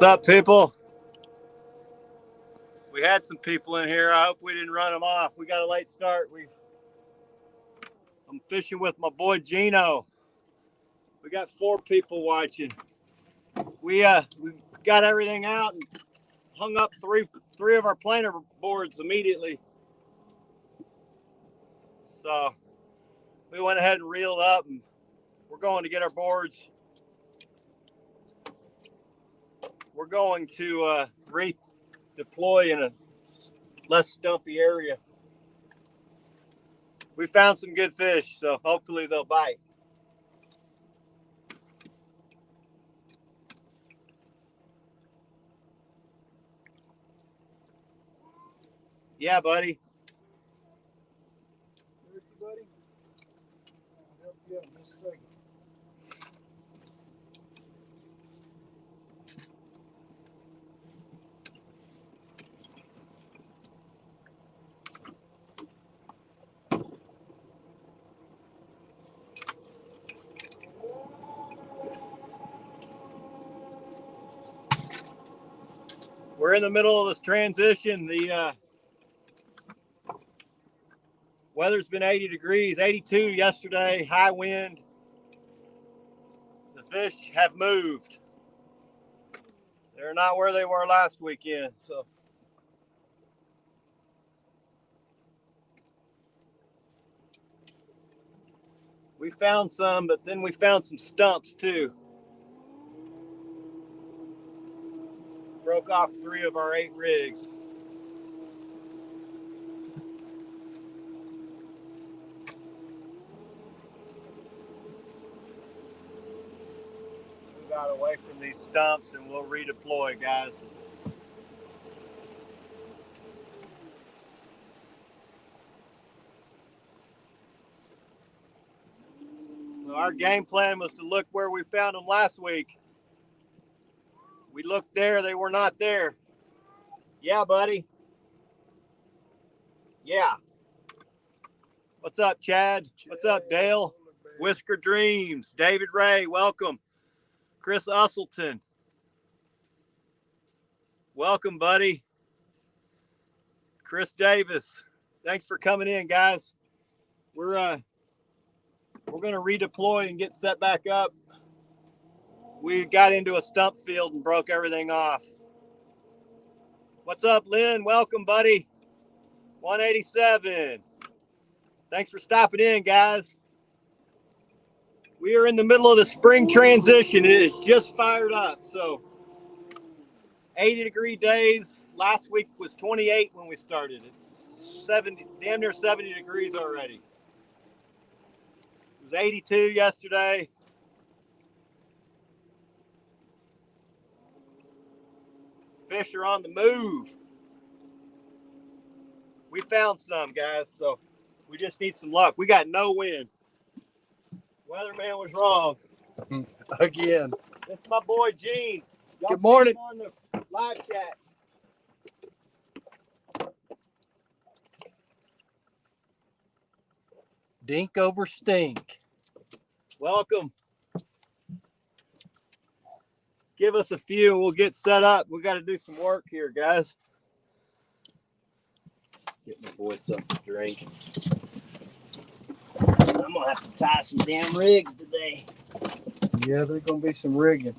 up, people? We had some people in here. I hope we didn't run them off. We got a late start. I'm fishing with my boy Geno. We got 4 people watching. We got everything out and hung up three of our planer boards immediately. So we went ahead and reeled up, and we're going to get our boards. We're going to redeploy in a less stumpy area. We found some good fish, so hopefully they'll bite. Yeah, buddy. Where's you, buddy? I'll help you out in just a second. We're in the middle of this transition. The weather's been 80 degrees, 82 yesterday, high wind. The fish have moved. They're not where they were last weekend, so. We found some, but then we found some stumps too. Broke off 3 of our 8 rigs. We got away from these stumps and we'll redeploy, guys. So our game plan was to look where we found them last week. We looked there, they were not there. Yeah, buddy. Yeah. What's up, Chad? What's up, Dale? Whisker Dreams. David Ray, welcome. Chris Usselton. Welcome, buddy. Chris Davis. Thanks for coming in, guys. We're going to redeploy and get set back up. We got into a stump field and broke everything off. What's up, Lynn? Welcome, buddy. 187. Thanks for stopping in, guys. We are in the middle of the spring transition. It is just fired up. So 80-degree days. Last week was 28 when we started. It's 70, damn near 70 degrees already. It was 82 yesterday. Fish are on the move. We found some, guys, so we just need some luck. We got no wind. Weatherman was wrong. Again. That's my boy Gene. Good morning. On the live chat. Dink over stink. Welcome. Let's give us a few and we'll get set up. We got to do some work here, guys. Get my boy something to drink. I'm going to have to tie some damn rigs today. Yeah, there's going to be some rigging.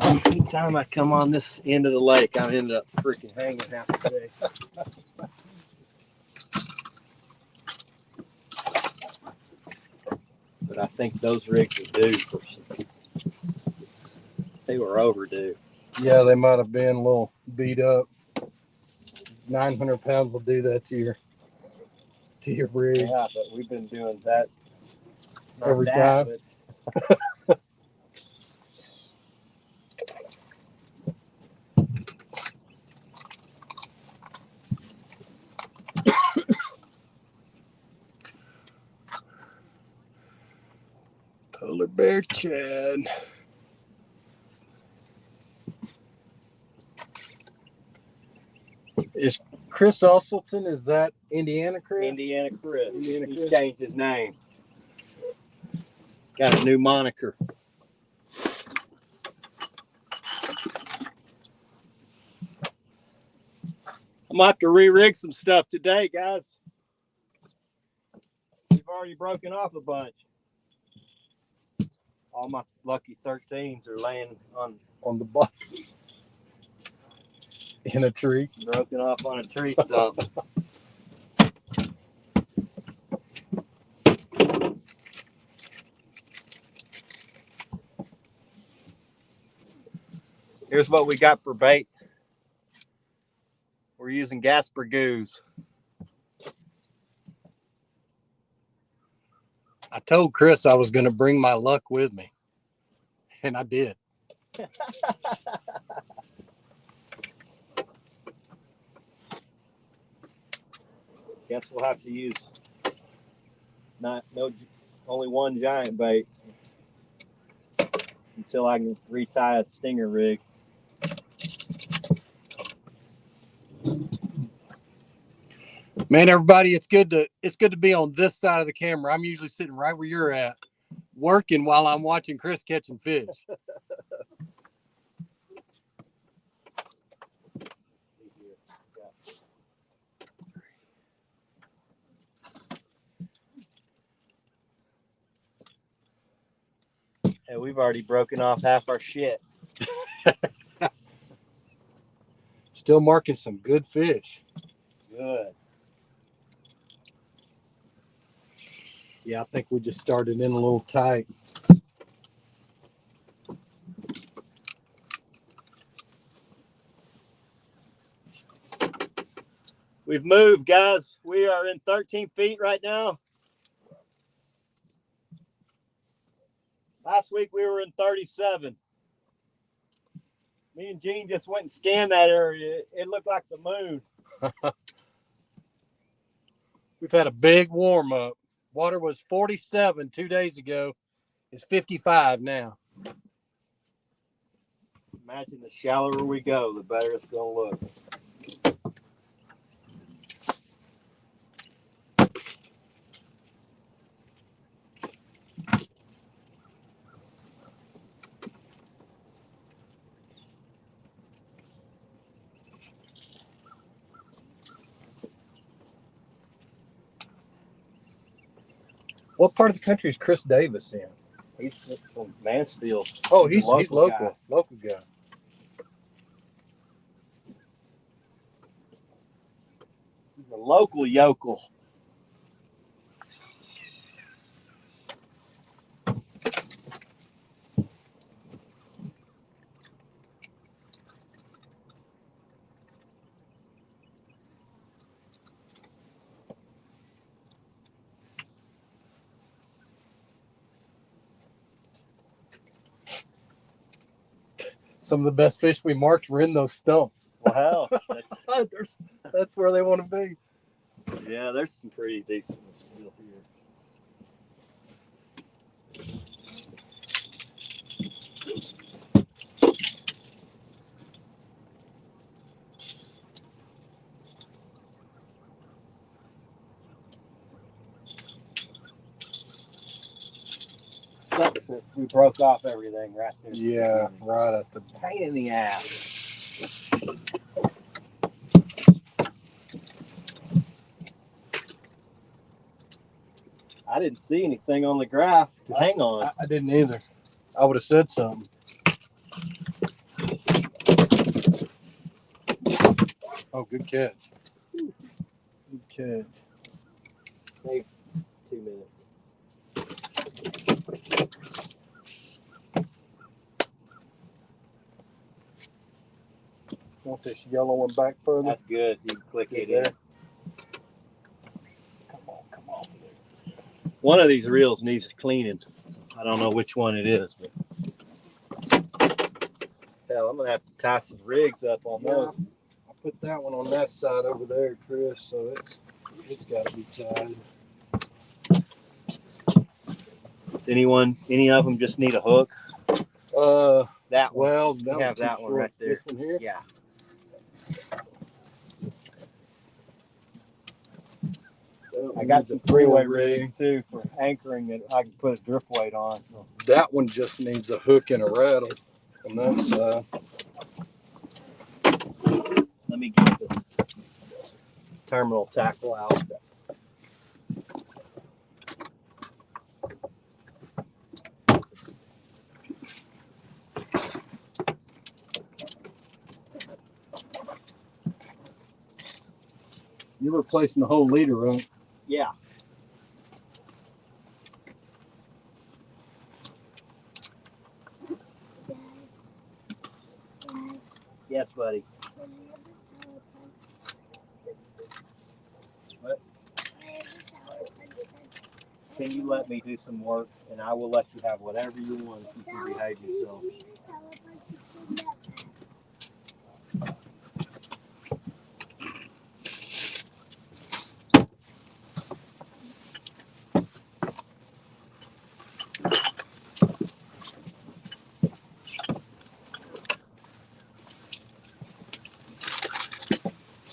Anytime I come on this end of the lake, I ended up freaking hanging half the day. But I think those rigs are due for some. They were overdue. Yeah, they might have been a little beat up. 900 pounds will do that to your rig. Yeah, but we've been doing that every time. Polar Bear Chad. Is Chris Usselton, is that Indiana Chris? Indiana Chris. Indiana He Chris. changed his name. Got a new moniker. I'm gonna have to re-rig some stuff today, guys. We've already broken off a bunch. All my lucky 13s are laying on the bottom in a tree. Broken off on a tree stump. Here's what we got for bait. We're using Gasper Goose. I told Chris I was going to bring my luck with me, and I did. Guess we'll have to use only one giant bait until I can retie a stinger rig. Man, everybody, it's good to be on this side of the camera. I'm usually sitting right where you're at, working while I'm watching Chris catching fish. Hey, we've already broken off half our shit. Still marking some good fish. Good. Yeah, I think we just started in a little tight. We've moved, guys. We are in 13 feet right now. Last week we were in 37. Me and Gene just went and scanned that area. It looked like the moon. We've had a big warm up. Water was 47 2 days ago. It's 55 now. Imagine the shallower we go, the better it's going to look. What part of the country is Chris Davis in? He's from Mansfield. Oh, he's local. Guy. Local guy. He's a local yokel. Some of the best fish we marked were in those stumps. Wow. That's where they want to be. Yeah, there's some pretty decent ones still here. Sucks that we broke off everything right there. Yeah, right at the pain in the ass. I didn't see anything on the graph to hang on. I didn't either. I would have said something. Oh, good catch. Good catch. Save 2 minutes. Want this yellow one back further? That's good. You can click it in. Come on. One of these reels needs cleaning. I don't know which one it is, but hell, I'm gonna have to tie some rigs up on those. I put that one on that side over there, Chris, so it's got to be tied. Does any of them just need a hook? That one. Well, we have that one right there. This one here? Yeah. I got some freeway rigs too for anchoring that I can put a drift weight on. So. That one just needs a hook and a rattle on that side. Let me get the terminal tackle out. You're replacing the whole leader, right? Yeah. Yes, buddy. What? Can you let me do some work, and I will let you have whatever you want if you can behave yourself.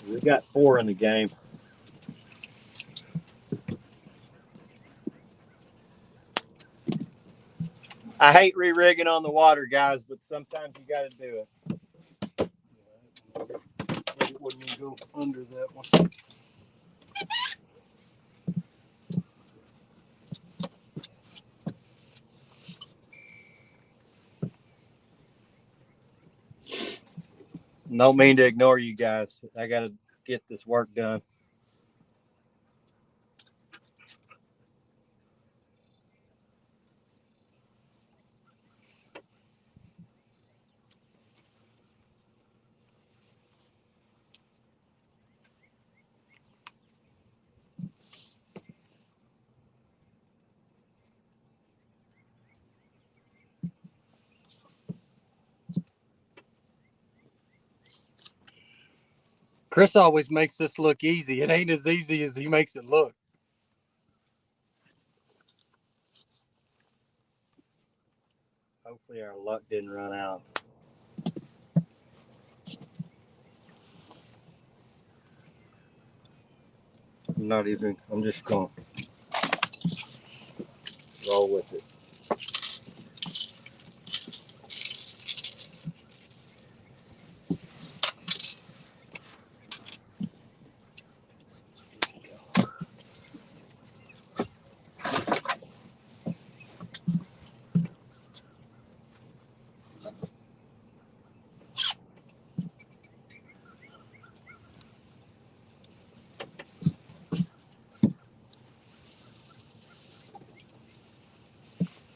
We got 4 in the game. I hate re-rigging on the water, guys, but sometimes you got to do it. It wouldn't go under that one. Don't mean to ignore you guys. I got to get this work done. Chris always makes this look easy. It ain't as easy as he makes it look. Hopefully our luck didn't run out. I'm just going to roll with it.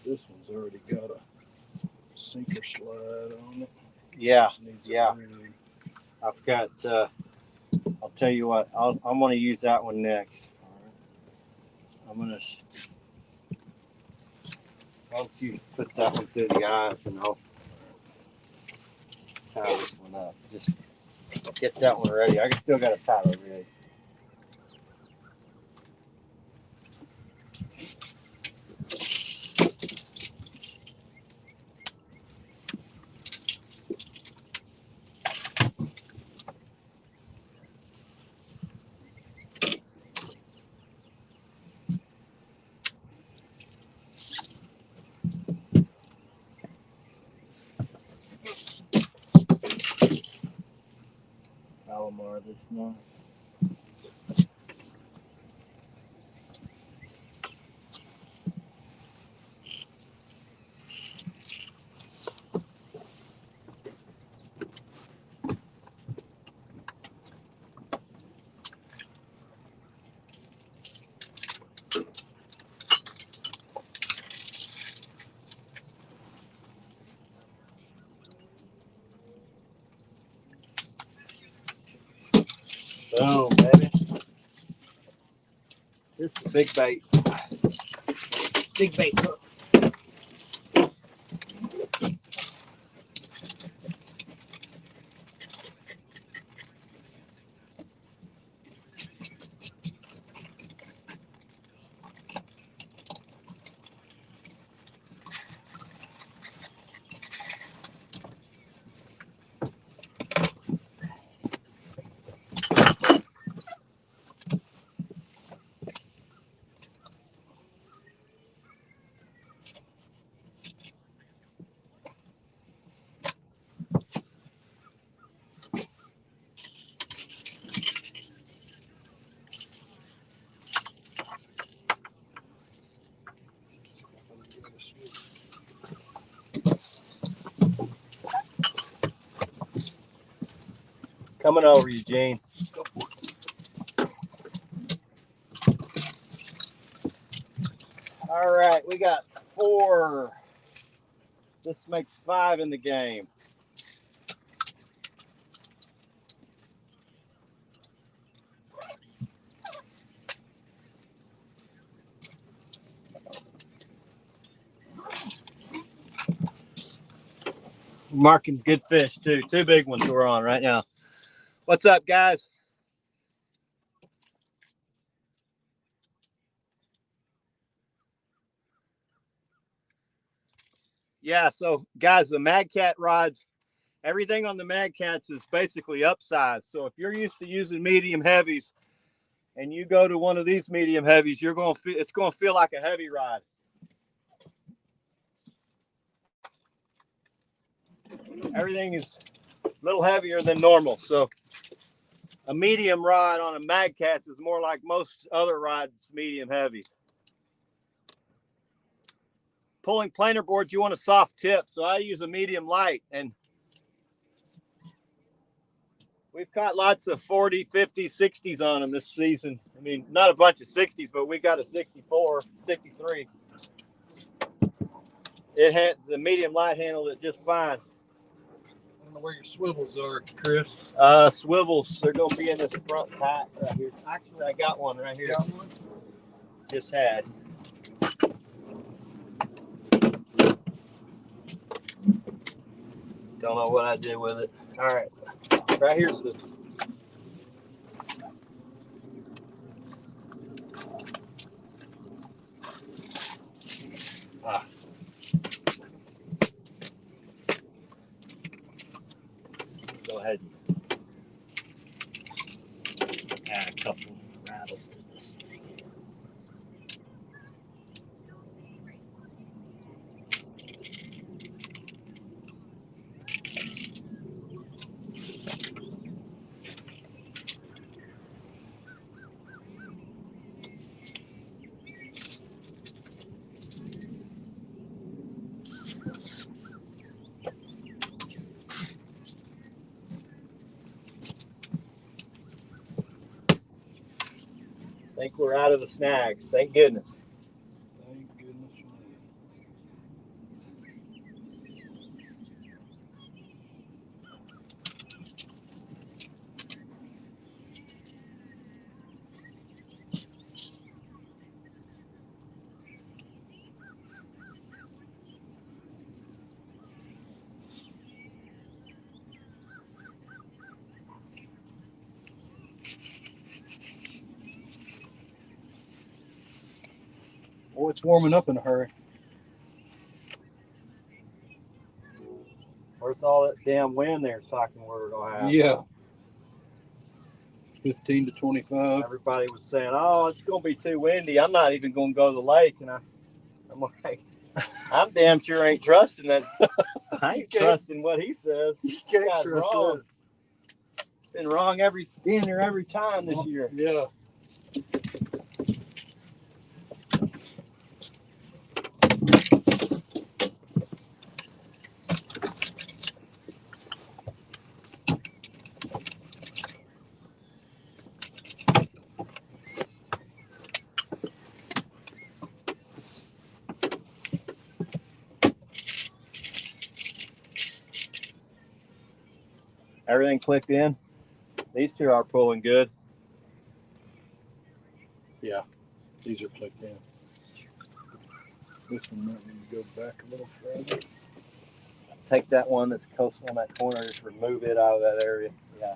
This one's already got a sinker slide on it. Yeah, yeah. I've got, I'll tell you what, I'm going to use that one next. I'm going to, why don't you put that one through the eyes and I'll tie this one up. Just get that one ready. I still got a tie ready. Calamar this night. Boom, baby. This is a big bait. Big bait hook. Coming over, Eugene. Go for it. All right, we got 4. This makes 5 in the game. Marking good fish too. 2 big ones we're on right now. What's up, guys? Yeah, so guys, the Mad Cat rods, everything on the Mad Cats is basically upsized. So if you're used to using medium heavies and you go to one of these medium heavies, you're going to feel, it's going to feel like a heavy rod. Everything is a little heavier than normal. So a medium rod on a Mad Cats is more like most other rods, medium heavy. Pulling planer boards, you want a soft tip. So I use a medium light, and we've caught lots of 40, 50, 60s on them this season. I mean, not a bunch of 60s, but we got a 64, 63. It has the medium light handled it just fine. I don't know where your swivels are, Chris. Swivels, they're going to be in this front pack right here. Actually, I got one right here. Got one? Just had. Don't know what I did with it. All right. Right here's the. Go ahead. Add a couple rattles to this thing. I think we're out of the snags. Thank goodness. Thank goodness for that. Boy, it's warming up in a hurry. Where's all that damn wind there talking we're going to have? Yeah. 15 to 25. Everybody was saying, oh, it's going to be too windy. I'm not even going to go to the lake. And I'm like, I'm damn sure ain't trusting that. I ain't trusting what he says. You can't trust wrong. It's been wrong damn near every time this year. Yeah. Everything clicked in. These 2 are pulling good. Yeah. These are clicked in. This one might need to go back a little further. Take that one that's coastal on that corner, just remove it out of that area. Yeah.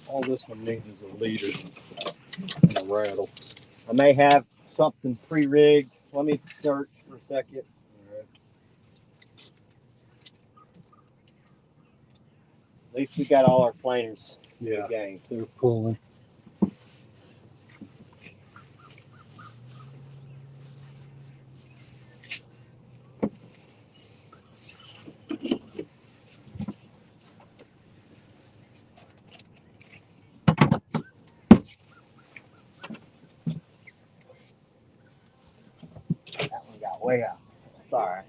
All this one needs is a leader and a rattle. I may have something pre-rigged. Let me search for a second. All right. At least we got all our planers in Yeah. the game. They're pulling. That one got way out. It's all right.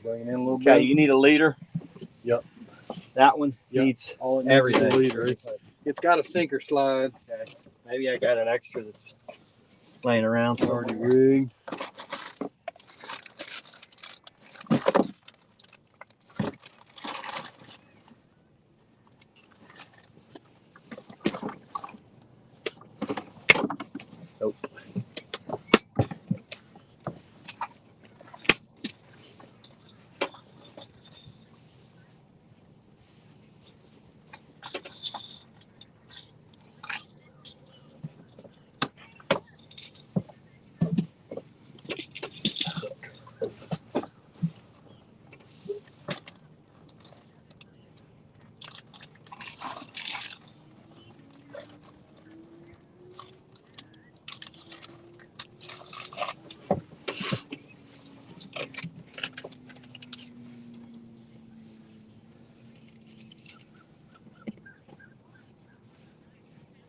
Bring it in a little Okay, bit. you need a leader? Yep. That one Yep. needs All it needs is everything. a leader. It's got a sinker slide. Okay. Maybe I got an extra that's laying around Already somewhere. rigged. Nope.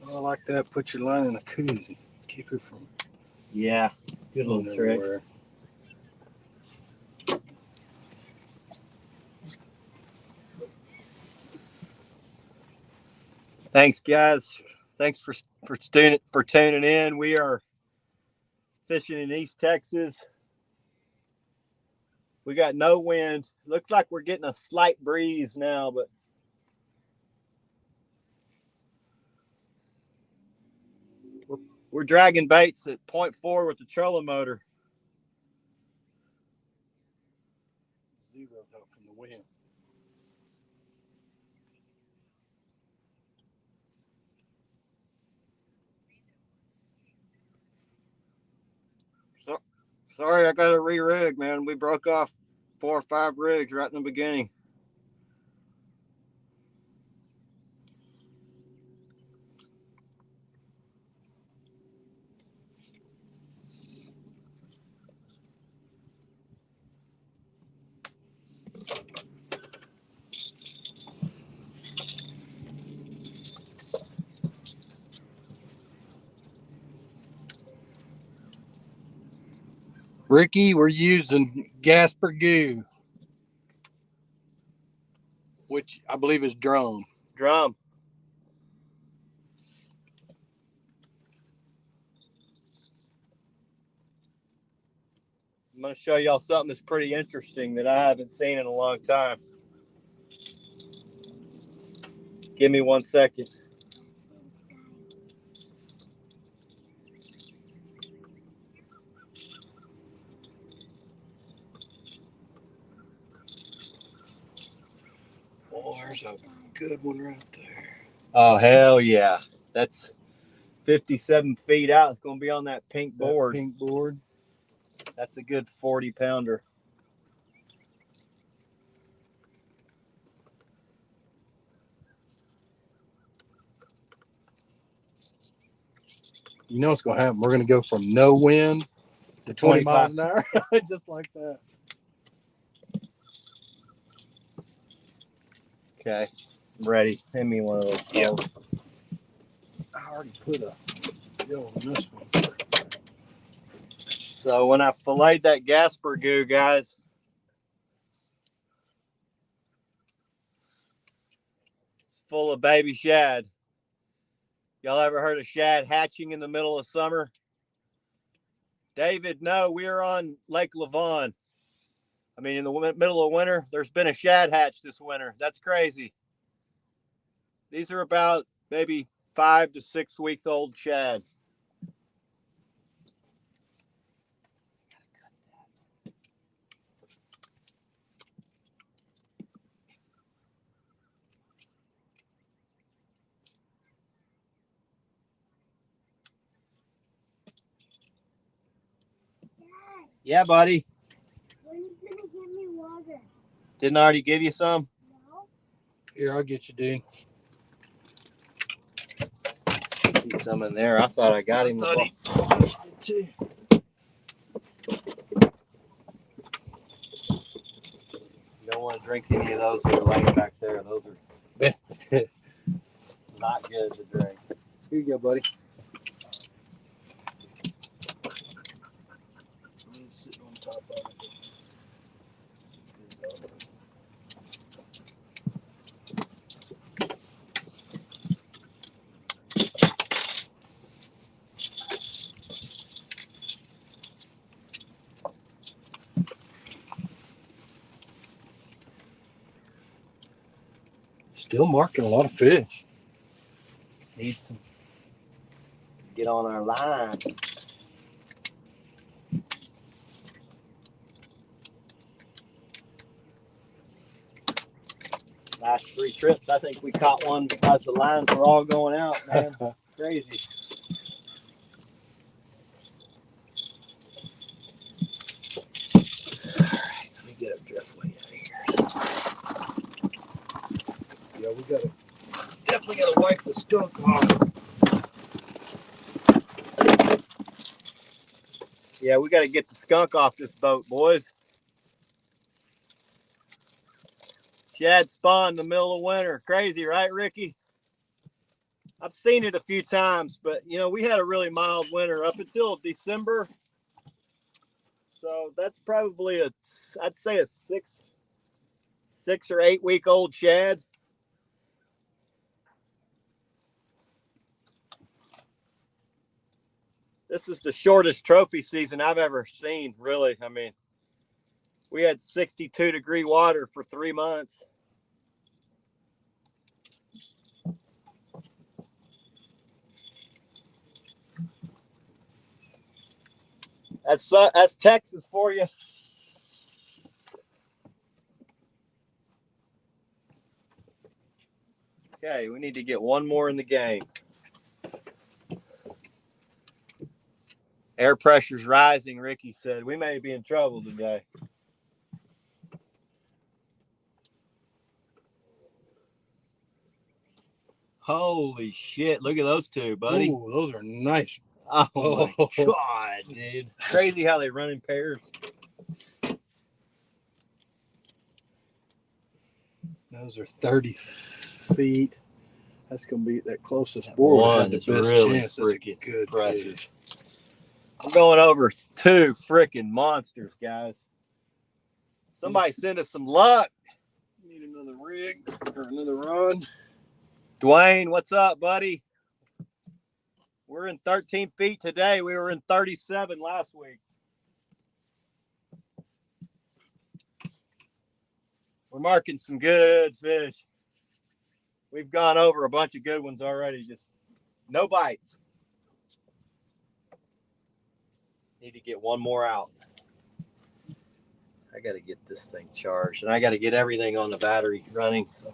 I like that. Put your line in a koozie. Keep it from Yeah. Good little going trick. everywhere. Thanks, guys. Thanks for tuning in. We are fishing in East Texas. We got no wind. Looks like we're getting a slight breeze now, but we're dragging baits at 0.4 with the trolling motor. Zeroed out from the wind. So, sorry, I got to re-rig, man. We broke off 4 or 5 rigs right in the beginning. Ricky, we're using Gasper Goo, which I believe is drum. Drum. I'm going to show y'all something that's pretty interesting that I haven't seen in a long time. Give me 1 second. Oh, there's a good one right there. Oh, hell yeah. That's 57 feet out. It's going to be on that pink board. That pink board. That's a good 40-pounder. You know what's going to happen? We're going to go from no wind to 20 miles an hour. Just like that. Okay. I'm ready. Hand me one of those. Yep. I already put a deal on this one. So when I filleted that Gasper Goo, guys, it's full of baby shad. Y'all ever heard of shad hatching in the middle of summer? David, no, we're on Lake Lavon. I mean, in the middle of winter, there's been a shad hatch this winter. That's crazy. These are about maybe 5 to 6 weeks old shad. Yeah, buddy. When are you gonna give me water? Didn't I already give you some? No. Here, I'll get you, dude. Keep some in there. I thought I got him. Too. You don't want to drink any of those that are laying back there. Those are not good to drink. Here you go, buddy. It's sitting on top of it. Still marking a lot of fish. Need some. Get on our line. Last 3 trips, I think we caught one because the lines were all going out, man. Crazy. All right, let me get a driftway out of here. Yeah, we definitely gotta wipe the skunk off. Yeah, we got to get the skunk off this boat, boys. Shad spawn in the middle of winter. Crazy, right, Ricky? I've seen it a few times, but you know, we had a really mild winter up until December. So that's probably I'd say a 6 or 8 week old shad. This is the shortest trophy season I've ever seen, really. I mean, we had 62-degree water for 3 months. That's Texas for you. Okay, we need to get one more in the game. Air pressure's rising, Ricky said. We may be in trouble today. Holy shit, look at those two, buddy. Ooh, those are nice. Oh my God, dude. Crazy how they run in pairs. Those are 30 feet. That's going to be that closest board. One Had the is best really chance. That's a freaking good impressive. fish. I'm going over 2 freaking monsters, guys. Somebody send us some luck. Need another rig or another rod. Dwayne, what's up, buddy? We're in 13 feet today. We were in 37 last week. We're marking some good fish. We've gone over a bunch of good ones already. Just no bites. Need to get one more out. I got to get this thing charged, and I got to get everything on the battery running. So.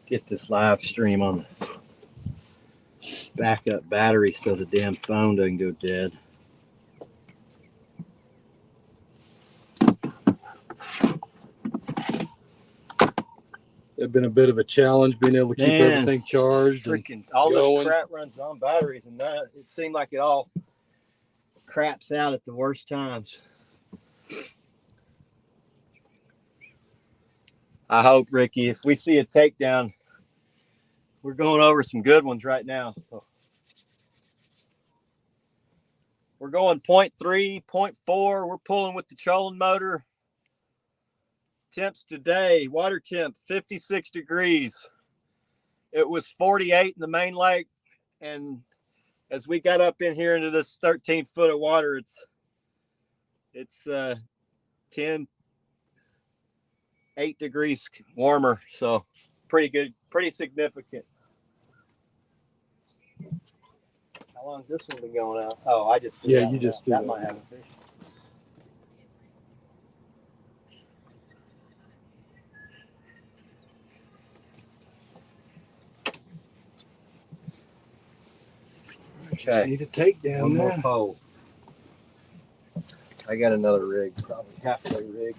Get this live stream on the backup battery so the damn phone doesn't go dead. It's been a bit of a challenge being able to keep everything charged. Freaking all this crap runs on batteries, and it seemed like it all craps out at the worst times. I hope, Ricky, if we see a takedown, we're going over some good ones right now. So we're going 0.3, 0.4. We're pulling with the trolling motor. Temps today, water temp 56 degrees. It was 48 in the main lake, and as we got up in here into this 13 foot of water, it's 8 degrees warmer. So pretty good, pretty significant. How long has this one been going out? Oh, I just did you just did that. Might have a fish. Okay. Need a takedown. One more pole. I got another rig, probably halfway rig.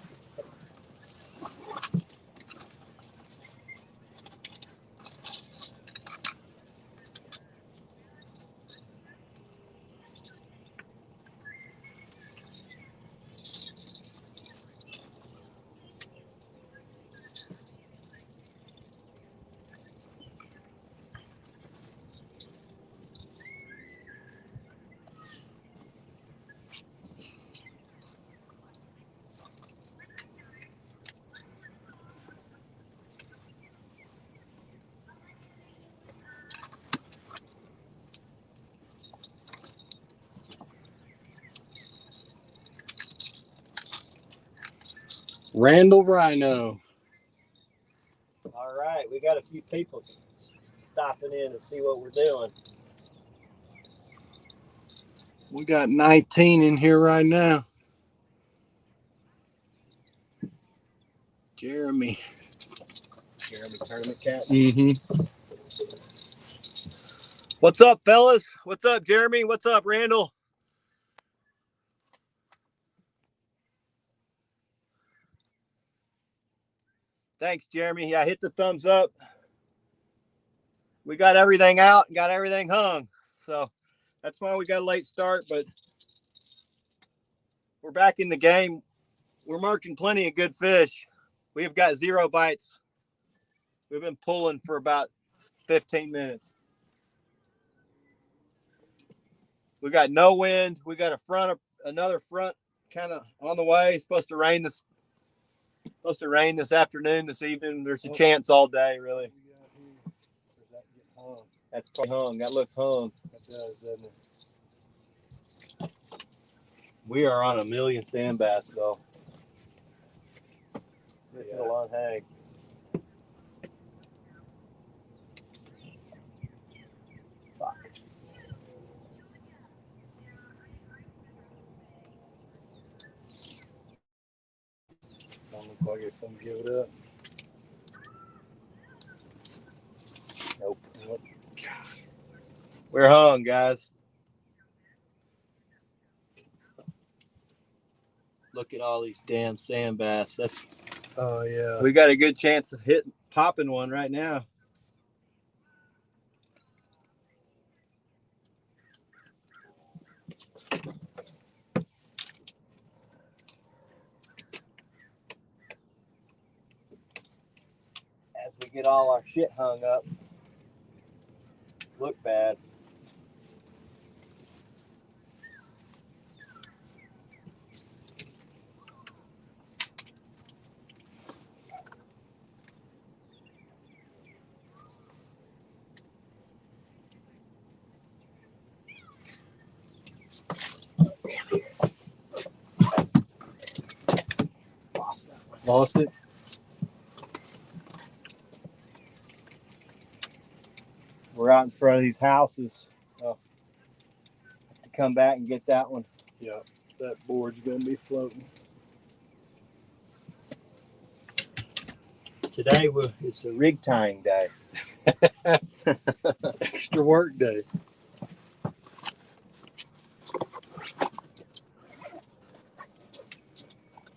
Randall Rhino. All right, we got a few people stopping in and see what we're doing. We got 19 in here right now. Jeremy Tournament Cat. Mm-hmm. What's up, fellas? What's up, Jeremy? What's up, Randall? Thanks, Jeremy. Yeah, hit the thumbs up. We got everything out and got everything hung. So that's why we got a late start, but we're back in the game. We're marking plenty of good fish. We've got 0 bites. We've been pulling for about 15 minutes. We got no wind. We got another front kind of on the way. It's supposed to rain this afternoon, this evening. There's a chance all day, really. That's probably hung. That looks hung. That does, doesn't it? We are on a million sand bass, though. Yeah. On hang. Don't look like it's gonna give it up. Nope. We're hung, guys. Look at all these damn sand bass. Oh yeah. We got a good chance of popping one right now. As we get all our shit hung up. Look bad. Lost it. We're out in front of these houses. So to come back and get that one. Yeah, that board's gonna be floating. Today it's a rig tying day. Extra work day.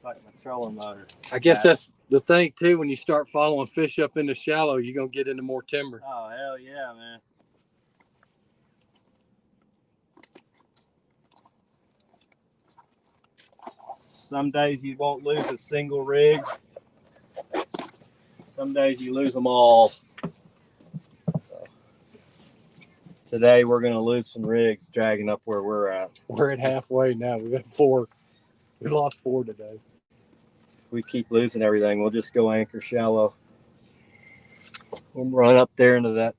Like my trolling motor. I guess that's the thing too. When you start following fish up into shallow, you're gonna get into more timber. Oh hell yeah, man. Some days you won't lose a single rig. Some days you lose them all. So, today we're gonna lose some rigs dragging up where we're at. We're at halfway now. We got 4. We lost 4 today. If we keep losing everything, we'll just go anchor shallow. We'll run up there into that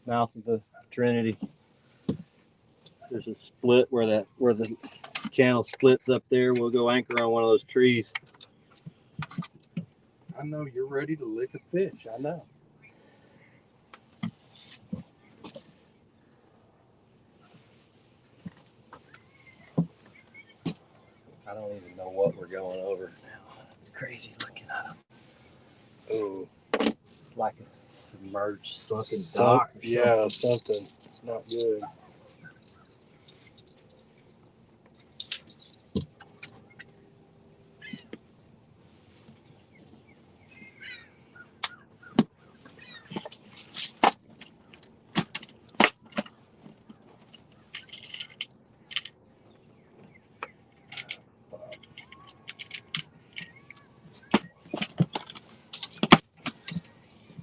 mouth of the Trinity. There's a split where the channel splits up there. We'll go anchor on one of those trees. I know you're ready to lick a fish. I know. I don't even know what we're going over now. It's crazy looking at them. Oh, it's like a submerged sunken dock. Or yeah, something. It's not good.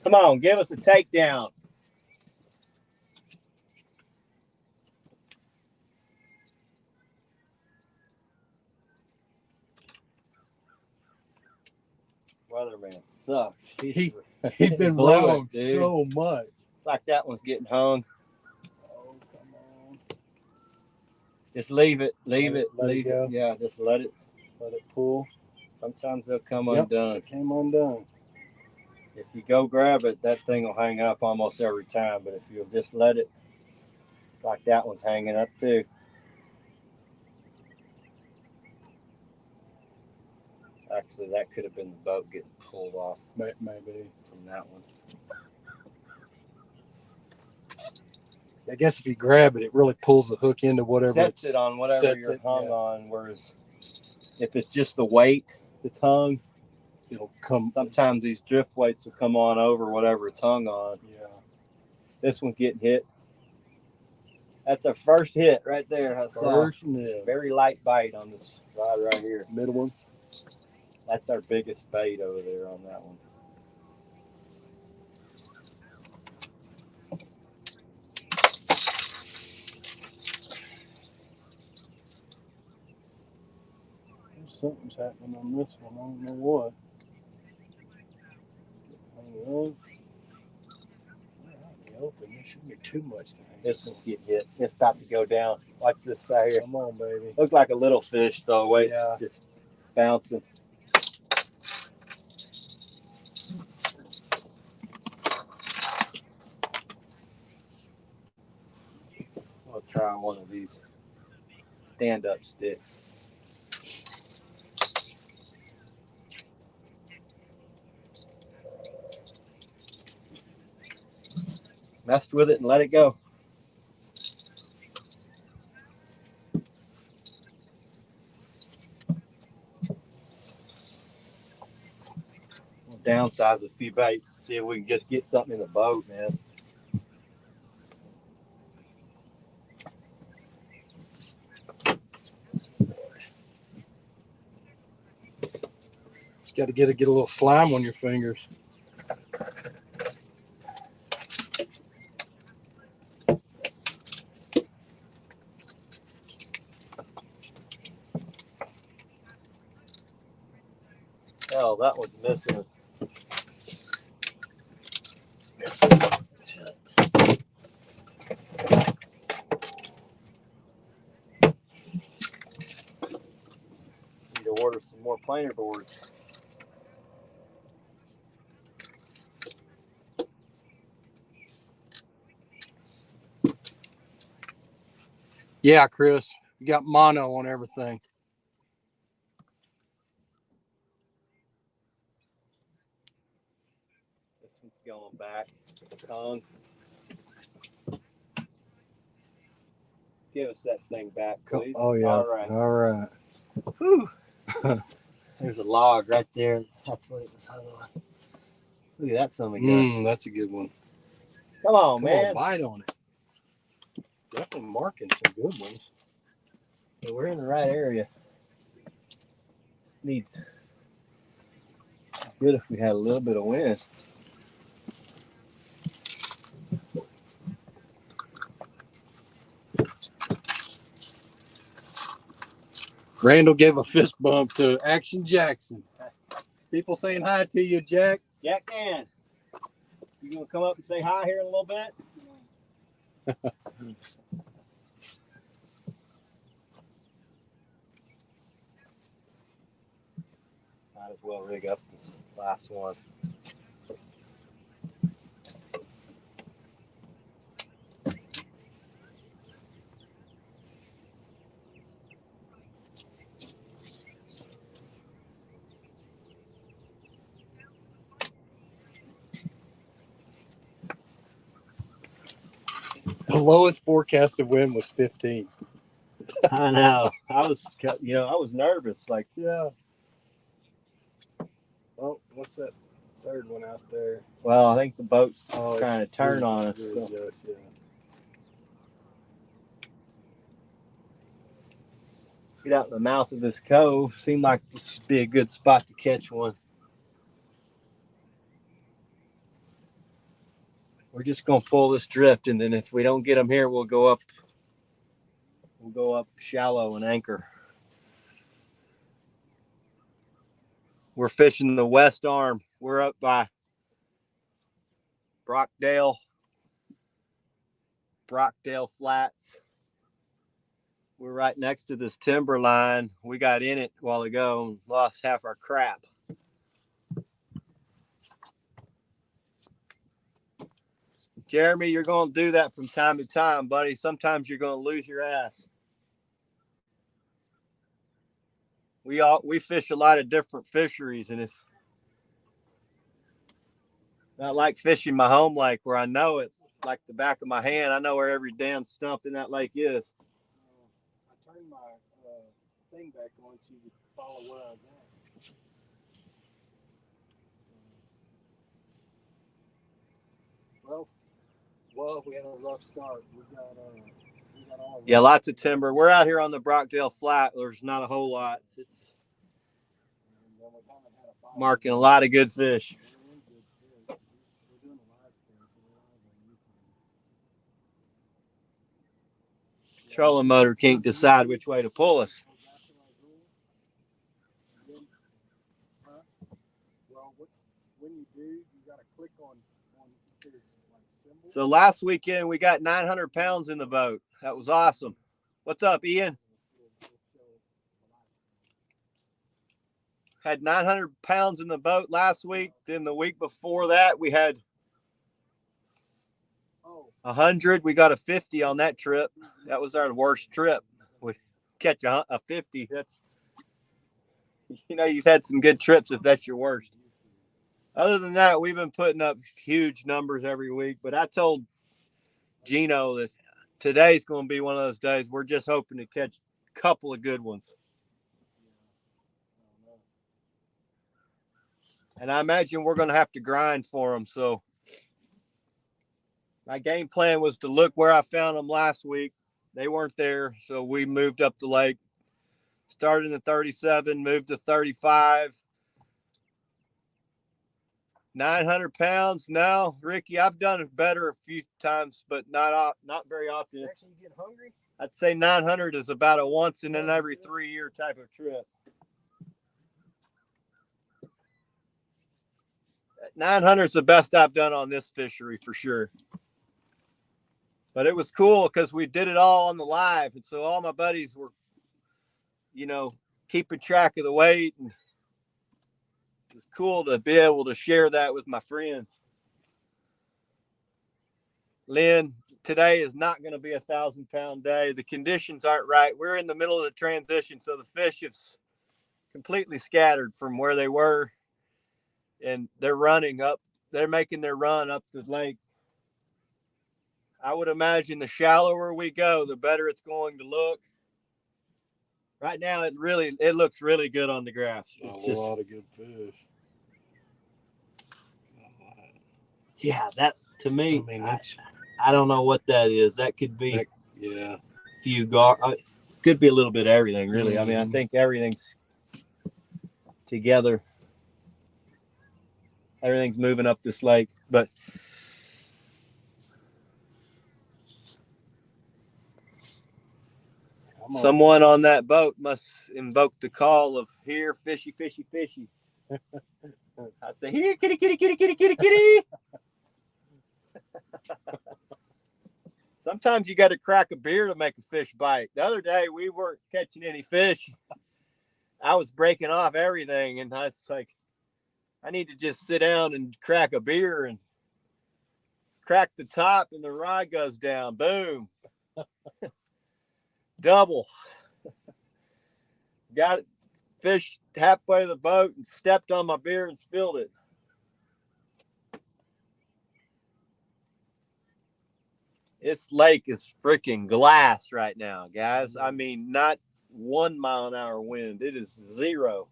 Come on, give us a takedown. Weatherman sucks. He's He been blew it, wrong dude. so much. It's like that one's getting hung. Oh, come on. Just leave it. Leave Let it. it Leave go. it. Yeah, just let it Let it pull. Sometimes they'll come Yep. undone. Came undone. If you go grab it, that thing will hang up almost every time. But if you'll just let it, like that one's hanging up too. Actually, that could have been the boat getting pulled off. Maybe. From that one. I guess if you grab it, it really pulls the hook into whatever. Sets it on whatever you're hung on. Whereas if it's just the weight that's hung, it'll come. Sometimes these drift weights will come on over whatever it's hung on. Yeah. This one getting hit. That's our first hit right there. I saw very light bite on this rod right here. Middle one. That's our biggest bait over there on that one. Something's happening on this one. I don't know what. Open. There shouldn't be too much to hang. This one's getting hit. It's about to go down. Watch this right here. Come on, baby. Looks like a little fish though. Weight's just bouncing. I'll try one of these stand-up sticks. Messed with it and let it go. We'll downsize a few baits to see if we can just get something in the boat, man. Just got to get a little slime on your fingers. Oh, that one's missing. Need to order some more planer boards. Yeah, Chris, you got mono on everything. This one's going back. Tongue. Give us that thing back, please. Oh, yeah. All right. All right. Whew. There's a log right there. That's what it was hung on. Look at that son of a gun. That's a good one. Come on, Come man. on, bite on it. Definitely marking some good ones. Yeah, we're in the right area. Needs good if we had a little bit of wind. Randall gave a fist bump to Action Jackson. People saying hi to you, Jack. Jack Dan, you gonna come up and say hi here in a little bit? Might as well rig up this last one. The lowest forecasted wind was 15. I know. I was nervous. Like, yeah. Oh, what's that third one out there? Well, I think the boat's trying to turn on us. So. Yeah. Get out in the mouth of this cove. Seemed like this would be a good spot to catch one. We're just gonna pull this drift, and then if we don't get them here, we'll go up. We'll go up shallow and anchor. We're fishing the west arm. We're up by Brockdale Flats. We're right next to this timber line. We got in it a while ago and lost half our crap. Jeremy, you're going to do that from time to time, buddy. Sometimes you're going to lose your ass. We fish a lot of different fisheries, and it's not like fishing my home lake where I know it like the back of my hand. I know where every damn stump in that lake is. I turned my thing back on so you could follow where I was at. Well, we had a rough start. We got all. Yeah, lots of timber. We're out here on the Brockdale Flat. There's not a whole lot. It's marking a lot of good fish. Trolling motor can't decide which way to pull us. Well, when you do, you got to click on his symbol. So last weekend we got 900 pounds in the boat. That was awesome. What's up, Ian? Had 900 pounds in the boat last week. Then the week before that we had 100. We got a 50 on that trip. That was our worst trip. We catch a 50. That's, you've had some good trips if that's your worst. Other than that, we've been putting up huge numbers every week. But I told Geno that today's going to be one of those days. We're just hoping to catch a couple of good ones. And I imagine we're going to have to grind for them. So my game plan was to look where I found them last week. They weren't there. So we moved up the lake, started in 37, moved to 35. 900 pounds. No, Ricky, I've done it better a few times, but not very often. You get hungry? I'd say 900 is about a once in an every 3-year type of trip. 900 is the best I've done on this fishery for sure. But it was cool because we did it all on the live. And so all my buddies were, keeping track of the weight. And it was cool to be able to share that with my friends. Lynn, today is not going to be a 1,000-pound day. The conditions aren't right. We're in the middle of the transition. So the fish have completely scattered from where they were. And they're running up. They're making their run up the lake. I would imagine the shallower we go, the better it's going to look. Right now, it looks really good on the graph. It's a lot of good fish. Yeah, that to me, I don't know what that is. That could be a few could be a little bit of everything, really. Mm-hmm. I mean, I think everything's together. Everything's moving up this lake, but someone on that boat must invoke the call of here, fishy, fishy, fishy. I say, here, kitty, kitty, kitty, kitty, kitty, kitty. Sometimes you got to crack a beer to make a fish bite. The other day, we weren't catching any fish. I was breaking off everything, and I was like, I need to just sit down and crack a beer and crack the top, and the rod goes down. Boom. Double. Got fish halfway to the boat and stepped on my beer and spilled it. This lake is freaking glass right now, guys. I mean, not 1 mile an hour wind. It is 0.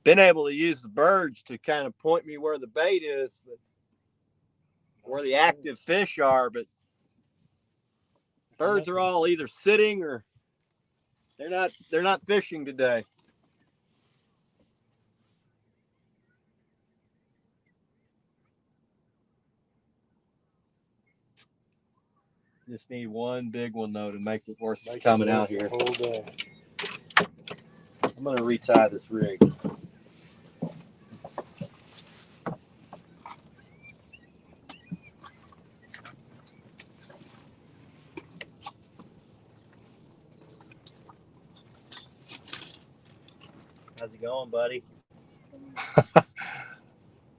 Been able to use the birds to kind of point me where the bait is, but where the active fish are, but birds are all either sitting or they're not fishing today. Just need one big one though to make it worth coming out here. I'm gonna retie this rig. How's it going, buddy?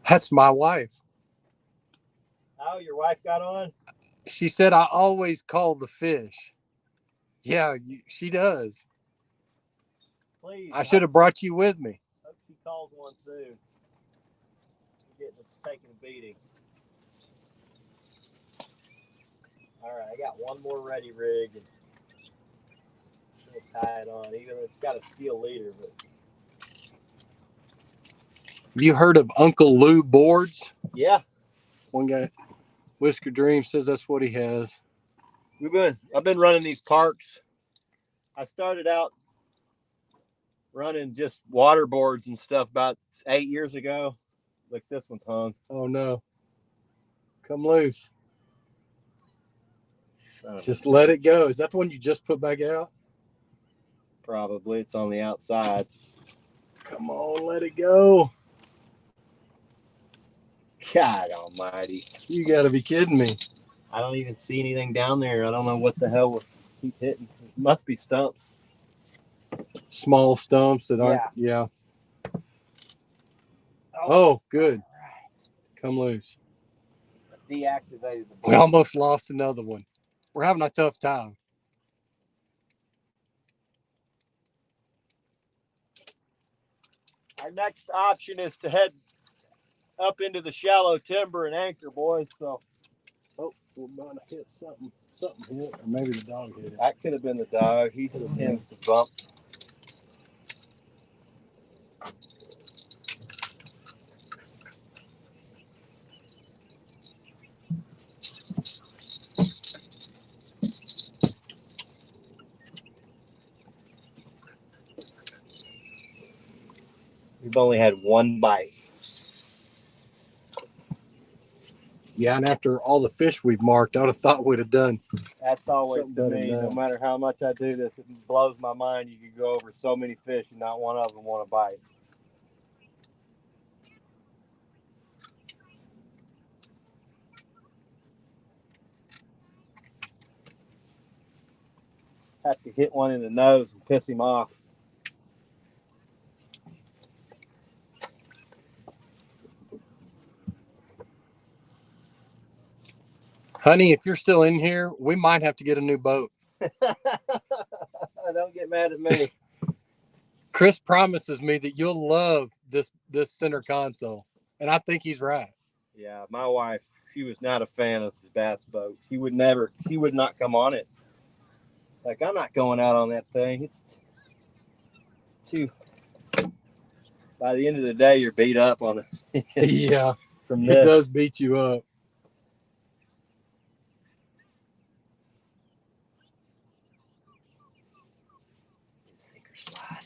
That's my wife. Oh, your wife got on? She said I always call the fish. Yeah, she does. Please. I should have brought you with me. Hope she calls one soon. It's taking a beating. All right, I got one more ready rig. And still tie it on. Even it's got a steel leader, but. Have you heard of Uncle Lou boards? Yeah. One guy, Whisker Dream, says that's what he has. I've been running these parks. I started out running just water boards and stuff about 8 years ago. Look, this one's hung. Oh no. Come loose. Just let it go. Is that the one you just put back out? Probably. It's on the outside. Come on, let it go. God almighty. You got to be kidding me. I don't even see anything down there. I don't know what the hell will keep hitting. It must be stumps. Small stumps that aren't. Yeah. Oh, good. Come loose. Deactivated the board. We almost lost another one. We're having a tough time. Our next option is to head up into the shallow timber and anchor, boys. So, we're going to hit something. Something hit, or maybe the dog hit it. That could have been the dog. He tends to bump. We've only had one bite. Yeah, and after all the fish we've marked, I would have thought we'd have done. That's always something to me. No matter how much I do this, it blows my mind. You could go over so many fish and not one of them want to bite. Have to hit one in the nose and piss him off. Honey, if you're still in here, we might have to get a new boat. Don't get mad at me. Chris promises me that you'll love this center console, and I think he's right. Yeah, my wife, she was not a fan of the bass boat. She would not come on it. Like, I'm not going out on that thing. It's too. By the end of the day, you're beat up on it. Yeah, From it this. does beat you up. Sinker slide.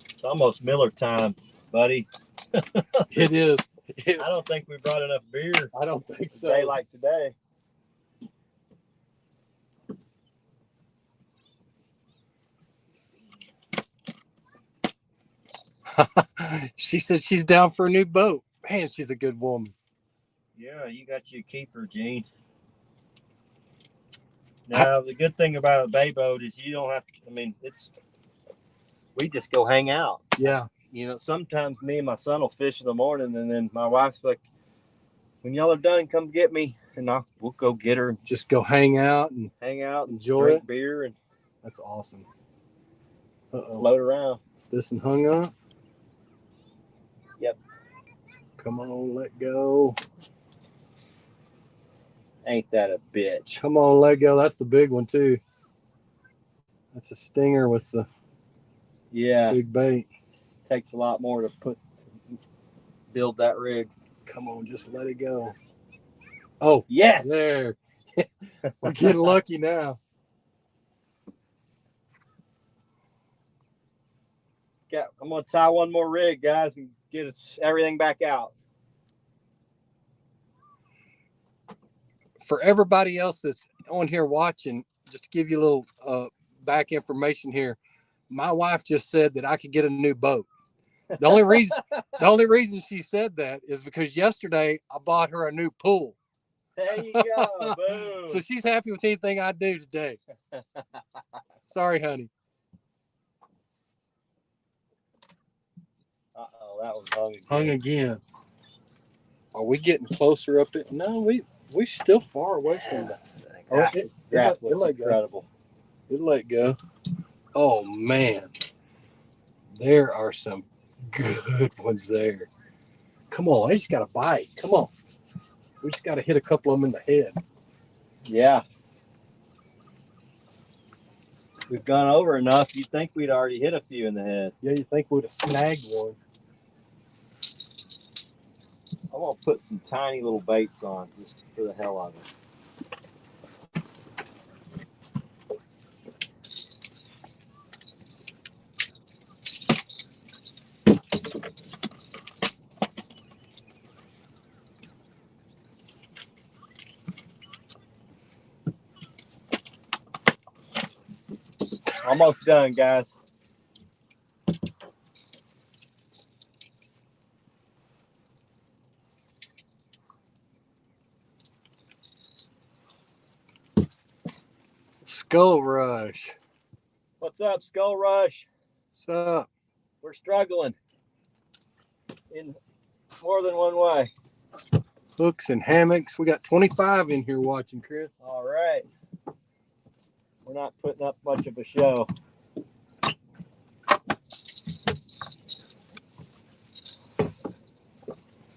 It's almost Miller time, buddy. It is. I don't think we brought enough beer. I don't think so. A day like today. She said she's down for a new boat. Man, she's a good woman. Yeah, you got your keeper, Gene. Now, the good thing about a bay boat is you don't have to, we just go hang out. Yeah. You know, sometimes me and my son will fish in the morning, and then my wife's like, when y'all are done, come get me, and we'll go get her. Just go hang out and Enjoy drink it. Beer, and that's awesome. Float around. This one hung up. Yep. Come on, let go. Ain't that a bitch? Come on, let go. That's the big one too. That's a stinger with the big bait. Takes a lot more to build that rig. Come on, just let it go. Oh, yes. There. We're getting lucky now. I'm going to tie one more rig, guys, and get everything back out. For everybody else that's on here watching, just to give you a little back information here, my wife just said that I could get a new boat. The only reason she said that is because yesterday I bought her a new pool. There you go. Boom. So she's happy with anything I do today. Sorry, honey. Uh-oh, that was hung again. Hung again. Are we getting closer up it? No, we still far away from that. That looks incredible. It'll let go. Oh man. There are some good ones there. Come on, I just got to bite. Come on. We just got to hit a couple of them in the head. Yeah. We've gone over enough. You'd think we'd already hit a few in the head. Yeah, you think we'd have snagged one. I'm going to put some tiny little baits on just for the hell of it. Almost done, guys. Skull Rush. What's up, Skull Rush? What's up? We're struggling in more than one way. Hooks and hammocks. We got 25 in here watching, Chris. All right. We're not putting up much of a show.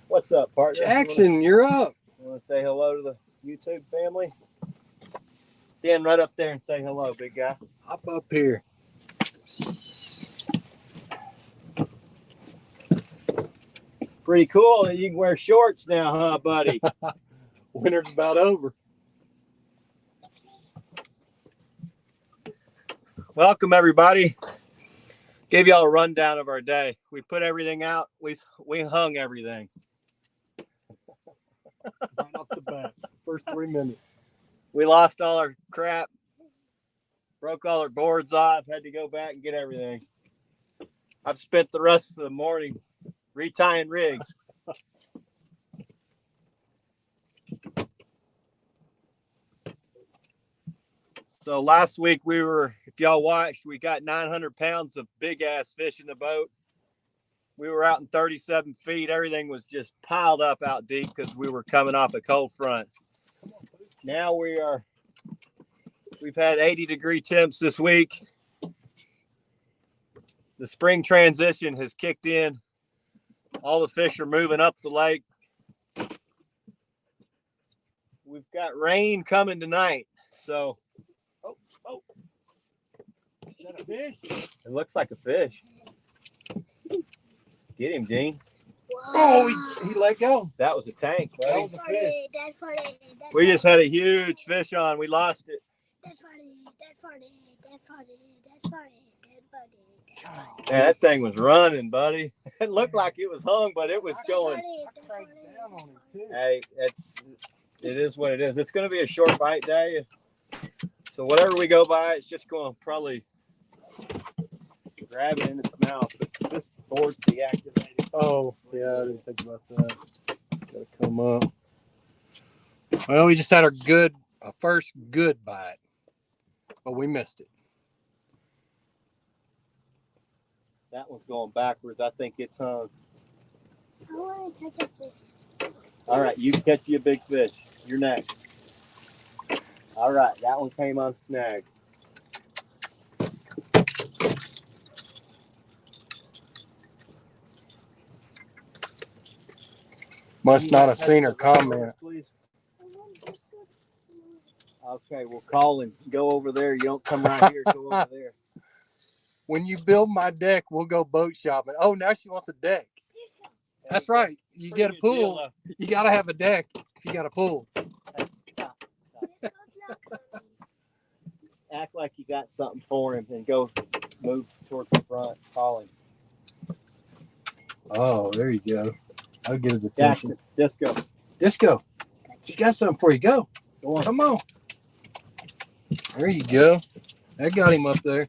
What's up, partner? Jackson, you're up. You want to say hello to the YouTube family? Stand right up there and say hello, big guy. Hop up here. Pretty cool that you can wear shorts now, huh, buddy? Winter's about over. Welcome, everybody. Gave y'all a rundown of our day. We put everything out. We hung everything. Right off the bat. First 3 minutes. We lost all our crap. Broke all our boards off. Had to go back and get everything. I've spent the rest of the morning retying rigs. So last week if y'all watched, we got 900 pounds of big ass fish in the boat. We were out in 37 feet. Everything was just piled up out deep because we were coming off a cold front. Now we've had 80-degree temps this week. The spring transition has kicked in. All the fish are moving up the lake. We've got rain coming tonight. So, Is that a fish? it looks like a fish. Get him, Gene. Oh, he let go. That was a tank, That buddy. was a fish. We just had a huge fish on. We lost it. Man, that thing was running, buddy. It looked like it was hung, but it was going. Hey, it is what it is. It's going to be a short bite day. So whatever we go by, it's just going to probably grab it in its mouth. But this board's deactivated. Oh, yeah, I didn't think about that. Gotta come up. Well, we just had our first good bite, but we missed it. That one's going backwards. I think it's hung. I want to catch a fish. All right, you catch you a big fish. You're next. All right, that one came on snag. Must not have seen her comment. Please. Okay, we'll call and go over there. You don't come right here. Go over there. When you build my deck, we'll go boat shopping. Oh, now she wants a deck. That's right. You get a pool. You got to have a deck if you got a pool. Act like you got something for him and go move towards the front. Call him. Oh, there you go. I'll get his attention. Jackson, Disco. Disco. She got something for you. Go. Go on. Come on. There you go. That got him up there.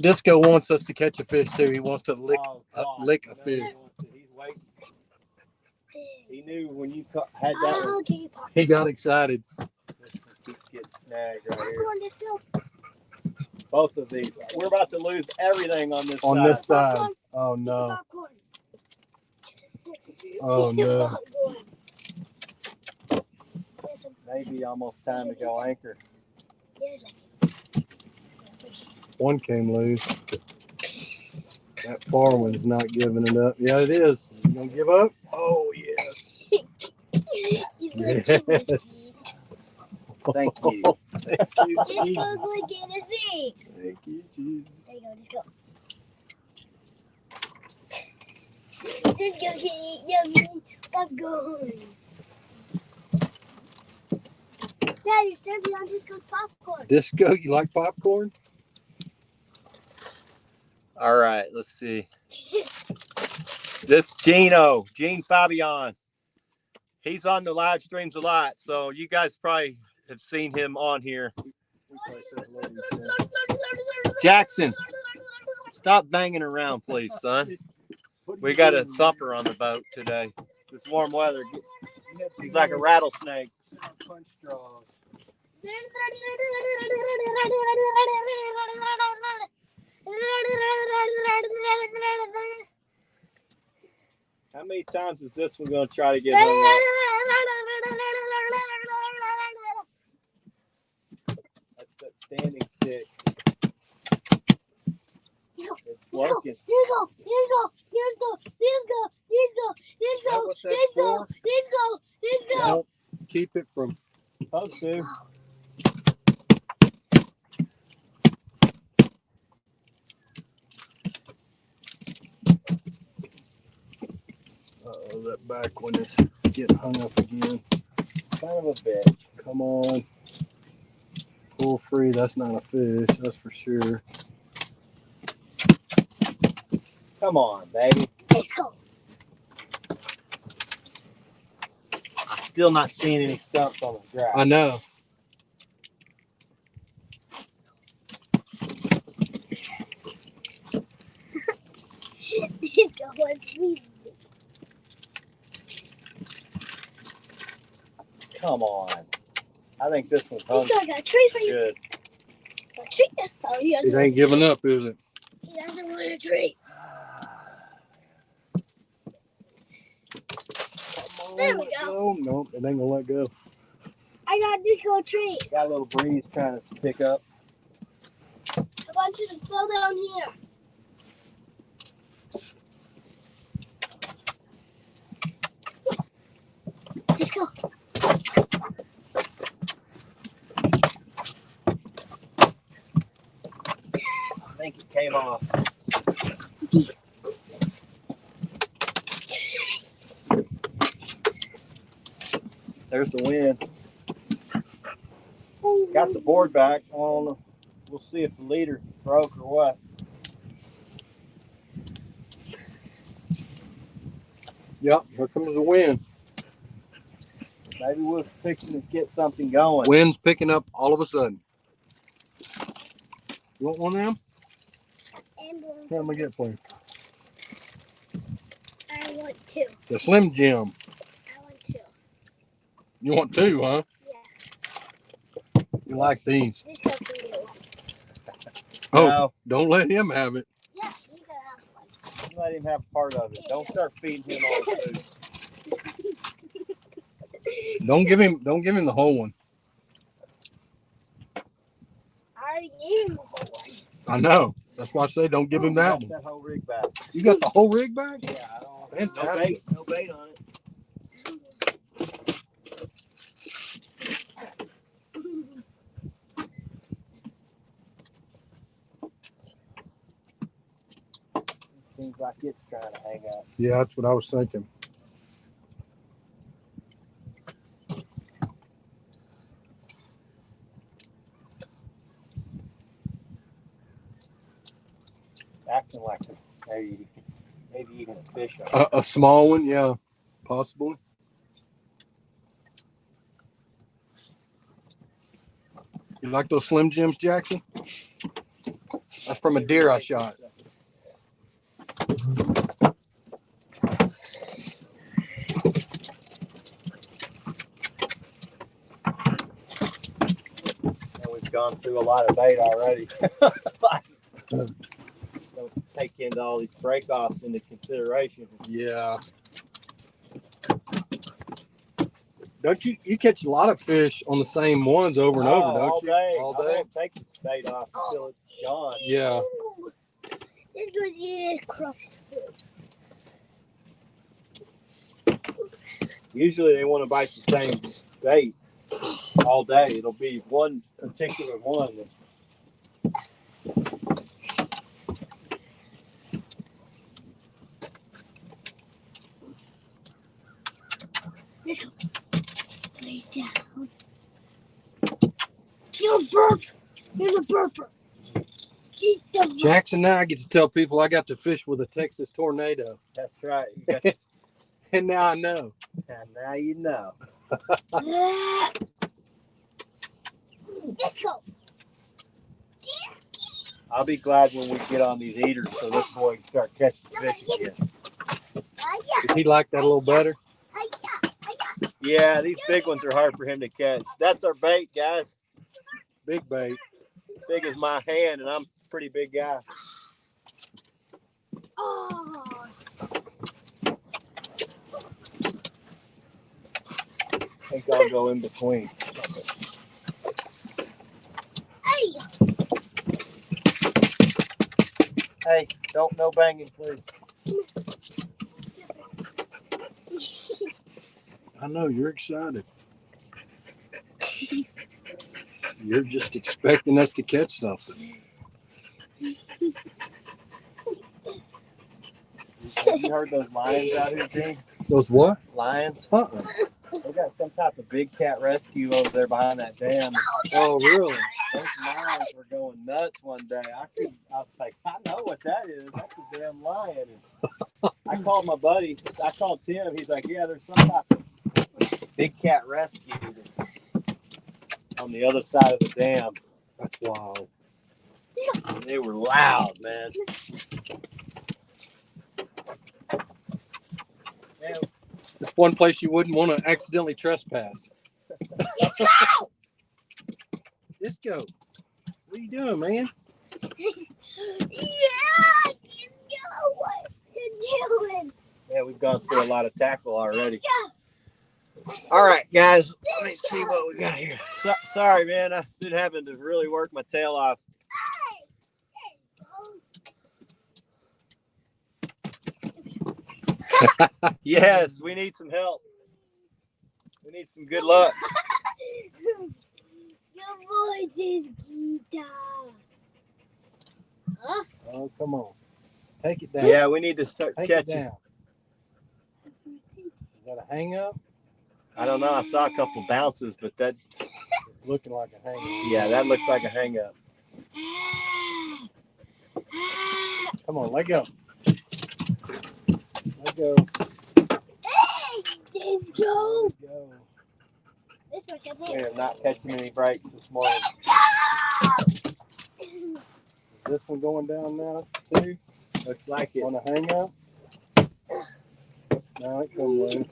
Disco wants us to catch a fish too. He wants to lick Oh, God. lick a No, he fish. wants it. He's waiting. He knew when you had that one. He got excited. This one keeps getting snagged right here. Both of these. We're about to lose everything on this On side. this side. Oh no. Oh no. Maybe almost time to go anchor. One came loose. That far one's not giving it up. Yeah, it is. You gonna give up? Oh yes. Yes. Thank you. Thank you, Jesus. Thank you, Jesus. There you go, let's go. Let's go can eat yummy popcorn. Dad, you're stepping on Disco's popcorn. Disco, you like popcorn? All right, let's see. This Geno, Gene Fabian. He's on the live streams a lot, so you guys probably have seen him on here. Jackson, stop banging around, please, son. We got a thumper on the boat today. This warm weather, he's like a rattlesnake. Punch straws. How many times is this one going to try to get hung up? That's that standing stick. It's working. Don't keep it from. Supposed to. Uh-oh, that back one is getting hung up again. Son of a bitch. Come on. Pull free. That's not a fish. That's for sure. Come on, baby. Let's go. I'm still not seeing any stumps on the grass. I know. Let's go. Let's read. Come on. I think this one's hung Let's go. I got a treat for you. good. A treat. Oh, he doesn't It ain't giving up, is it? He doesn't want a treat. There we go. No, it ain't gonna let go. I got Disco a treat. Got a little breeze trying to pick up. I want you to fall down here. Let's go. I think it came off. There's the wind. Got the board back. I don't know. We'll see if the leader broke or what. Yep, here comes the wind. Maybe we're fixing to get something going. Wind's picking up all of a sudden. You want one of them? Here, let me get it for you. I want two. The Slim Jim. I want two. You want two, huh? Yeah. You like these. Disco can get one. Oh, No, don't let him have it. Yeah, you can have one. let him have part of it. Don't start feeding him all the food. Don't give him the whole one. I already gave him the whole one. I know. That's why I say don't give him that one. That whole rig back. You got the whole rig back? Yeah, I don't. Fantastic. No bait on it. Seems like it's trying to hang up. Yeah, that's what I was thinking. Acting like maybe even a fish. A small one, yeah, possible. You like those Slim Jims, Jackson? from a deer I shot. And we've gone through a lot of bait already. Don't take into all these break-offs into consideration. Yeah. Don't you catch a lot of fish on the same ones over and over, don't all you? day. All I day. won't take this bait off until it's gone. Yeah. This was it crushed. Usually they want to bite the same bait all day. It'll be one particular one. Let's go. Lay down. You burp. There's a burper. Eat the Jackson and I get to tell people I got to fish with a Texas tornado. That's right. You got And now I know. and now you know. Let's go. I'll be glad when we get on these eaters so this boy can start catching fish again. Does he like that a little better? Yeah, these big ones are hard for him to catch. That's our bait, guys. Big bait. Big as my hand, and I'm a pretty big guy. Oh. I think I'll go in between. Hey. Hey, don't no banging, please. I know you're excited. You're just expecting us to catch something. Have you heard those lions out here, Gene? Those what? Lions? Uh-uh. They got some type of big cat rescue over there behind that dam. Oh, really? Those lions were going nuts one day. I was like, I know what that is. That's a damn lion. And I called my buddy. I called Tim. He's like, yeah, there's some type of big cat rescue that's on the other side of the dam. That's wild. And they were loud, man. Man, It's one place you wouldn't want to accidentally trespass. Disco. What are you doing, man? Yeah, you know what you're doing. yeah, we've gone through a lot of tackle already. All right, guys, let me see what we got here. Sorry, man. I've been having to really work my tail off. Yes, we need some help. We need some good luck. Your voice is guitar. Huh? Oh, come on. Take it down. Yeah, we need to start Take it catching. down. Is that a hang up? I don't know. I saw a couple bounces, but that, It's looking like a hang up. yeah, that looks like a hang up. Come on, let go. Let go. Let's go. Let go. This one should We are not catching any breaks this morning. Is this one going down now, too? Looks like it. On a hang up? No, it come loose.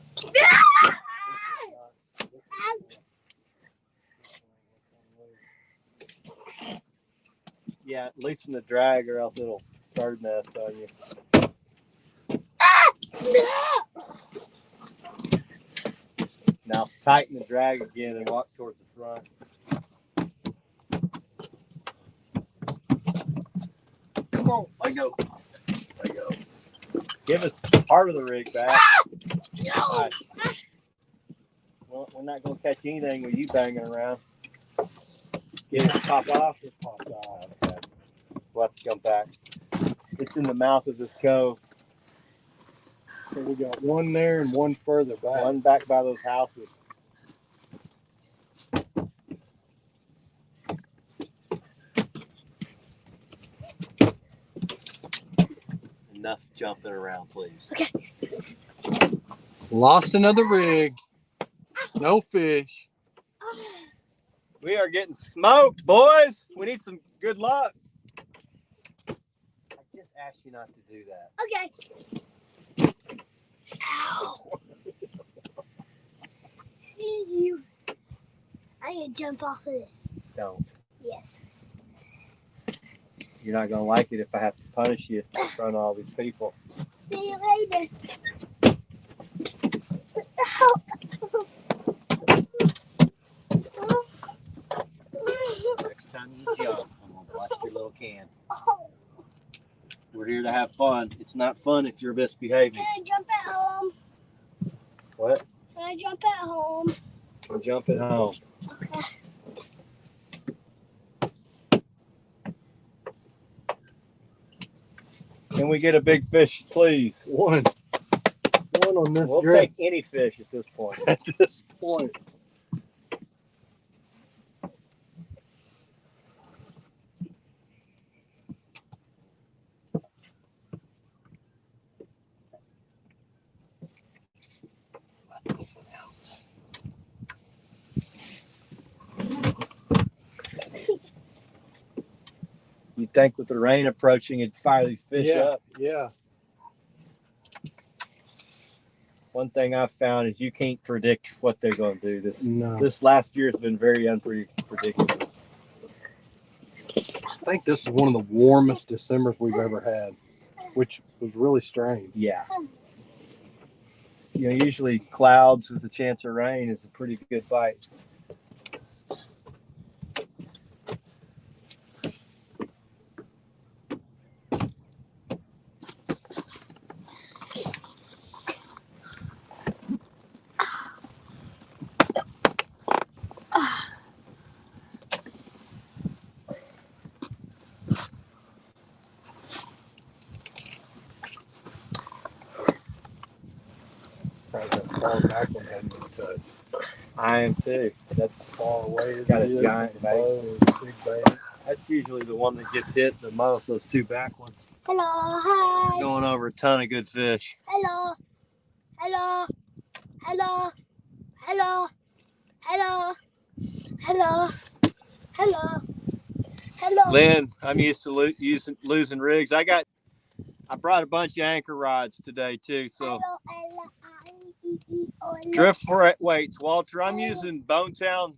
Yeah, loosen the drag or else it'll bird nest on you. Now tighten the drag again and walk towards the front. Come on, let go. Let go. Give us part of the rig back. All right. Well, we're not going to catch anything with you banging around. Get it to pop off. It popped off. Okay. We'll have to come back. It's in the mouth of this cove. So we got one there and one further back. One back by those houses. Enough jumping around, please. Lost another rig. No fish. We are getting smoked, boys. We need some good luck. just asked you not to do that. Okay. Ow. See you. I'm gonna jump off of this. Don't. Yes. You're not gonna like it if I have to punish you in front of all these people. See you later. Next time you jump, I'm gonna blast your little can. We're here to have fun. It's not fun if you're misbehaving. Can I jump at home? What? Can I jump at home? We'll jump at home. Okay. Can we get a big fish, please? One on this We'll drip. take any fish at this point. At this point. Let's let this one out. You'd think with the rain approaching, it'd fire these fish up. Yeah. One thing I've found is you can't predict what they're going to do. No. This last year has been very unpredictable. I think this is one of the warmest Decembers we've ever had, which was really strange. Yeah. You know, usually clouds with a chance of rain is a pretty good bite. Far back one hadn't been touched. I am too. That's Far away. got a giant bait. Big bait. That's usually the one that gets hit the most, those two back ones. Hello. Hi. Going over a ton of good fish. Hello. Hello. Hello. Hello. Hello. Hello. Hello. Hello. Lynn, I'm used to losing rigs. I brought a bunch of anchor rods today too. So drift weights, Walter. I'm using Bonetown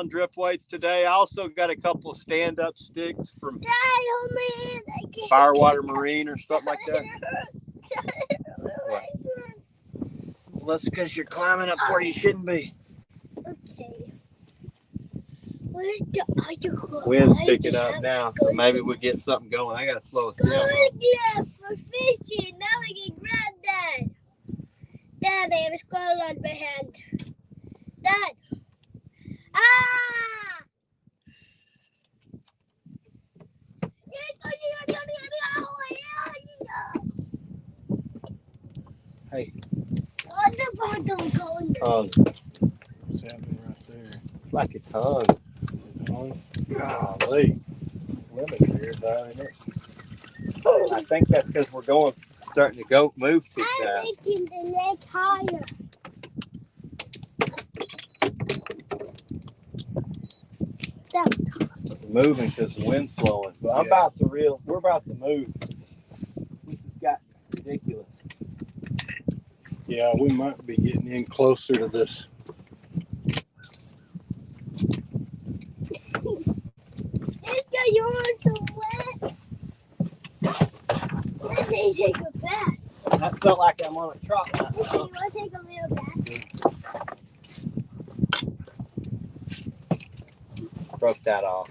drift weights today. I also got a couple of stand-up sticks from Firewater Marine or something like that. Well, that's because you're climbing up where you shouldn't be. Okay. Where's the other one? Wind's picking up now, so maybe we'll get something going. I gotta slow us down. Good for fishing. Now we can grab that. Dad, I have a skull on my hand. Dad. Ah! Hey. What the bottom going? What's happening right there? It's like it's hung. Golly. Swimming here, though, isn't it? I think that's because we're starting to move too I'm fast. making the leg higher. We're moving because the wind's blowing. But we're about to move. This has got ridiculous. Yeah, we might be getting in closer to this. Yours so wet. Let me take a bath. I felt like I'm on a trot line. You want to take a little bath? Broke that off.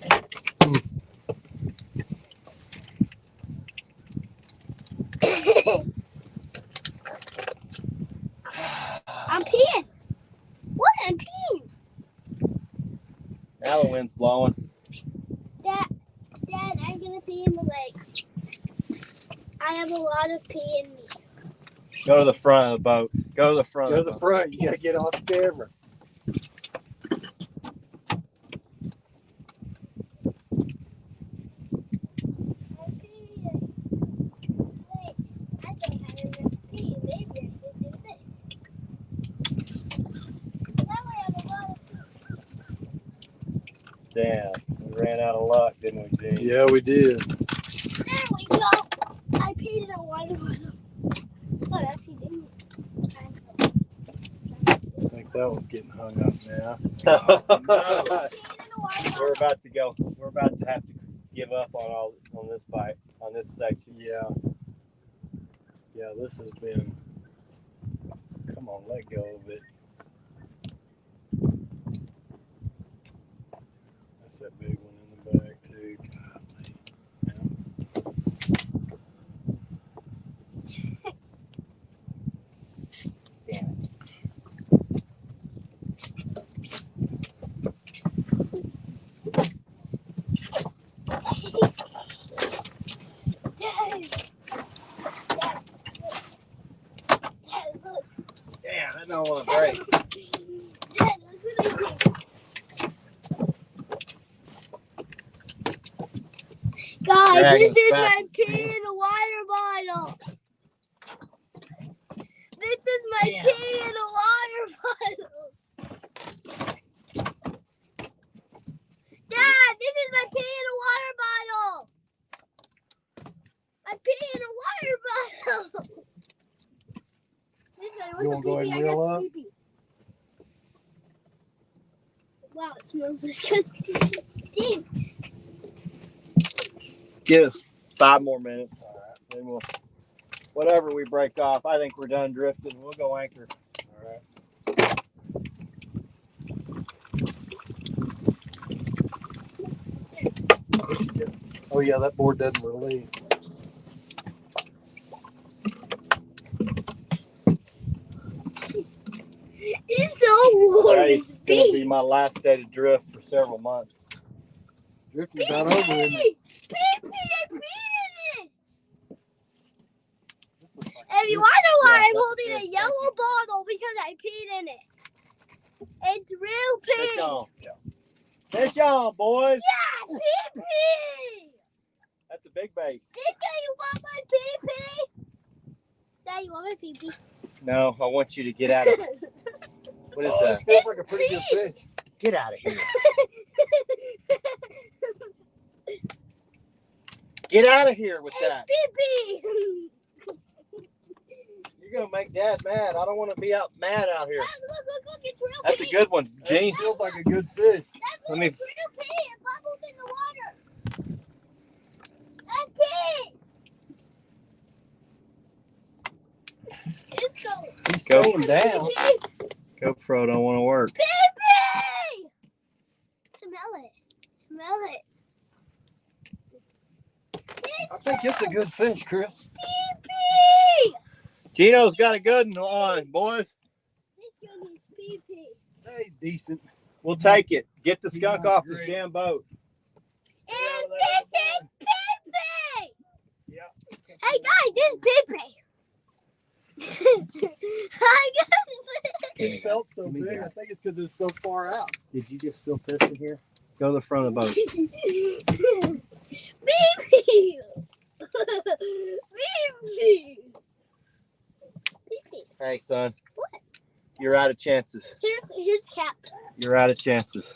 I'm peeing. What? I'm peeing. Now the wind's blowing. Dad, I'm gonna pee in the lake. I have a lot of pee in me. Go to the front of the boat. Go to the front. Go to the front. You gotta get off camera. I'm peeing. Wait, I don't have enough pee. Maybe I should do this. Now I have a lot of pee. Damn, we ran out of luck, didn't we, Gene? Yeah, we did. that one's getting hung up now. No. We're about to go. We're about to have to give up on this bite, on this section. Yeah. Yeah, this has been. Come on, let go of it. That's that big one in the back too. Damn it. Damn, I don't want to break. Guys, Dragging this is back. my pee in a water bottle. This is my Damn. pee in a water bottle. Dad, this is my pee in a water bottle. My pee in a water bottle. This guy wants You a wanna go ahead pee-pee. and I got reel up? pee-pee. Wow, it smells disgusting. It stinks. Give us 5 more minutes. All right. Then we'll, whatever we break off, I think we're done drifting. We'll go anchor. All right. Oh yeah, that board doesn't release. It's so warm. Today's going to be my last day to drift for several months. Drifting's about over, isn't it? Pee-pee, I peed in this. If you wonder why I'm that's holding a good. yellow bottle, because I peed in it. It's real Fish pee. on. Fish on, boys. Yeah, pee-pee. That's a big bait. Dad, you want my pee-pee? Dad, you want my pee-pee? No, I want you to get out of here. What is This that? feels like a pretty good fish. Get out of here. Get out of here with that. Pee-pee. You're going to make Dad mad. I don't want to be out mad out here. Dad, look, it's real That's a pee. good one, Gene. It feels like a good fish. Dad, Let look, me- it's real pee. It bubbles in the water. That's pee. It's going. He's Go. staying down. Pee-pee. GoPro don't want to work. Pee-pee. Smell it. Smell it. I think it's a good fish, Chris. Pee-pee. Geno's got a good one on, boys. This one is pee-pee. Hey, decent. We'll take it. Get the He's skunk not off this great. damn boat. And this is pee-pee. Yeah. Hey guys, this is pee-pee. I got It felt so Give me big. that. I think it's because it's so far out. Did you just feel piss in here? Go to the front of the boat. Pee-pee. Pee-pee. Pee-pee. Hey, son. What? You're out of chances. Here's the cap. You're out of chances.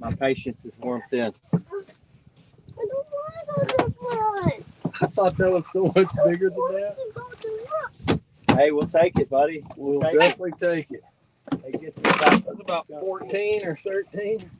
My patience is worn thin. I don't want to go to the front. I thought that was so much bigger than that. Hey, we'll take it, buddy. We'll take it. definitely take it. Hey, get the top. That's about 14 or 13.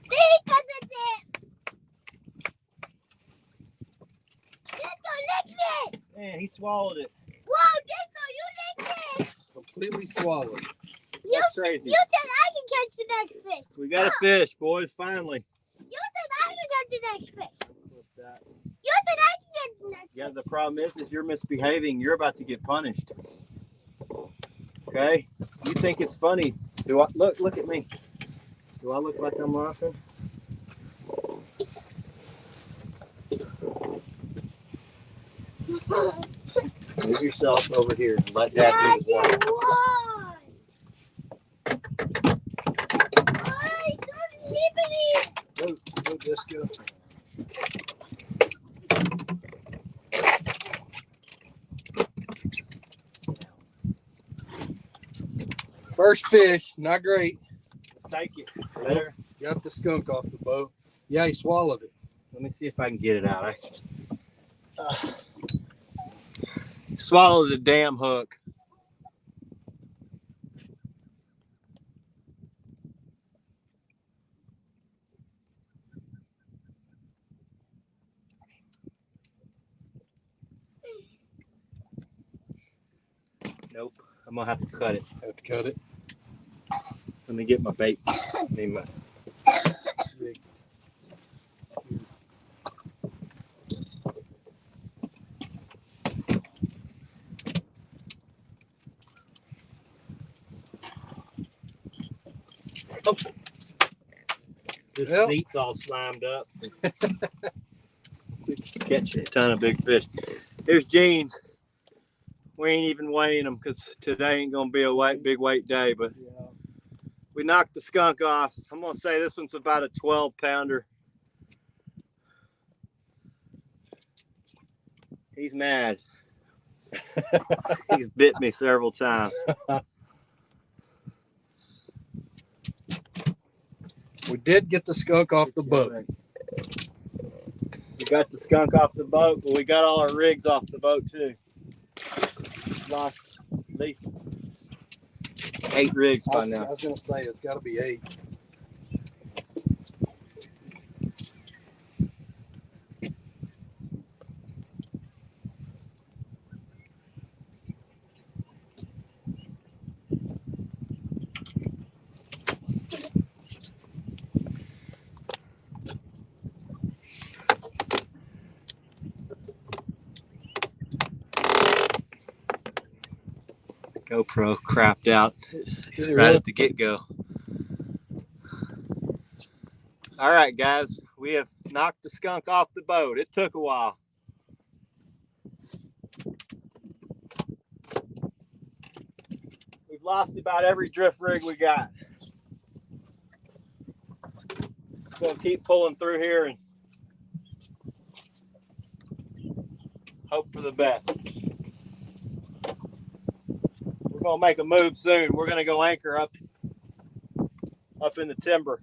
Man, he swallowed it. Whoa, Disco, you licked it. Completely swallowed. That's crazy. You said I can catch the next fish. We got a fish, boys, finally. You said I can catch the next fish. What's that? You said I can catch the next Yeah, fish. the problem is you're misbehaving. You're about to get punished. Okay? You think it's funny. Do I look at me. Do I look like I'm laughing? Move yourself over here and let Dad do his work. Daddy, why? Why? Don't leave me. Go, Disco. First fish, not great. Take it. Better. Got the skunk off the boat. Yeah, he swallowed it. Let me see if I can get it out. Swallow the damn hook. Nope. I'm gonna have to cut it. Have to cut it. Let me get my bait. Need my rig. Oh. This Well. seat's all slimed up. Catching a ton of big fish. Here's Gene's. We ain't even weighing them because today ain't gonna be a big weight day, but Yeah. we knocked the skunk off. I'm gonna say this one's about a 12-pounder. He's mad. He's bit me several times. We did get the skunk off the boat. We got the skunk off the boat, but we got all our rigs off the boat too. Lost at least 8 rigs by now. I was gonna say it's got to be 8. GoPro crapped out Really? right at the get-go. All right, guys, we have knocked the skunk off the boat. It took a while. We've lost about every drift rig we got. Gonna keep pulling through here and hope for the best. We're gonna make a move soon. We're gonna go anchor up in the timber.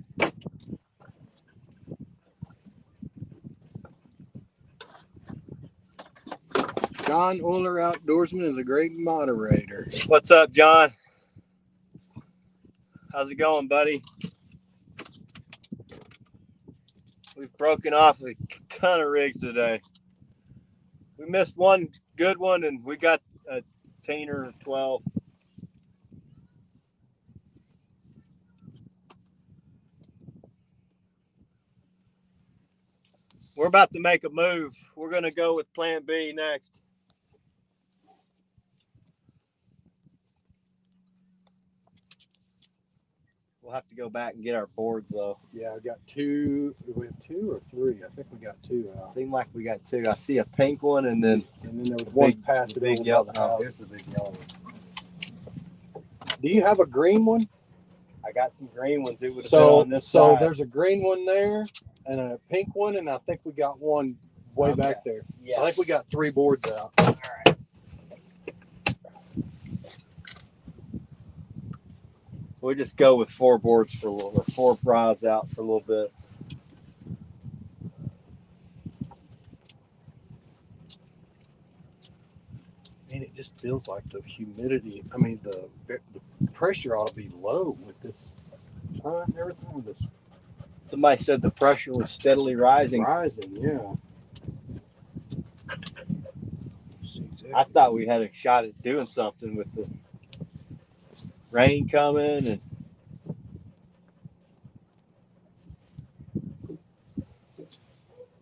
John Euler Outdoorsman is a great moderator. What's up, John? How's it going, buddy? We've broken off a ton of rigs today. We missed one good one, and we got a 10 or 12. We're about to make a move. We're going to go with plan B next. We'll have to go back and get our boards, though. Yeah, I got 2. We have 2 or 3. I think we got 2 out. Seemed like we got 2. I see a pink one, and then there was one past the big yellow. Here's the big yellow one. Do you have a green one? I got some green ones. It would have been on this so side. There's a green one there and a pink one, and I think we got one way back there. Yeah. So I think we got 3 boards out. All right. We'll just go with 4 boards for a little, or 4 rods out for a little bit. Man, it just feels like the humidity. I mean, the pressure ought to be low with this sun and everything. With this Somebody said the pressure was steadily rising. rising, yeah. I thought we had a shot at doing something with the rain coming, and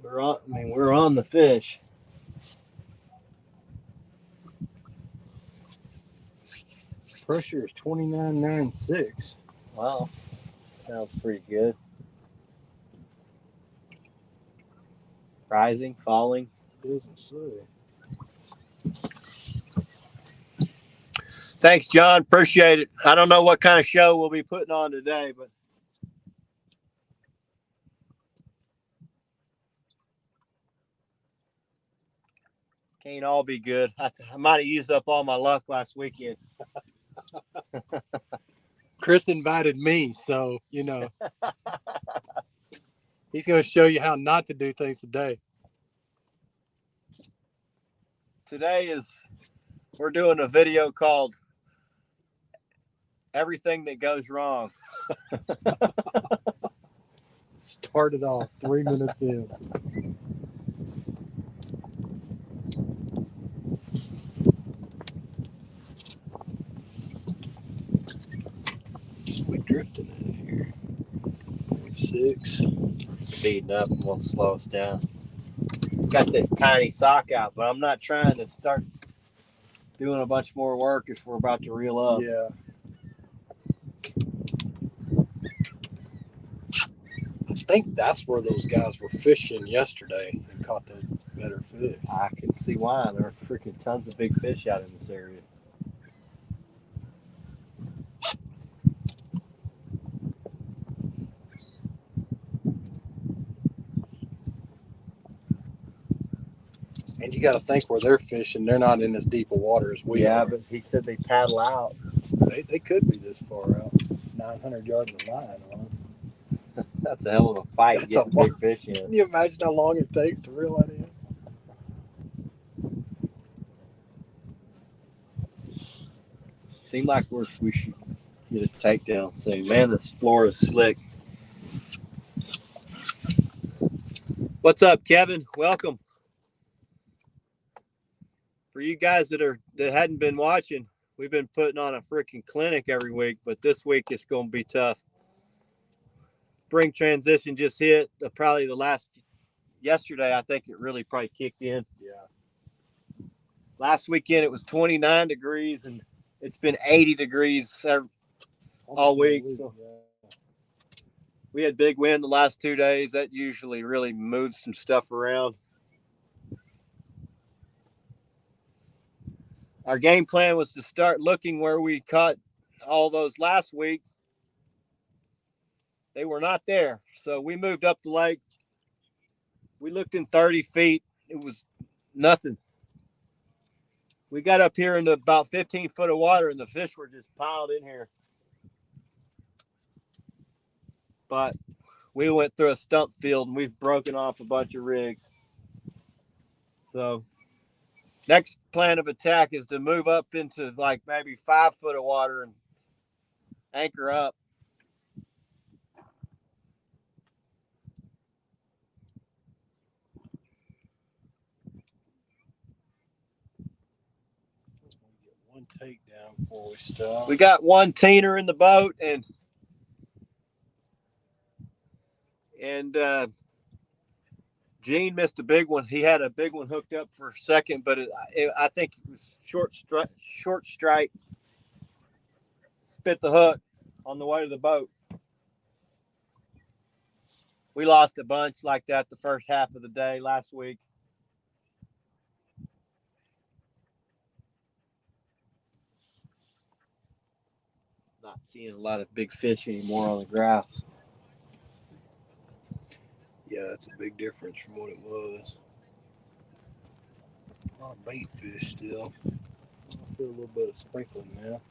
we're on the fish. Pressure is 29.96. Wow, sounds pretty good. Rising, falling. Doesn't say. Thanks, John. Appreciate it. I don't know what kind of show we'll be putting on today, but can't all be good. I might have used up all my luck last weekend. Chris invited me, so, you know. He's going to show you how not to do things today. Today we're doing a video called Everything That Goes Wrong. Started off 3 minutes in. We drifting in here. 0.6. Speeding up and won't slow us down. Got this tiny sock out, but I'm not trying to start doing a bunch more work if we're about to reel up. Yeah. I think that's where those guys were fishing yesterday and caught the better fish. I can see why. There are freaking tons of big fish out in this area. And you got to think where they're fishing, they're not in as deep a water as we Yeah, are. but he said they paddle out. They could be this far out. 900 yards of line on them. That's a hell of a fight That's getting a big fish in. Can you imagine how long it takes to reel that in? Seemed like we should get a takedown soon. Man, this floor is slick. What's up, Kevin? Welcome. For you guys that hadn't been watching, we've been putting on a freaking clinic every week, but this week it's going to be tough. Spring transition just hit. Probably yesterday, I think it really probably kicked in. Yeah. Last weekend it was 29 degrees, and it's been 80 degrees all week. So we had big wind the last 2 days. That usually really moves some stuff around. Our game plan was to start looking where we caught all those last week. They were not there. So we moved up the lake. We looked in 30 feet. It was nothing. We got up here into about 15 foot of water, and the fish were just piled in here. But we went through a stump field, and we've broken off a bunch of rigs. So next plan of attack is to move up into like maybe 5 foot of water and anchor up. One takedown before we stop. We got one teener in the boat, and Gene missed a big one. He had a big one hooked up for a second, but I think it was short strike. Spit the hook on the way to the boat. We lost a bunch like that the first half of the day last week. Not seeing a lot of big fish anymore on the grass. Yeah, that's a big difference from what it was. A lot of bait fish still. I feel a little bit of sprinkling now.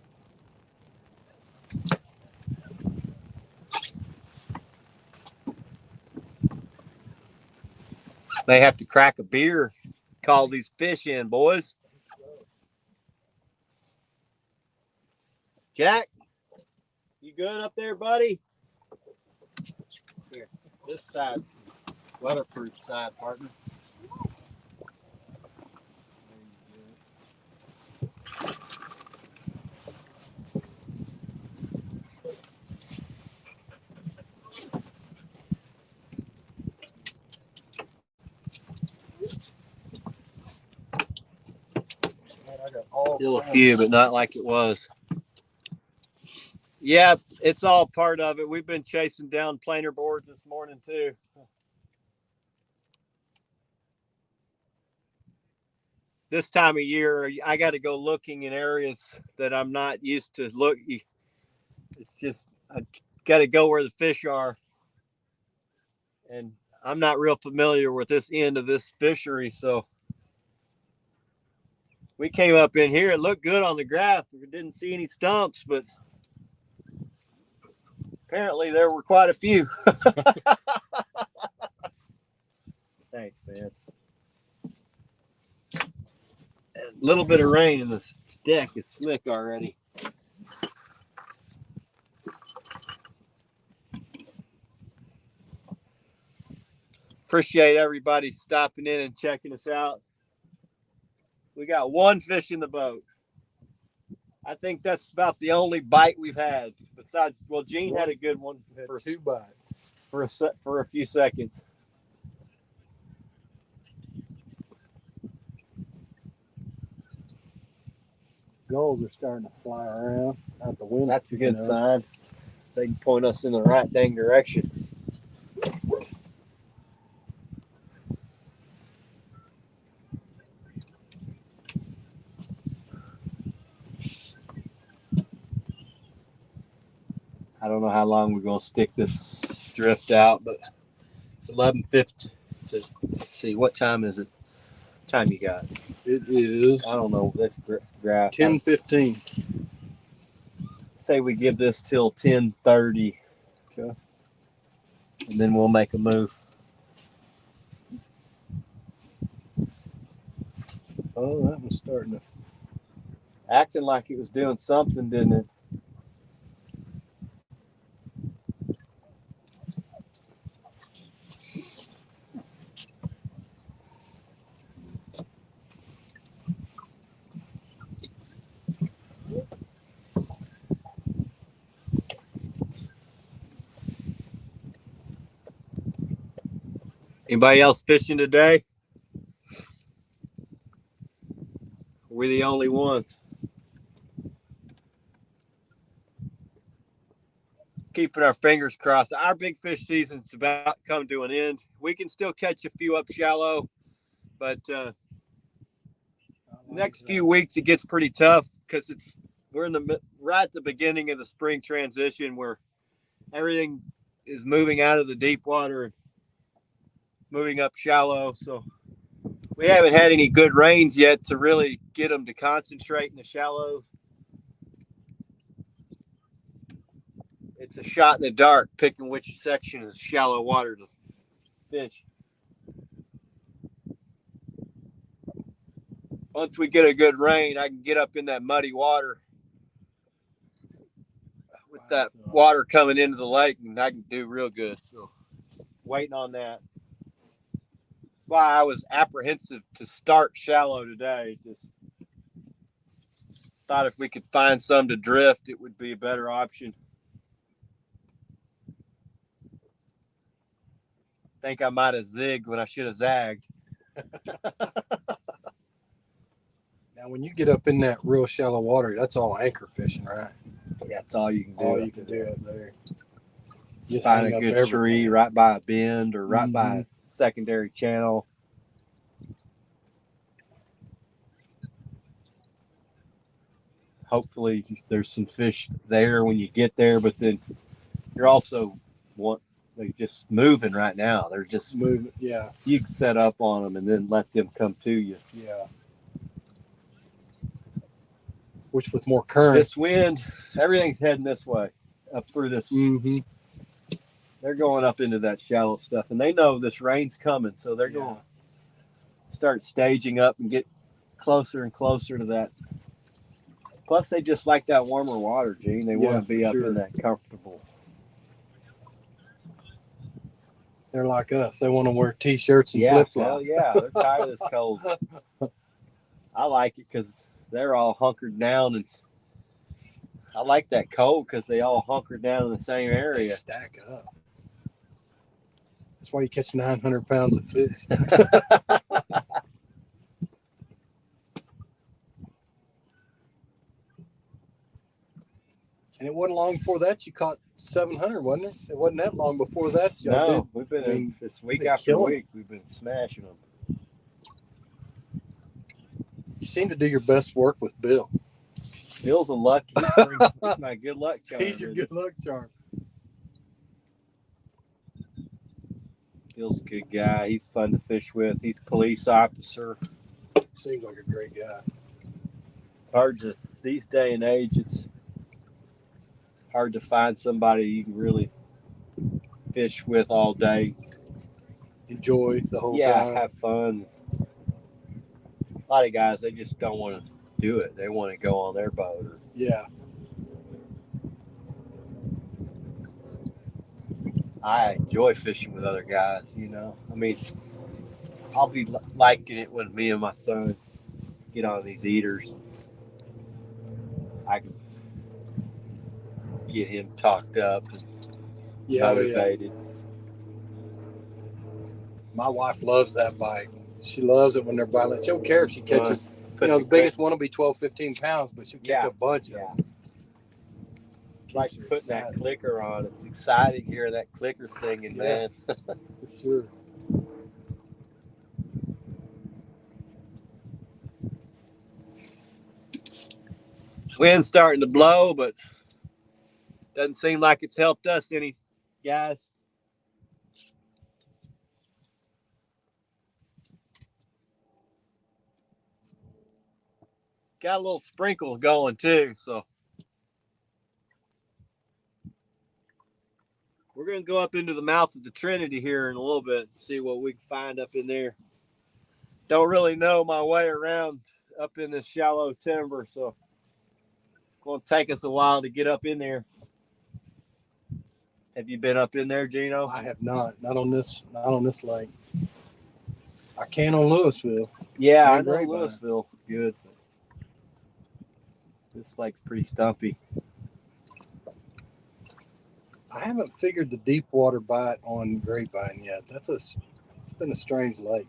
May have to crack a beer, call these fish in, boys. Jack, you good up there, buddy? Here, this side's the weatherproof side, partner. Still a few, but not like it was. Yeah, it's all part of it. We've been chasing down planer boards this morning too. This time of year, I got to go looking in areas that I'm not used to look. It's just, I got to go where the fish are. And I'm not real familiar with this end of this fishery. So we came up in here. It looked good on the graph. We didn't see any stumps, but apparently there were quite a few. Thanks, man. A little bit of rain and the deck is slick already. Appreciate everybody stopping in and checking us out. We got one fish in the boat. I think that's about the only bite we've had. Besides, well, Gene had a good one for 2 bites for a few seconds. Gulls are starting to fly around out the window. That's a good sign. They can point us in the right dang direction. I don't know how long we're going to stick this drift out, but it's 11:50. Let's see, what time is it? What time you got? It is. I don't know. This graph. 10:15. Say we give this till 10:30. Okay. And then we'll make a move. Oh, that one's starting to. Acting like it was doing something, didn't it? Anybody else fishing today? We're the only ones. Keeping our fingers crossed. Our big fish season's about to come to an end. We can still catch a few up shallow, but next few weeks it gets pretty tough because we're right at the beginning of the spring transition where everything is moving out of the deep water, moving up shallow. So we haven't had any good rains yet to really get them to concentrate in the shallow. It's a shot in the dark picking which section is shallow water to fish. Once we get a good rain, I can get up in that muddy water with that water coming into the lake, and I can do real good. So waiting on that. That's why I was apprehensive to start shallow today. Just thought if we could find some to drift, it would be a better option. Think I might have zigged when I should have zagged. Now, when you get up in that real shallow water, that's all anchor fishing, right? Yeah, that's all you can do. All you can do up there. Just find a good tree right by a bend or right by a secondary channel. Hopefully there's some fish there when you get there, but then you're also they're just moving right now. They're just moving. Yeah. You can set up on them and then let them come to you. Yeah. Which with more current. This wind, everything's heading this way, up through this. Mm-hmm. They're going up into that shallow stuff, and they know this rain's coming, so they're going to start staging up and get closer and closer to that. Plus, they just like that warmer water, Gene. They want to be up in that comfortable. They're like us. They want to wear T-shirts and flip-flops. Hell yeah, they're tired of this cold. I like it because they're all hunkered down, and I like that cold because they all hunkered down in the same area. They stack up. That's why you catch 900 pounds of fish. And it wasn't long before that you caught 700, wasn't it? It wasn't that long before that. No, we've been in this week after week. We've been smashing them. You seem to do your best work with Bill. Bill's a lucky. He's my good luck charm. He's your good luck charm. Bill's a good guy. He's fun to fish with. He's a police officer. Seems like a great guy. Hard to, these day and age, it's hard to find somebody you can really fish with all day. Enjoy the whole time. Yeah, have fun. A lot of guys, they just don't want to do it. They want to go on their boat. I enjoy fishing with other guys, you know. I mean, I'll be liking it when me and my son get on these eaters. I can get him talked up and Yeah, motivated. My wife loves that bite. She loves it when they're biting. She don't care if she catches, Put the biggest one will be 12, 15 pounds, but she'll catch a bunch of them. Like putting that clicker on. It's exciting hearing that clicker singing, man. For sure. Wind's starting to blow, but doesn't seem like it's helped us any, guys. Got a little sprinkle going too, so we're going to go up into the mouth of the Trinity here in a little bit and see what we can find up in there. Don't really know my way around up in this shallow timber, so it's going to take us a while to get up in there. Have you been up in there, Geno? I have not. Not on this lake. I can on Louisville. Yeah, I know Louisville good. This lake's pretty stumpy. I haven't figured the deep water bite on grapevine yet. It's been a strange lake.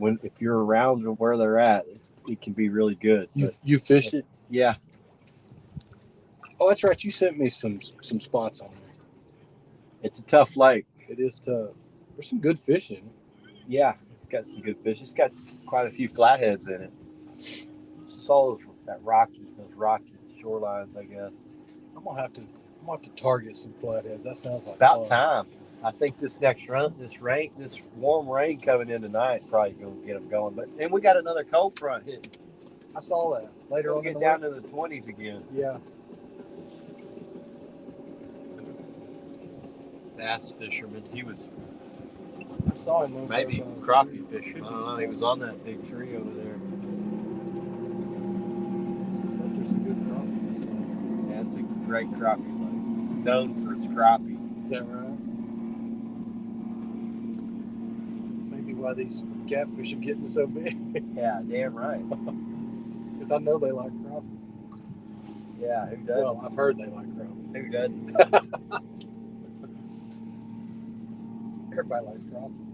If you're around where they're at, it can be really good. You fished it? Yeah. Oh, that's right. You sent me some spots on there. It's a tough lake. It is tough. There's some good fish in it. Yeah, it's got some good fish. It's got quite a few flatheads in it. It's all those rocky shorelines, I guess. I'm gonna have to target some flatheads. That sounds like about time. I think this next run, this warm rain coming in tonight, probably gonna get them going. But then we got another cold front hitting. I saw that later on. Get down to the 20s again. Yeah. Bass fisherman. I saw him. Maybe crappie fishing. I don't know. He was on that big tree over there. I think there's some good crappie this lake. Yeah, it's a great crappie lake. It's known for its crappie. Is that right? Maybe why these catfish are getting so big. Yeah, damn right. Because I know they like crappie. Yeah, who doesn't? Well, I've heard they like crappie. Who doesn't? Everybody likes crappie.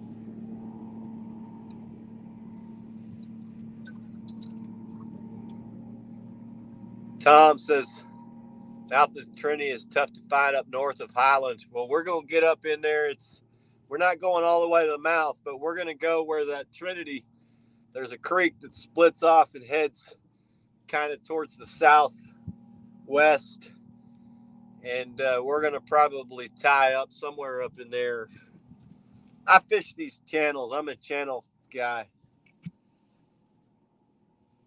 Tom says, Mouth of the Trinity is tough to find up north of Highlands. Well, we're going to get up in there. We're not going all the way to the mouth, but we're going to go where that Trinity, there's a creek that splits off and heads kind of towards the southwest. And we're going to probably tie up somewhere up in there. I fish these channels. I'm a channel guy.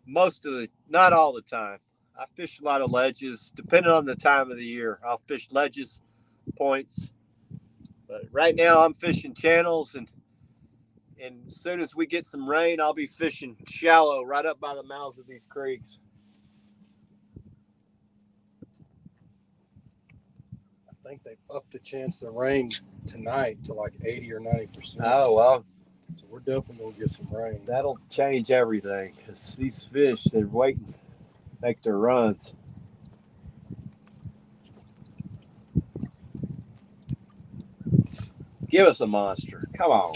Not all the time. I fish a lot of ledges, depending on the time of the year. I'll fish ledges, points. But right now I'm fishing channels, and as soon as we get some rain, I'll be fishing shallow right up by the mouths of these creeks. I think they've upped the chance of rain tonight to like 80 or 90%. Oh, well. So we're definitely going to get some rain. That'll change everything, because these fish, they're waiting to make their runs. Give us a monster. Come on.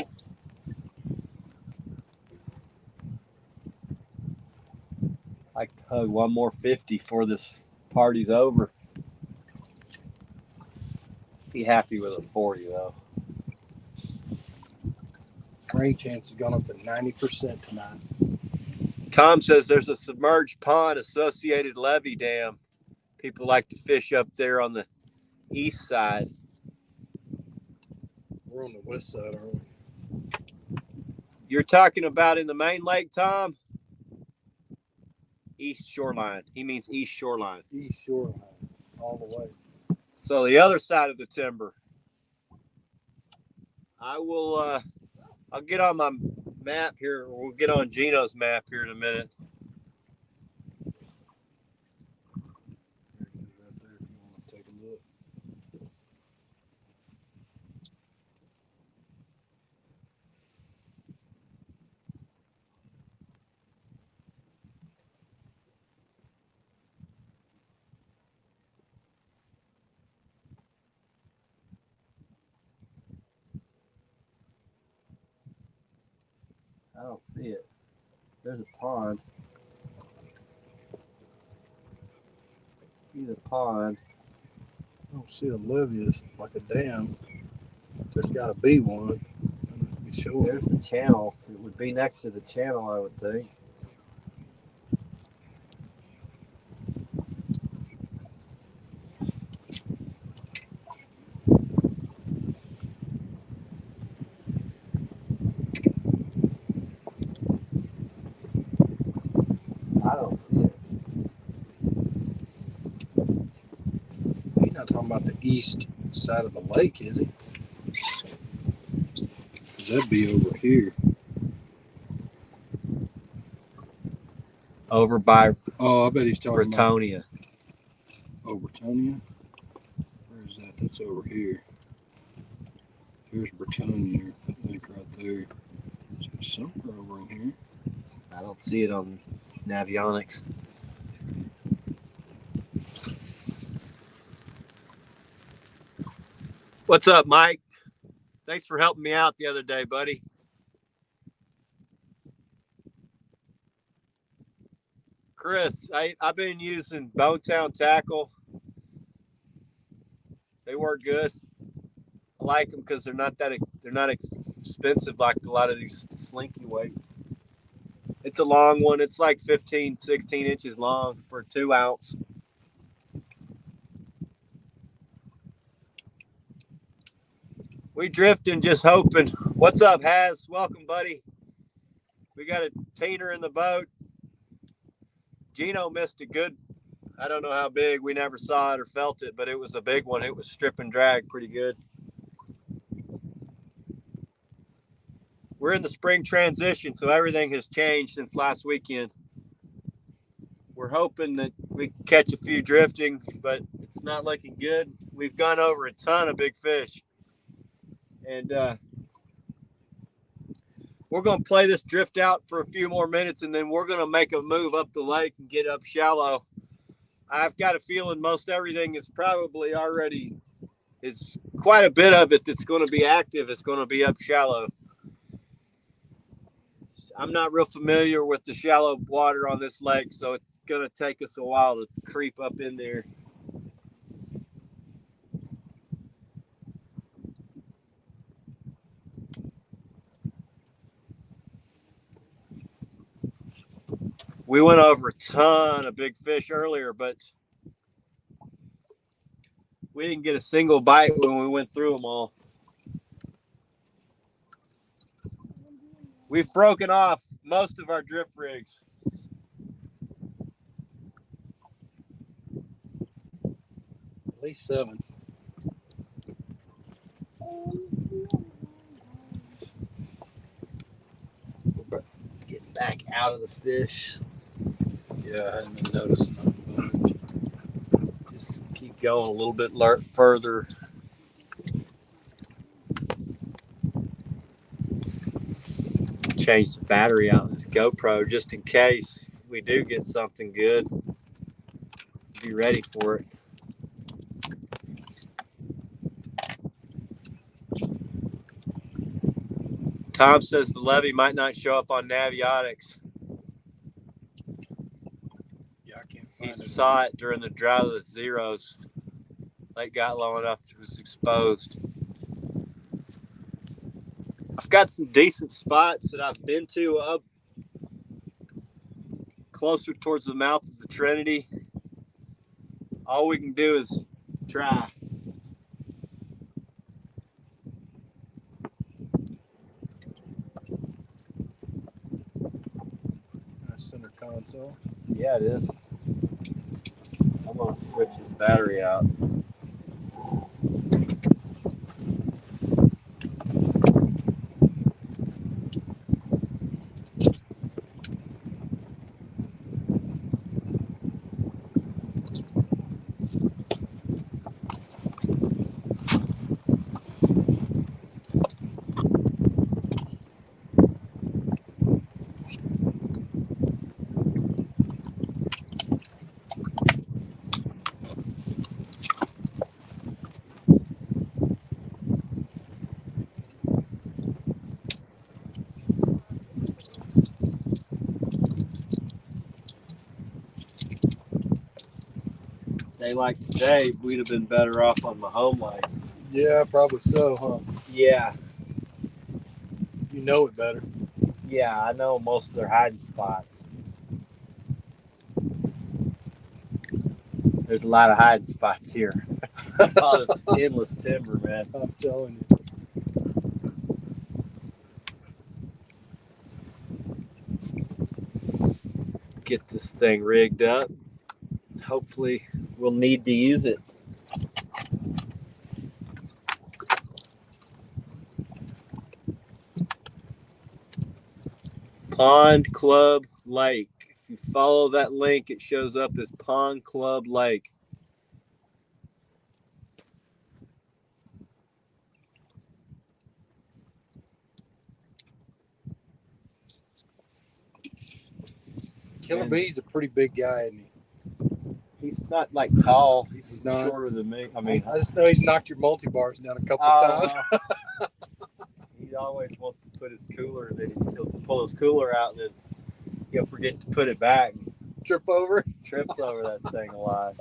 I'd like to hug one more 50 before this party's over. Be happy with a 40, though. Rain chance has gone up to 90% tonight. Tom says there's a submerged pond associated levee dam. People like to fish up there on the east side. We're on the west side, aren't we? You're talking about in the main lake, Tom? East shoreline. He means east shoreline. East shoreline, all the way. So the other side of the timber. I'll get on my map here. We'll get on Geno's map here in a minute. Right there if you want to take a look. I don't see it. There's a pond. See the pond. I don't see a levee. It's like a dam. There's got to be one. Be sure. There's the channel. It would be next to the channel, I would think. I don't see it. He's not talking about the east side of the lake, is he? That'd be over here. Over by Oh, I bet he's talking Bretonia. about. Oh, Bretonia? Where's that? That's over here. Here's Bretonia, I think, right there. So it's somewhere over in here. I don't see it on Navionics. What's up, Mike? Thanks for helping me out the other day, buddy. Chris, I've been using Bonetown tackle. They work good. I like them because they're not expensive like a lot of these slinky weights. It's a long one. It's like 15, 16 inches long for a 2 ounce. We drifting, just hoping. What's up, Haz? Welcome, buddy. We got a teener in the boat. Geno missed a good, I don't know how big. We never saw it or felt it, but it was a big one. It was strip and drag pretty good. We're in the spring transition, so everything has changed since last weekend. We're hoping that we can catch a few drifting, but it's not looking good. We've gone over a ton of big fish. And we're going to play this drift out for a few more minutes, and then we're going to make a move up the lake and get up shallow. I've got a feeling most everything is probably already, it's quite a bit of it that's going to be active. It's going to be up shallow. I'm not real familiar with the shallow water on this lake, so it's going to take us a while to creep up in there. We went over a ton of big fish earlier, but we didn't get a single bite when we went through them all. We've broken off most of our drift rigs. At least 7. We're getting back out of the fish. Yeah, I hadn't been noticing that. Just keep going a little bit further. Change the battery out of this GoPro just in case we do get something good. Be ready for it. Tom says the levee might not show up on Navionics. Yeah, I can't He find it. saw it during the drought of the zeros. Lake got low enough it was exposed. I've got some decent spots that I've been to up closer towards the mouth of the Trinity. All we can do is try. Center console. Yeah, it is. I'm gonna switch this battery out. day like today, we'd have been better off on my home line. Yeah, probably so, huh? Yeah. You know it better. Yeah, I know most of their hiding spots. There's a lot of hiding spots here. All this endless timber, man. I'm telling you. Get this thing rigged up. Hopefully, we'll need to use it. Pond Club Lake. If you follow that link, it shows up as Pond Club Lake. Killer Bee's a pretty big guy, isn't he? He's not like tall. He's not shorter than me. I mean, I just know he's knocked your multi-bars down a couple of times. He always wants to put his cooler, and then he'll pull his cooler out, and then he'll forget to put it back. Trip over. Trips over that thing a lot.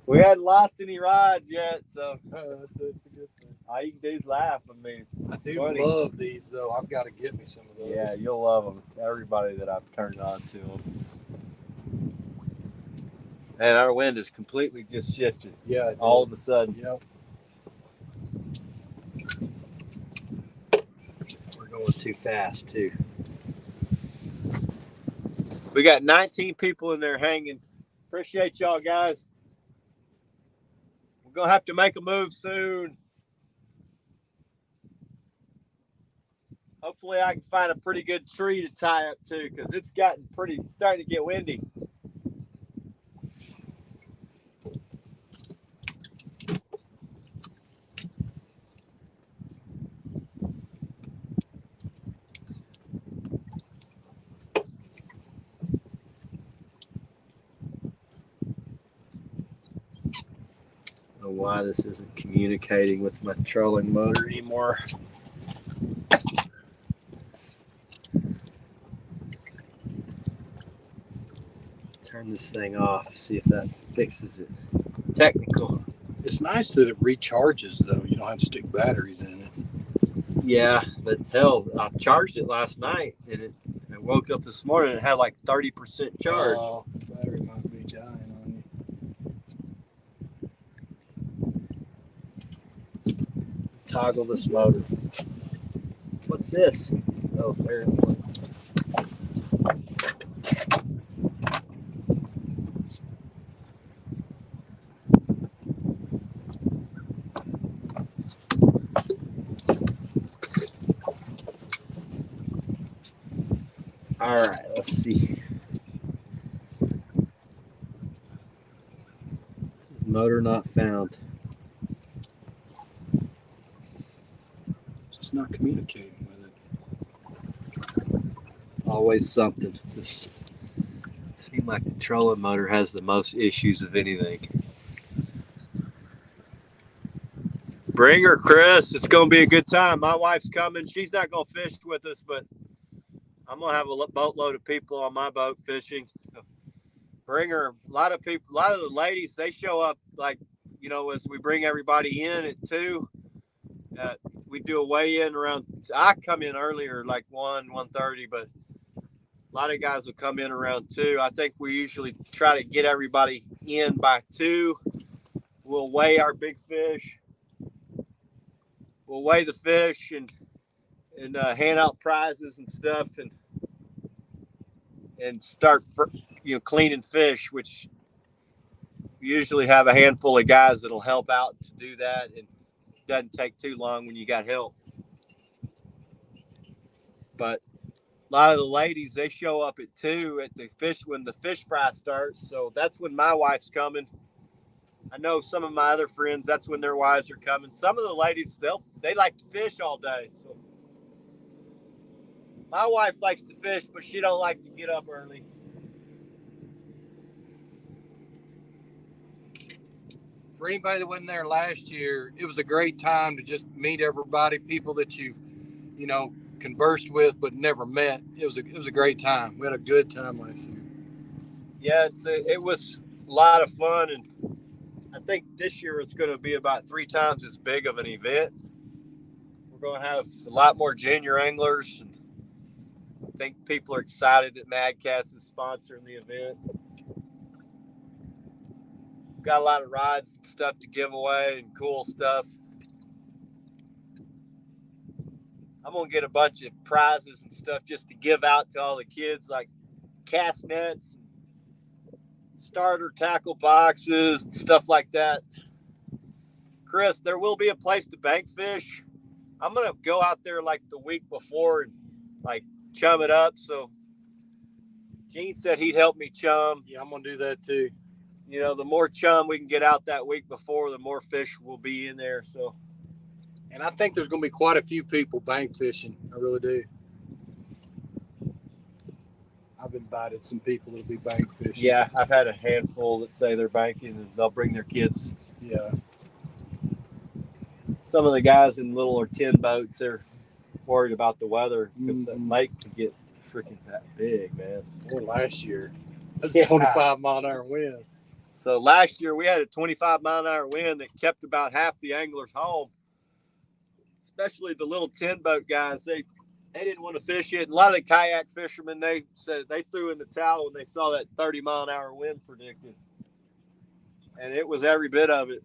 We hadn't lost any rides yet, so That's a good thing. all you can do is laugh. I mean, I do funny. love these, though. I've got to get me some of those. Yeah, you'll love them. Everybody that I've turned on to them. And our wind has completely just shifted. Yeah. All of a sudden. Yep. We're going too fast, too. We got 19 people in there hanging. Appreciate y'all, guys. We're going to have to make a move soon. Hopefully I can find a pretty good tree to tie up to, because it's starting to get windy. I don't know why this isn't communicating with my trolling motor anymore. Turn this thing off, see if that fixes it. Technical. It's nice that it recharges, though. You don't have to stick batteries in it. Yeah, but hell, I charged it last night, and I woke up this morning and it had like 30% charge. Battery might be dying on you. Toggle this motor. What's this? Oh, there it was. All right, let's see. Is motor not found? Just not communicating with it. It's always something. Just seems like the trolling motor has the most issues of anything. Bring her, Chris. It's going to be a good time. My wife's coming. She's not going to fish with us, but I'm going to have a boatload of people on my boat fishing. Bring her. A lot of the ladies, they show up like, as we bring everybody in at 2. We do a weigh-in around, I come in earlier, like 1:30, but a lot of guys will come in around 2. I think we usually try to get everybody in by 2. We'll weigh our big fish. We'll weigh the fish and hand out prizes and stuff, and start cleaning fish, which we usually have a handful of guys that'll help out to do that, and it doesn't take too long when you got help. But a lot of the ladies, they show up at 2 when the fish fry starts, so that's when my wife's coming. I know some of my other friends, that's when their wives are coming. Some of the ladies, they like to fish all day. So my wife likes to fish, but she don't like to get up early. For anybody that wasn't there last year, it was a great time to just meet everybody, people that you've, conversed with but never met. It was a great time. We had a good time last year. Yeah, it was a lot of fun, and I think this year it's going to be about 3 times as big of an event. We're going to have a lot more junior anglers, and I think people are excited that Mad Cats is sponsoring the event. We've got a lot of rides and stuff to give away and cool stuff. I'm going to get a bunch of prizes and stuff just to give out to all the kids, like cast nets, starter tackle boxes, and stuff like that. Chris, there will be a place to bank fish. I'm going to go out there like the week before and like chum it up. So Gene said he'd help me chum. Yeah, I'm going to do that too. You know, the more chum we can get out that week before, the more fish will be in there. So, and I think there's going to be quite a few people bank fishing. I really do. I've invited some people to be bank fishing. Yeah, I've had a handful that say they're banking and they'll bring their kids. Yeah. Some of the guys in little or tin boats, they're worried about the weather because that lake could get freaking that big, man. Or last year. That's a 25-mile-an-hour wind. So last year we had a 25-mile-an-hour wind that kept about half the anglers home, especially the little tin boat guys. They didn't want to fish it. And a lot of the kayak fishermen, they said they threw in the towel when they saw that 30-mile-an-hour wind predicted. And it was every bit of it.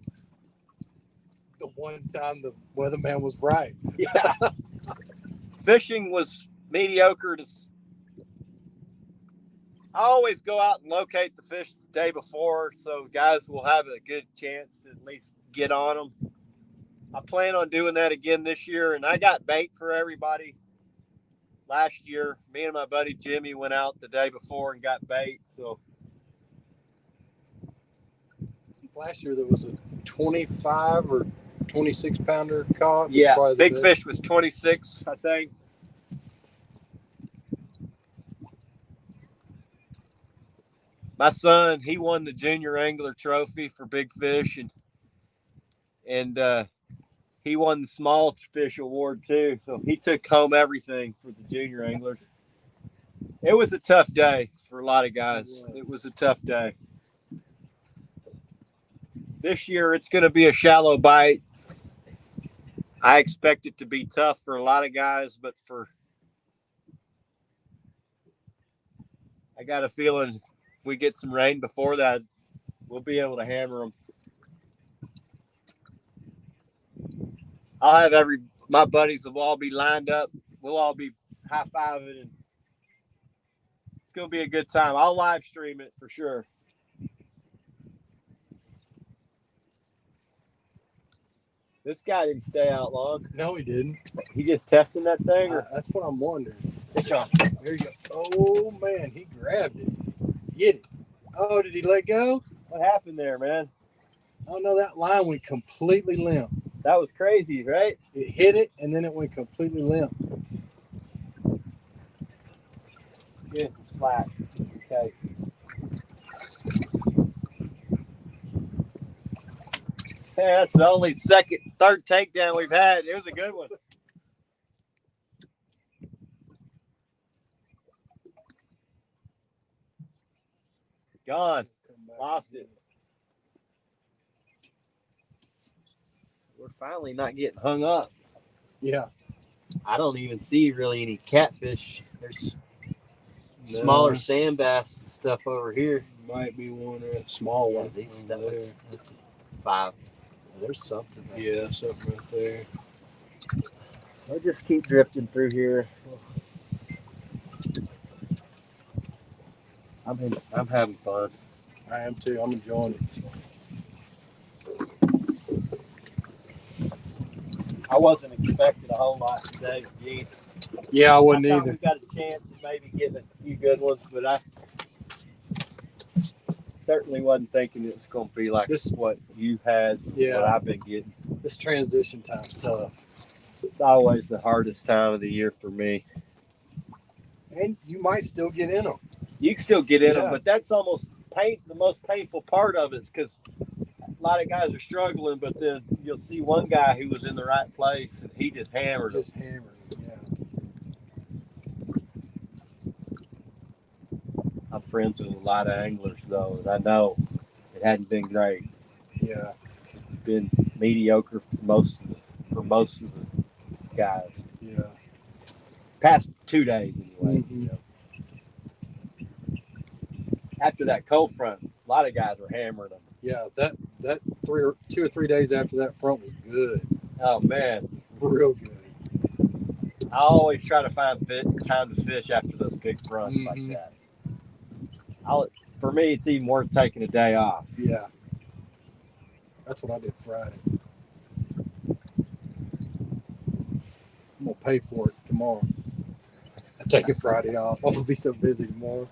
The one time the weatherman was right. Yeah. Fishing was mediocre. I always go out and locate the fish the day before, so guys will have a good chance to at least get on them. I plan on doing that again this year, and I got bait for everybody. Last year, me and my buddy Jimmy went out the day before and got bait. So last year there was a 25 or 26 pounder caught. Yeah, big fish was 26, I think. My son, he won the junior angler trophy for big fish, and he won the small fish award too. So he took home everything for the junior anglers. It was a tough day for a lot of guys. It was a tough day. This year, it's going to be a shallow bite. I expect it to be tough for a lot of guys, but I got a feeling if we get some rain before that, we'll be able to hammer them. I'll have my buddies will all be lined up. We'll all be high-fiving, and it's going to be a good time. I'll live stream it for sure. This guy didn't stay out long. No, he didn't. He just testing that thing? That's what I'm wondering. Fish on. There you go. Oh, man, he grabbed it. Get it. Oh, did he let go? What happened there, man? Oh, no, that line went completely limp. That was crazy, right? It hit it, and then it went completely limp. Get flat. Okay. Yeah, that's the only third takedown we've had. It was a good one. Gone. Lost it. We're finally not getting hung up. Yeah. I don't even see really any catfish. There's smaller sand bass and stuff over here. Might be one or a small one. These stuff, that's 5. There's something there. Yeah, something right there. I'll just keep drifting through here. I'm having fun. I am too. I'm enjoying it. I wasn't expecting a whole lot today, Gene. Yeah, I wouldn't either. We got a chance of maybe getting a few good ones, but I certainly wasn't thinking it was going to be like what you had, what I've been getting. This transition time's tough. It's always the hardest time of the year for me. And you might still get in them. You can still get in them, but that's almost the most painful part of it is because a lot of guys are struggling, but then you'll see one guy who was in the right place and he just hammered them. I'm friends with a lot of anglers though, and I know it hadn't been great. Yeah. It's been mediocre for most of the guys. Yeah. Past 2 days anyway. Mhm. You know. After that cold front, a lot of guys were hammering them. Yeah, that 2 or 3 days after that front was good. Oh man, Real good. I always try to find time to fish after those big fronts like Mhm. that. For me, it's even worth taking a day off. Yeah. That's what I did Friday. I'm gonna pay for it tomorrow. I'm taking Friday off. I'm gonna be so busy tomorrow.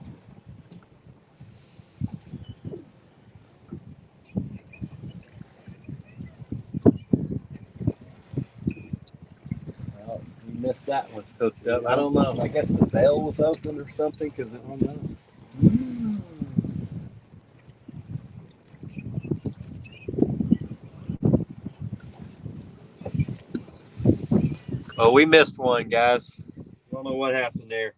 Well, you missed that one hooked up. Yeah. I don't know. I guess the bell was open or something because it I don't know. Oh, we missed one, guys. Don't know what happened there.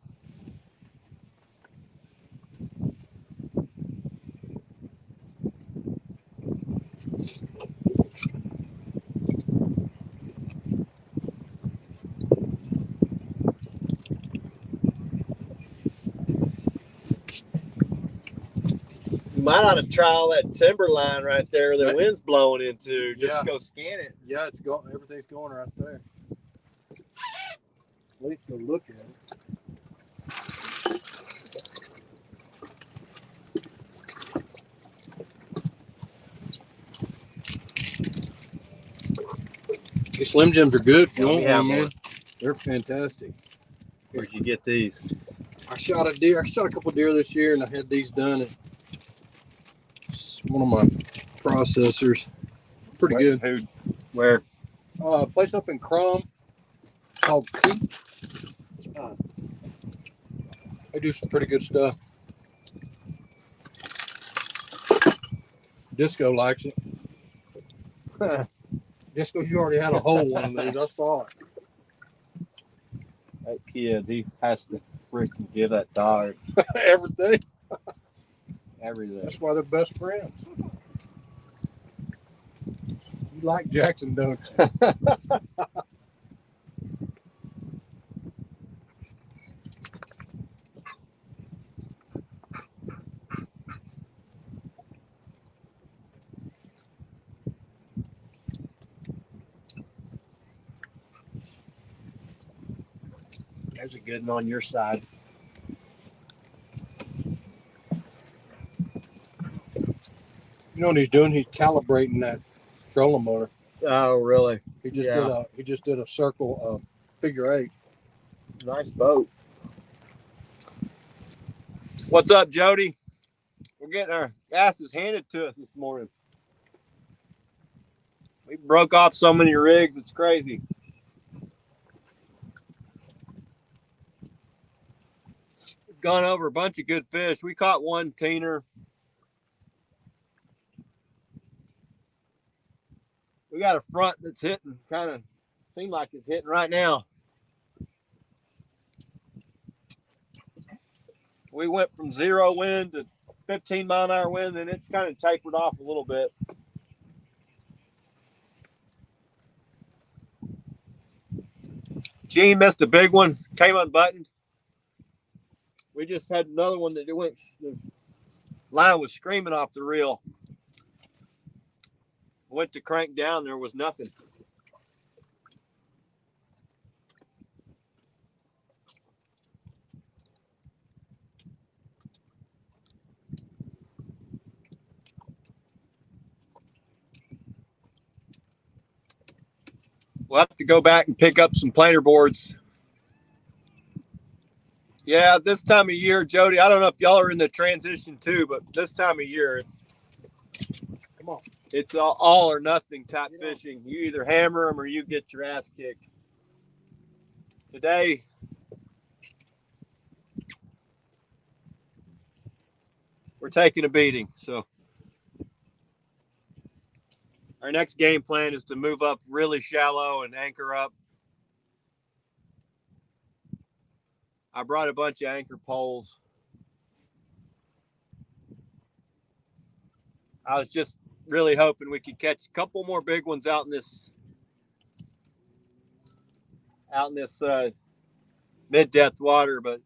You might ought to try all that timber line right there the wind's blowing into. Just go scan it. Yeah, it's going. Everything's going right there. At least go look at it. These Slim Jims are good. If you want one, man. They're fantastic. Where'd you get these? I shot a deer. I shot a couple deer this year, and I had these done at one of my processors. Pretty good. Where? A place up in Crum called Keep. They do some pretty good stuff. Disco likes it. Disco, you already had a whole one of these. I saw it. That kid, he has to freaking give that dog Everything. everything. That's why they're best friends. You like Jackson, don't you? There's a good one on your side. You know what he's doing? He's calibrating that trolling motor. Oh, really? He just did a circle figure 8. Nice boat. What's up, Jody? We're getting our asses handed to us this morning. We broke off so many rigs, it's crazy. We've gone over a bunch of good fish. We caught one teener. We got a front that's hitting, kind of seem like it's hitting right now. We went from 0 wind to 15-mile-an-hour wind, and it's kind of tapered off a little bit. Gene missed a big one, came unbuttoned. We just had another one that went, the line was screaming off the reel. Went to crank down, there was nothing. We'll have to go back and pick up some planer boards. Yeah, this time of year, Jody, I don't know if y'all are in the transition too, but this time of year, it's all or nothing type fishing. You either hammer them or you get your ass kicked. Today, we're taking a beating. So our next game plan is to move up really shallow and anchor up. I brought a bunch of anchor poles. I was just really hoping we could catch a couple more big ones out in this mid-depth water, but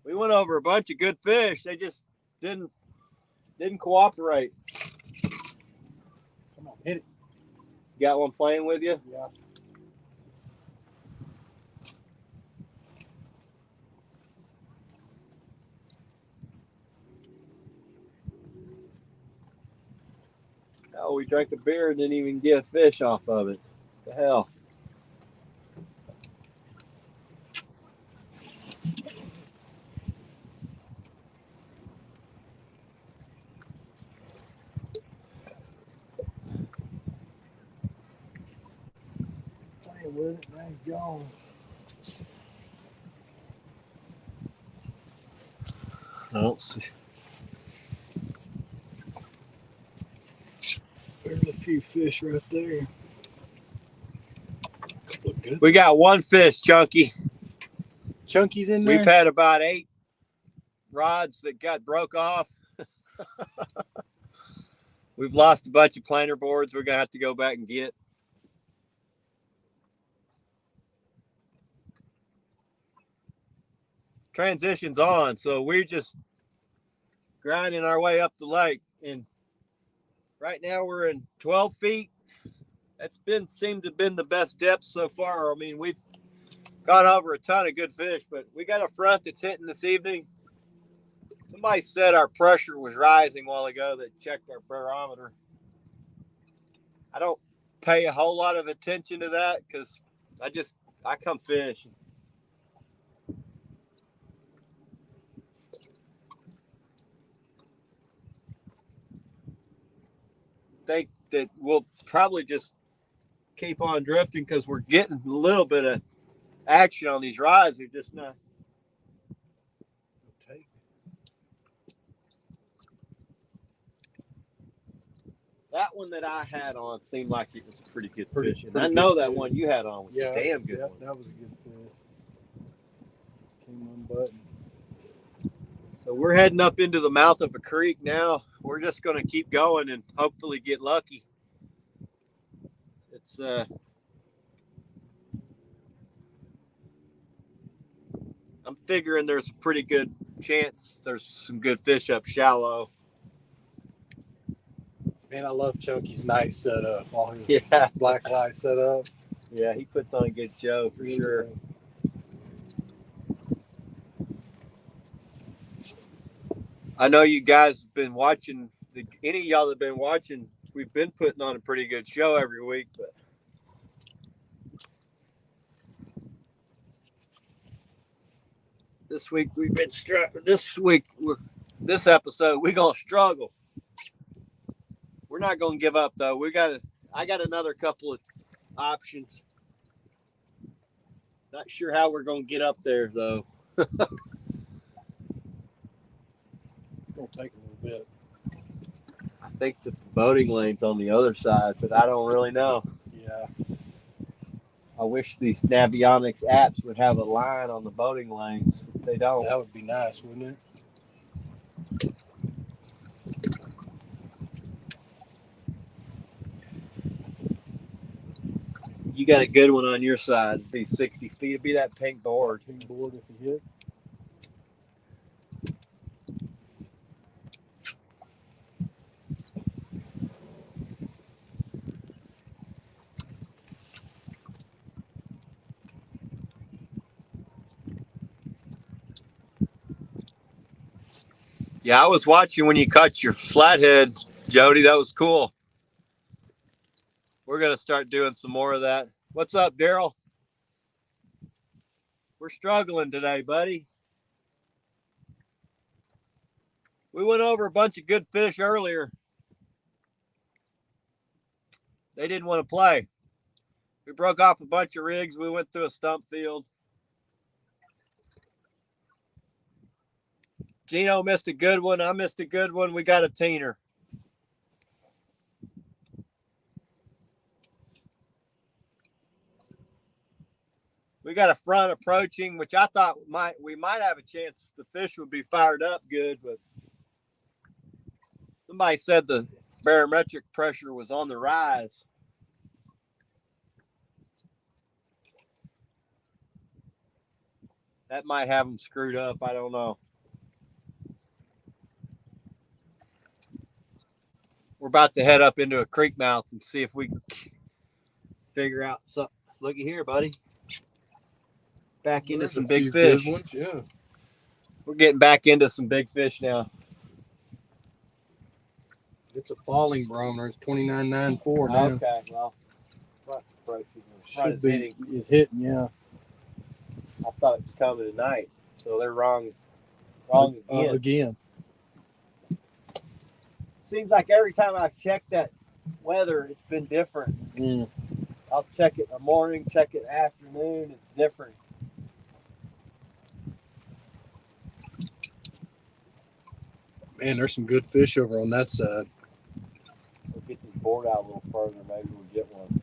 we went over a bunch of good fish. They just didn't cooperate. Come on, hit it. You got one playing with you? Yeah. Oh, we drank a beer and didn't even get a fish off of it. What the hell? Playing with it, now he's gone. I don't see. There's a few fish right there. A couple of good. We got one fish, Chunky. Chunky's in there. We've had about 8 rods that got broke off. We've lost a bunch of planer boards we're going to have to go back and get. Transition's on, so we're just grinding our way up the lake. And right now we're in 12 feet. That's seemed to have been the best depth so far. I mean, we've gone over a ton of good fish, but we got a front that's hitting this evening. Somebody said our pressure was rising a while ago that checked our barometer. I don't pay a whole lot of attention to that because I come fishing. Think that we'll probably just keep on drifting because we're getting a little bit of action on these rods. They're just not. That one that I had on seemed like it was a pretty good fish. And I know that one you had on was a damn good one. That was a good fish. Came unbuttoned. So we're heading up into the mouth of a creek now. We're just going to keep going and hopefully get lucky. It's I'm figuring there's a pretty good chance there's some good fish up shallow. Man, I love Chunky's night setup. All his black light setup. Yeah, he puts on a good show for sure. I know you guys have been watching. Any of y'all that have been watching, we've been putting on a pretty good show every week. But this week we've been this episode we're gonna struggle. We're not gonna give up though. I got another couple of options. Not sure how we're gonna get up there though. It's gonna take a little bit. I think the boating lane's on the other side, but I don't really know. Yeah. I wish these Navionics apps would have a line on the boating lanes. They don't. That would be nice, wouldn't it? You got a good one on your side. It'd be 60 feet. It'd be that pink board. Pink board if you hit. Yeah, I was watching when you caught your flathead, Jody. That was cool. We're going to start doing some more of that. What's up, Daryl? We're struggling today, buddy. We went over a bunch of good fish earlier. They didn't want to play. We broke off a bunch of rigs. We went through a stump field. Geno missed a good one. I missed a good one. We got a teener. We got a front approaching, which I thought we might have a chance the fish would be fired up good, but Somebody said the barometric pressure was on the rise. That might have them screwed up. I don't know. We're about to head up into a creek mouth and see if we can figure out something. Looky here, buddy. Back into some big fish. Good ones, yeah. We're getting back into some big fish now. It's a falling barometer. It's 29.94 now. Okay, well, Should be is hitting, yeah. I thought it was coming tonight, so they're wrong. Wrong again. Again. Seems like every time I've checked that weather, it's been different. Mm. I'll check it in the morning, check it afternoon. It's different. Man, there's some good fish over on that side. We'll get this board out a little further. Maybe we'll get one.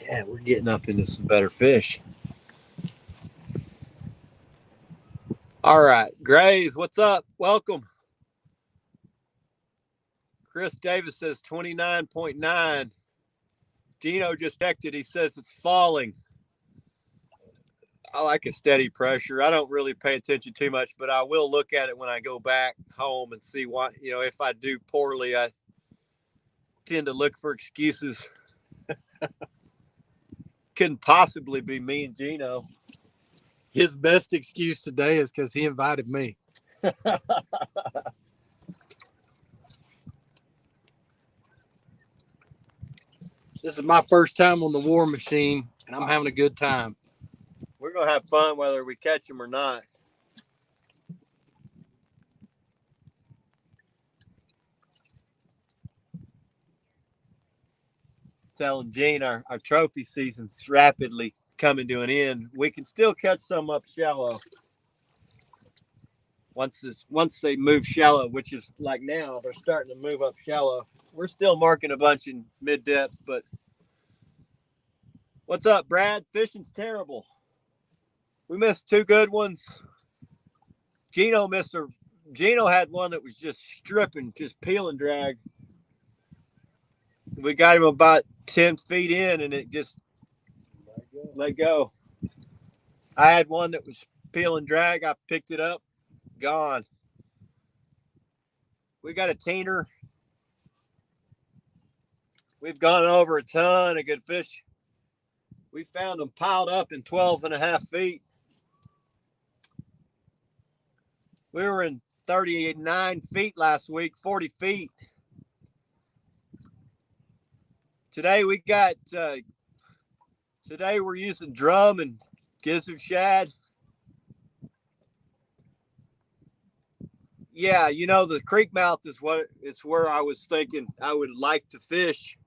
Yeah, we're getting up into some better fish. All right, Grays, what's up? Welcome. Chris Davis says 29.9. Geno just checked it. He says it's falling. I like a steady pressure. I don't really pay attention too much, but I will look at it when I go back home and see what, if I do poorly, I tend to look for excuses. Couldn't possibly be me and Geno. His best excuse today is because he invited me. This is my first time on the War Machine, and I'm having a good time. We're going to have fun whether we catch them or not. Telling Gene our trophy season's rapidly coming to an end. We can still catch some up shallow. Once they move shallow, which is like now, they're starting to move up shallow. We're still marking a bunch in mid depth, but what's up, Brad? Fishing's terrible. We missed two good ones. Geno had one that was just stripping, just peel and drag. We got him about 10 feet in, and it just let go. I had one that was peel and drag. I picked it up, gone. We got a teener. We've gone over a ton of good fish. We found them piled up in 12.5 feet. We were in 39 feet last week, 40 feet. Today we're using drum and gizzard shad. Yeah, the creek mouth is where I was thinking I would like to fish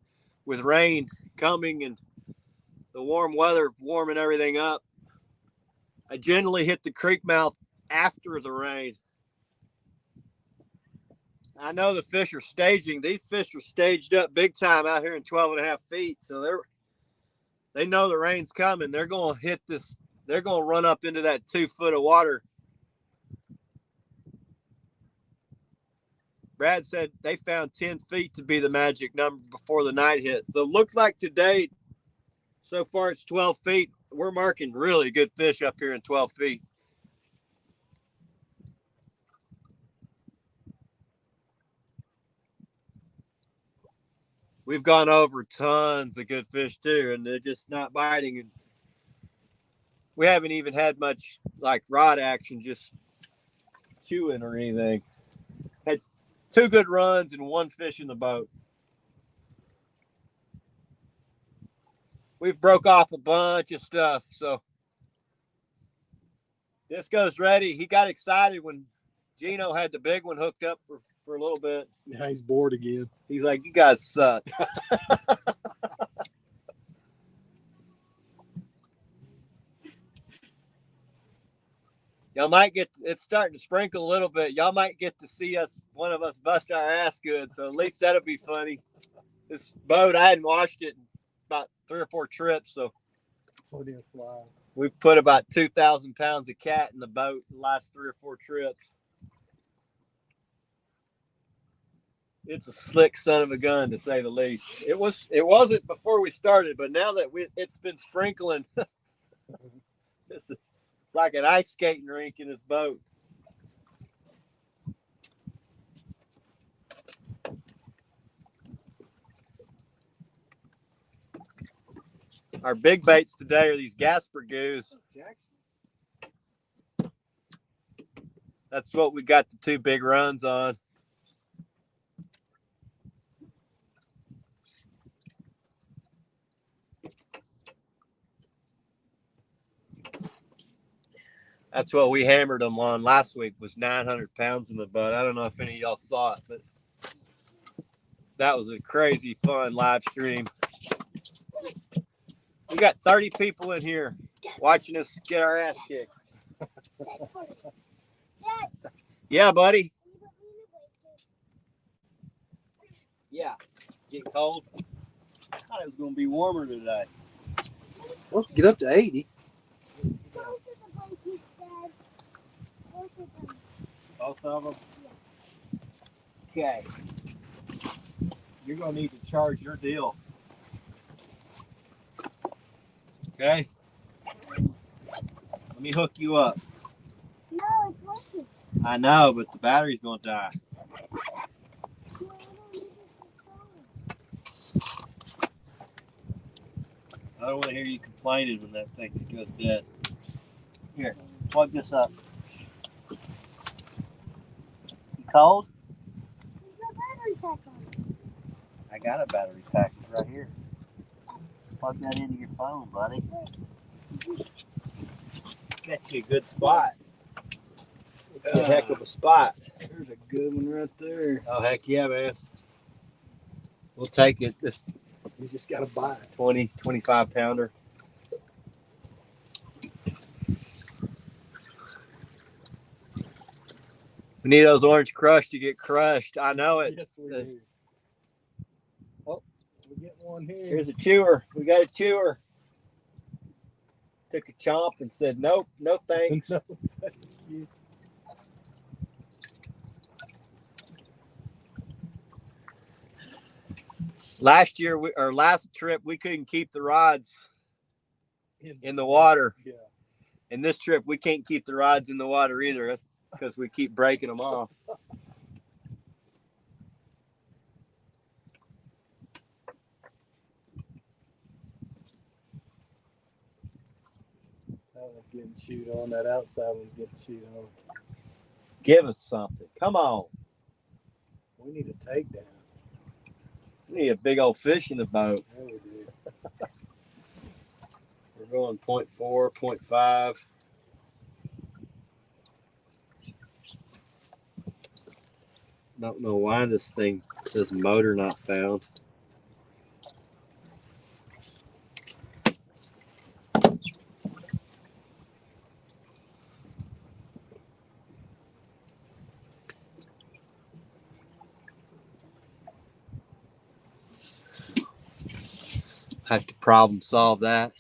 with rain coming and the warm weather warming everything up. I generally hit the creek mouth after the rain. I know the fish are staging. These fish are staged up big time out here in 12.5 feet. So they know the rain's coming. They're going to hit this. They're going to run up into that 2 foot of water. Brad said they found 10 feet to be the magic number before the night hit. So it looks like today, so far it's 12 feet. We're marking really good fish up here in 12 feet. We've gone over tons of good fish too, and they're just not biting. And we haven't even had much like rod action, just chewing or anything. Had 2 good runs and 1 fish in the boat. We've broke off a bunch of stuff, so Disco's ready. He got excited when Geno had the big one hooked up for a little bit. Yeah, he's bored again. He's like, "You guys suck." Y'all might get, it's starting to sprinkle a little bit. Y'all might get to see us, one of us bust our ass good. So at least that'll be funny. This boat, I hadn't washed it in about 3 or 4 trips. So we've put about 2,000 pounds of cat in the boat in the last 3 or 4 trips. It's a slick son of a gun, to say the least. It wasn't before we started, but now that it's been sprinkling, it's like an ice skating rink in this boat. Our big baits today are these Gasper goos. That's what we got the 2 big runs on. That's what we hammered them on last week, was 900 pounds in the boat. I don't know if any of y'all saw it, but that was a crazy fun live stream. We got 30 people in here watching us get our ass kicked. Yeah, buddy. Yeah. Get cold. I thought it was going to be warmer today. Let's get up to 80. Both of them? Okay. You're going to need to charge your deal. Okay? Let me hook you up. No, it's working. I know, but the battery's going to die. I don't want to hear you complaining when that thing goes dead. Here, plug this up. You cold? There's no battery pack on it. I got a battery pack right here. Plug that into your phone, buddy. Got you a good spot. It's a heck of a spot. There's a good one right there. Oh, heck yeah, man. We'll take it. This You just got to buy it. 20, 25 pounder. We need those orange crush to get crushed. I know it. Yes, we do. Oh, we get one here. Here's a chewer. We got a chewer. Took a chomp and said, nope, no thanks. No, thank you. Last year, or last trip, we couldn't keep the rods in the water. Yeah. And this trip, we can't keep the rods in the water either. That's because we keep breaking them off. That one's getting chewed on. That outside one's getting chewed on. Give us something. Come on. We need a takedown. We need a big old fish in the boat. There we do. We're going 0.4, 0.5. Don't know why this thing says motor not found. Have to problem solve that.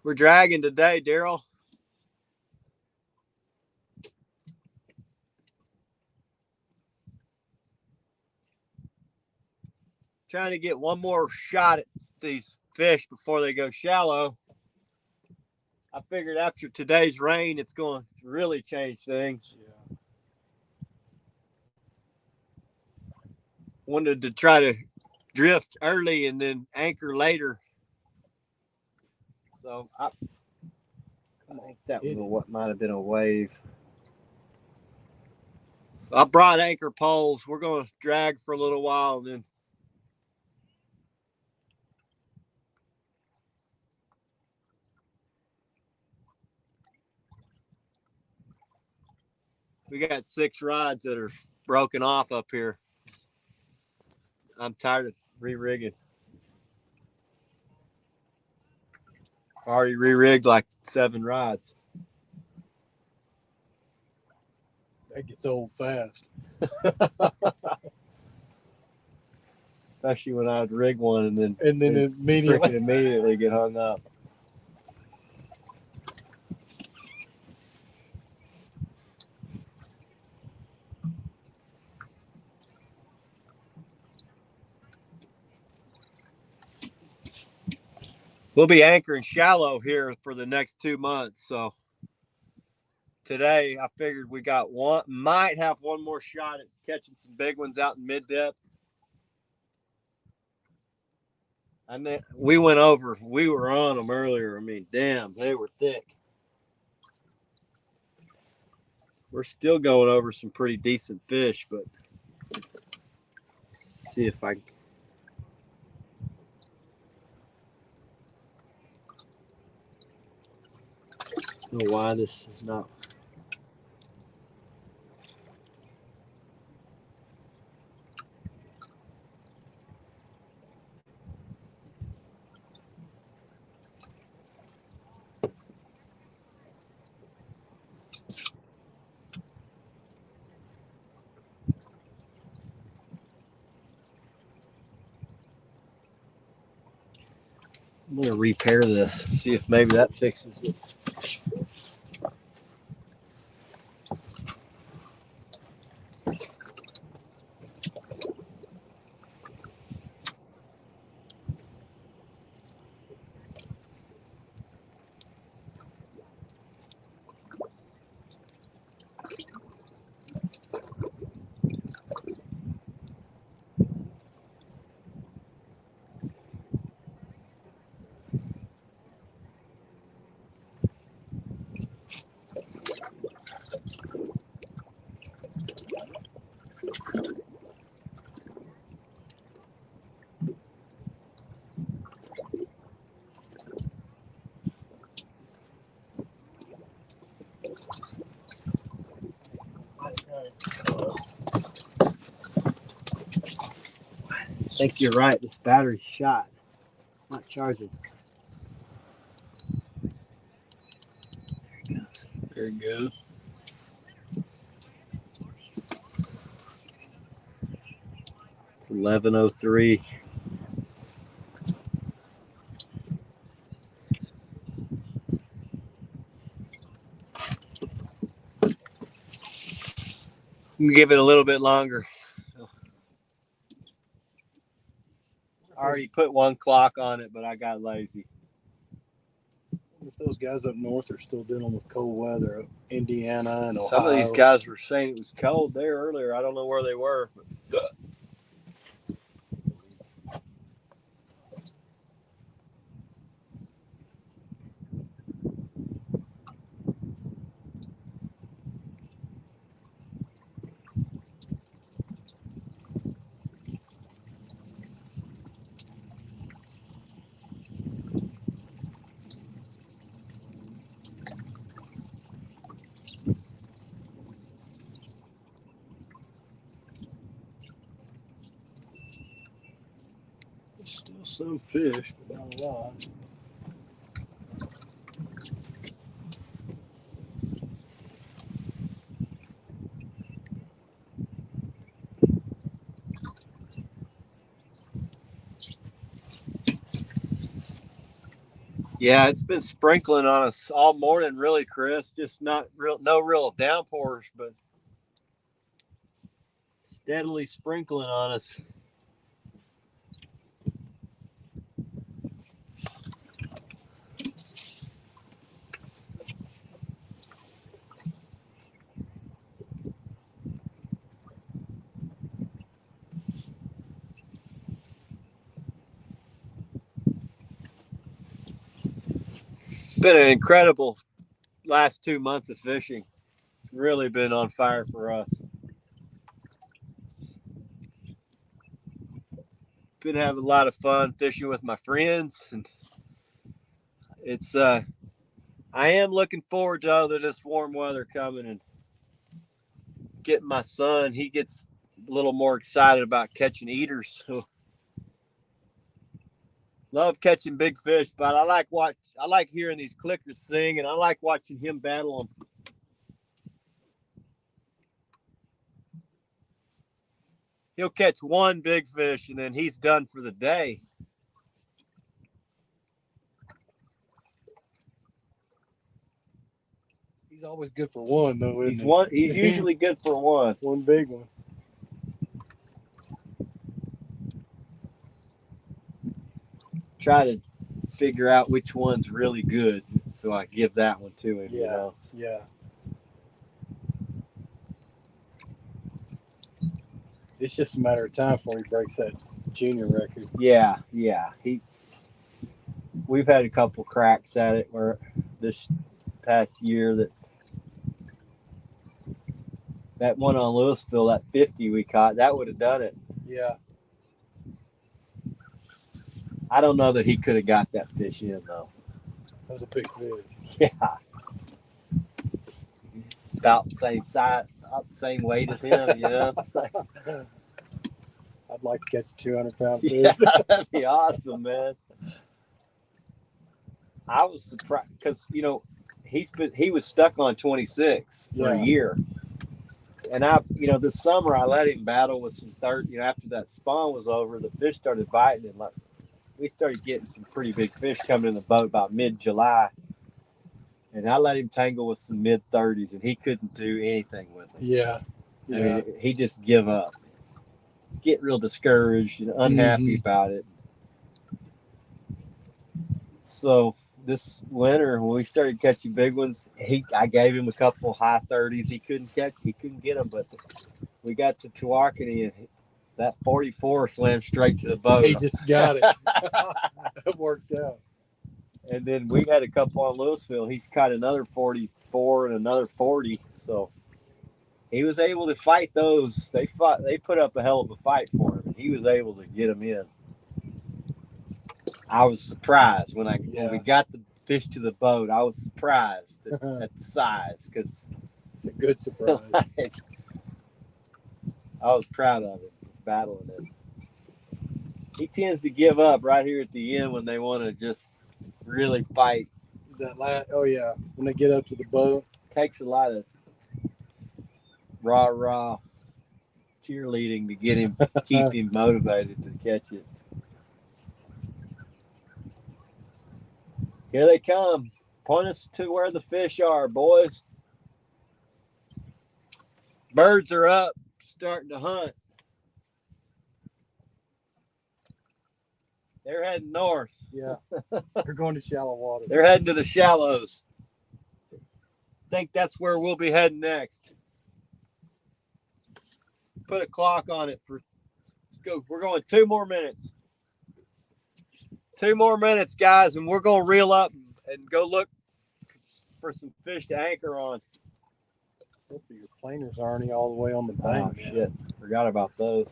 We're dragging today, Daryl. Trying to get one more shot at these fish before they go shallow. I figured after today's rain, it's going to really change things. Yeah. Wanted to try to drift early and then anchor later. So I think that was what might have been a wave. I brought anchor poles. We're going to drag for a little while and then we got 6 rods that are broken off up here. I'm tired of re-rigging. Already re-rigged like 7 rods. That gets old fast. Especially when I'd rig one and then immediately immediately get hung up. We'll be anchoring shallow here for the next 2 months. So today I figured we might have one more shot at catching some big ones out in mid depth. And then we were on them earlier. I mean, damn, they were thick. We're still going over some pretty decent fish, but let's see if I don't know why this is not. I'm going to repair this, see if maybe that fixes it. I think you're right. This battery's shot. Not charging. there you go. It's 11:03. I'm gonna give it a little bit longer. I already put 1 clock on it, but I got lazy. If those guys up north are still dealing with cold weather, Indiana and Ohio. Some of these guys were saying it was cold there earlier. I don't know where they were. But There's still some fish, but not a lot. yeah, it's been sprinkling on us all morning, really, Chris. Just no real downpours, but steadily sprinkling on us. It's been an incredible last 2 months of fishing. It's really been on fire for us. Been having a lot of fun fishing with my friends, and it's I am looking forward to this warm weather coming and getting my son. He gets a little more excited about catching eaters. So Love catching big fish, but I like hearing these clickers sing, and I like watching him battle them. He'll catch one big fish, and then he's done for the day. He's always good for one, though. Isn't He's usually good for one. One big one. Try to figure out which one's really good, so I give that one to him. Yeah, you know? yeah. It's just a matter of time before he breaks that junior record. Yeah. We've had a couple cracks at it where this past year that one on Louisville, that 50 we caught, that would have done it. Yeah. I don't know that he could have got that fish in though. That was a big fish. Yeah. About the same size, about the same weight as him, you know. I'd like to catch a 200-pound fish. Yeah, that'd be awesome, man. I was surprised because he was stuck on 26 for a year, and this summer I let him battle with some after that spawn was over, the fish started biting, and we started getting some pretty big fish coming in the boat about mid-July, and I let him tangle with some mid-30s, and he couldn't do anything with it. Yeah. I mean, he just give up, get real discouraged and unhappy about it. So this winter, when we started catching big ones, I gave him a couple high 30s. He couldn't get them, but we got to Tawakoni, and that 44 slammed straight to the boat. He just got it. It worked out. And then we had a couple on Louisville. He's caught another 44 and another 40. So he was able to fight those. They put up a hell of a fight for him, and he was able to get them in. I was surprised when we got the fish to the boat. I was surprised at the size, because it's a good surprise. I was proud of it, battling it. He tends to give up right here at the end when they want to just really fight. When they get up to the boat. Takes a lot of raw cheerleading to get him, keep him motivated to catch it. Here they come. Point us to where the fish are, boys. Birds are up, starting to hunt. They're heading north. Yeah. They're going to shallow water. They're heading to the shallows. I think that's where we'll be heading next. Put a clock on it let's go. We're going 2 more minutes. 2 more minutes, guys, and we're going to reel up and go look for some fish to anchor on. Hopefully your planers aren't all the way on the bank. Oh, shit. Forgot about those.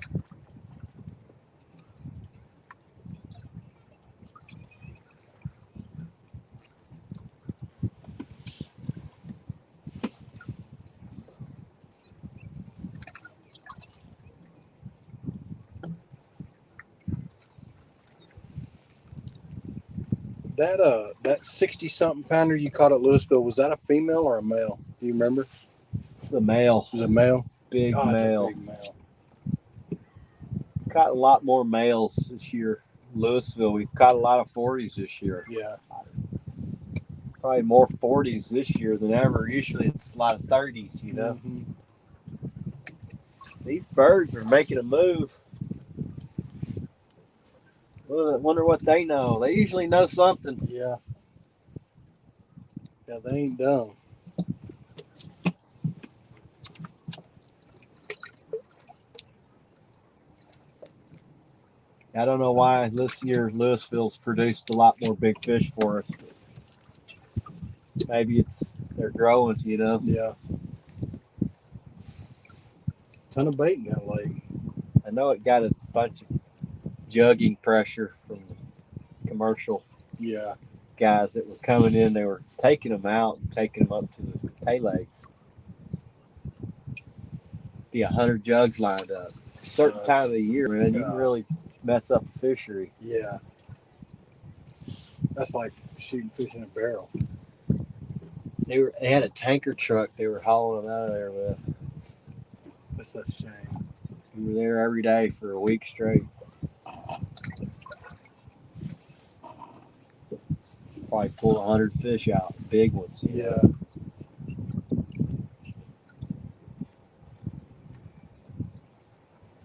That 60-something pounder you caught at Louisville, was that a female or a male? Do you remember? It's a male. It was a male? Big male. It's a big male. Caught a lot more males this year. Louisville, we've caught a lot of 40s this year. Yeah. Probably more 40s this year than ever. Usually it's a lot of 30s, you know. Mm-hmm. These birds are making a move. I wonder what they know. They usually know something. Yeah. Yeah, they ain't dumb. I don't know why this year Louisville's produced a lot more big fish for us. Maybe they're growing, you know. Yeah. Ton of bait in that lake. I know it got a bunch of jugging pressure from the commercial guys that were coming in. They were taking them out and taking them up to the pay lakes. Be 100 jugs lined up. Certain time of the year, man, you can really mess up a fishery. Yeah. That's like shooting fish in a barrel. They had a tanker truck they were hauling them out of there with. That's a shame. We were there every day for a week straight. Probably pulled 100 fish out, big ones. You Yeah. know?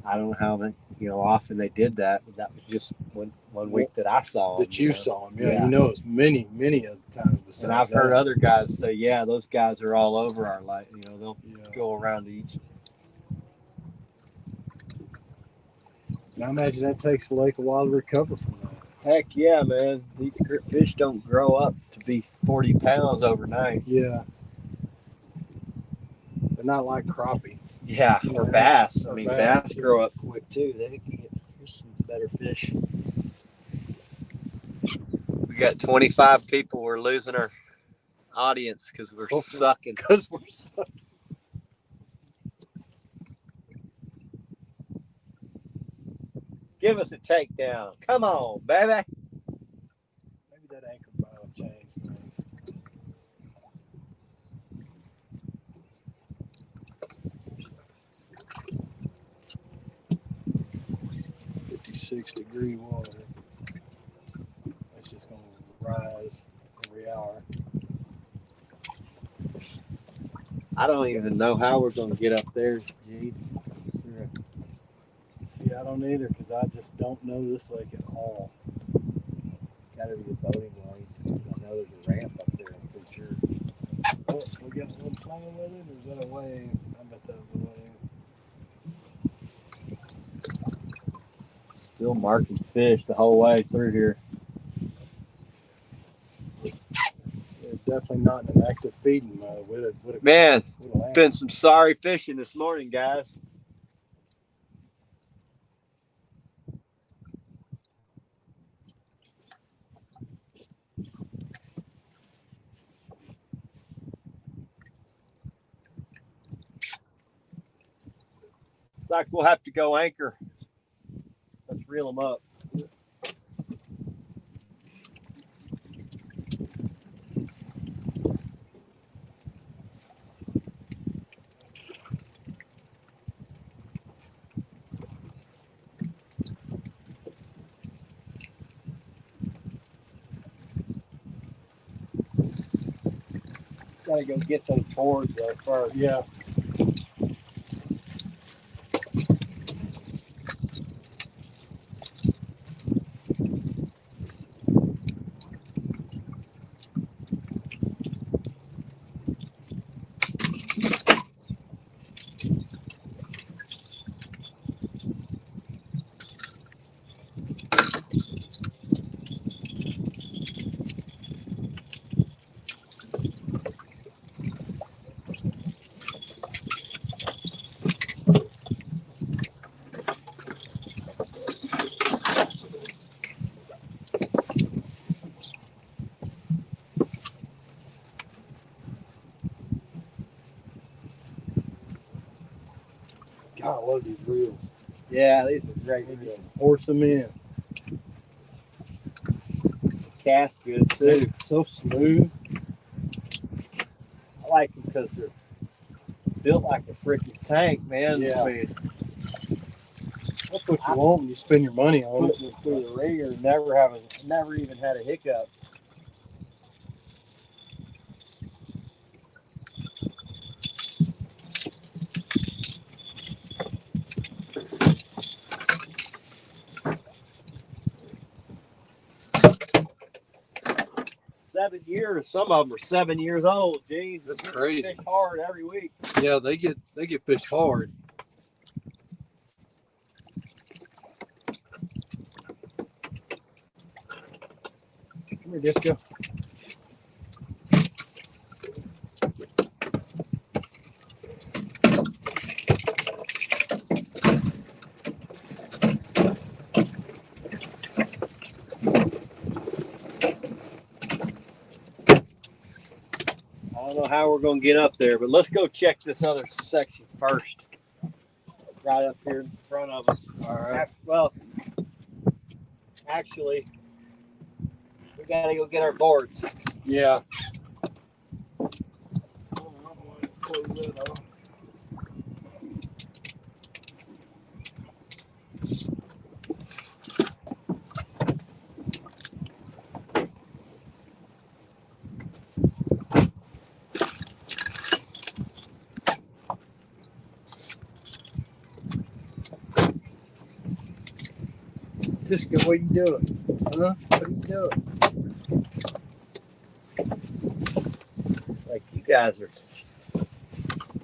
I don't know how often they did that, but that was just one week that I saw them. That you saw them. Yeah, you know, it's many of times besides And I've heard other guys say, yeah, those guys are all over our light. You know, they'll go around each. And I imagine that takes the lake a while to recover from that. Heck yeah, man. These fish don't grow up to be 40 pounds overnight. Yeah. They're not like crappie. Yeah, or bass. Or I mean, bass, bass grow up quick too. Here's some better fish. We got 25 people. We're losing our audience because we're sucking. Because we're sucking. Give us a takedown. Come on, baby. Maybe that anchor bar will change things. .56-degree water. It's just going to rise every hour. I don't even know how we're going to get up there, G. See, I don't either because I just don't know this lake at all. Got to be a boating lane. I know there's a ramp up there, I'm pretty sure. Oh, we got one playing with it, or is that a wave? I bet that was a wave. Still marking fish the whole way through here. They're definitely not in an active feeding mode. Man, been some sorry fishing this morning, guys. It's like we'll have to go anchor. Let's reel them up. Gotta go get those boards though first. Yeah. God, I love these reels. Yeah, these are great. You can horse them in. Cast good too. They're so smooth. I like them because they're built like a freaking tank, man. Yeah. I mean, That's what you want when you spend your money on it. putting them through the ringer, never even had a hiccup. $7 years. Some of them are 7 years old. Geez, That's crazy. Fish hard every week. Yeah, they get fished hard. Come here, Disco. I don't know how we're going to get up there, but let's go check this other section first. Right up here in front of us. All right. Well, actually, we We gotta go get our boards. Yeah. Jessica, what are you doing? Huh? What are you doing? It's like you guys are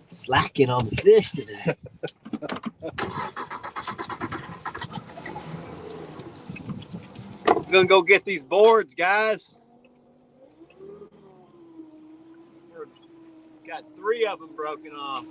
slacking on the fish today. We're gonna go get these boards, guys. We've got 3 of them broken off.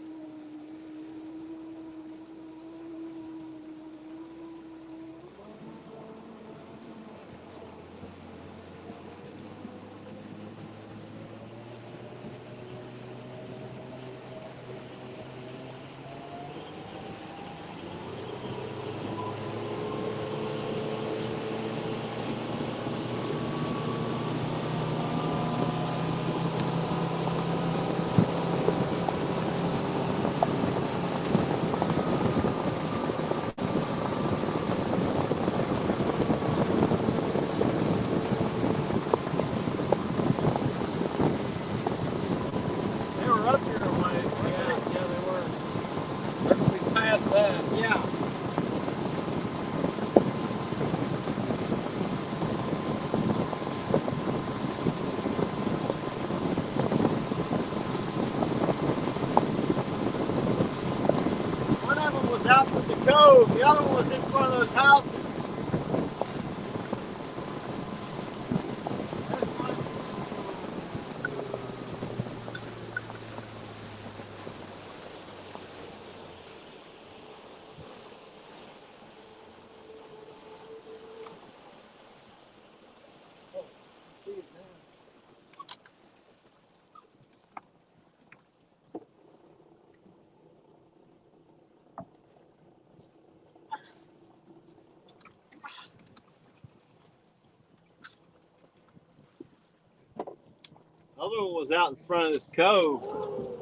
They were up here a ways. Yeah, they were. They're going to be past that. Yeah. One of them was out with the cove. The other one was in front of those houses. The other one was out in front of this cove.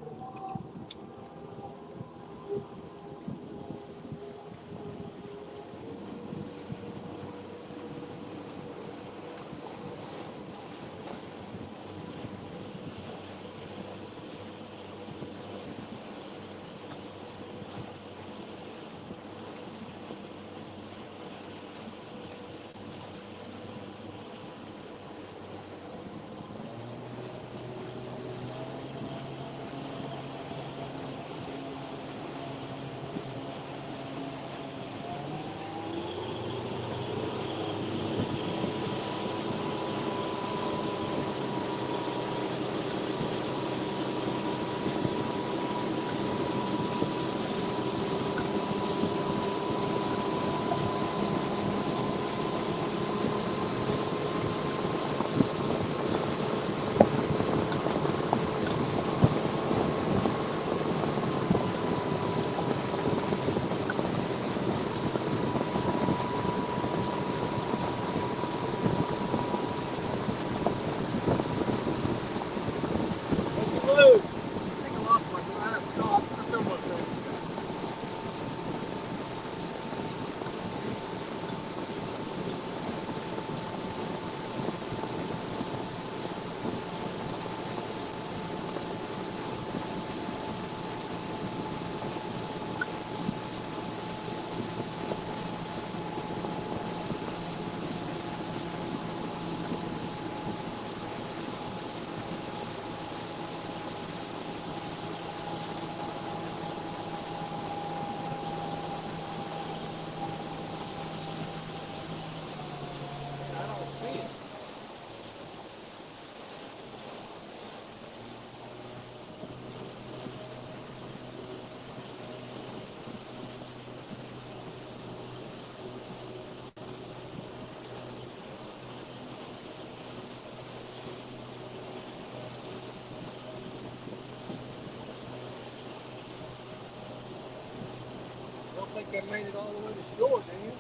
Think they made it all the way to shore, do you?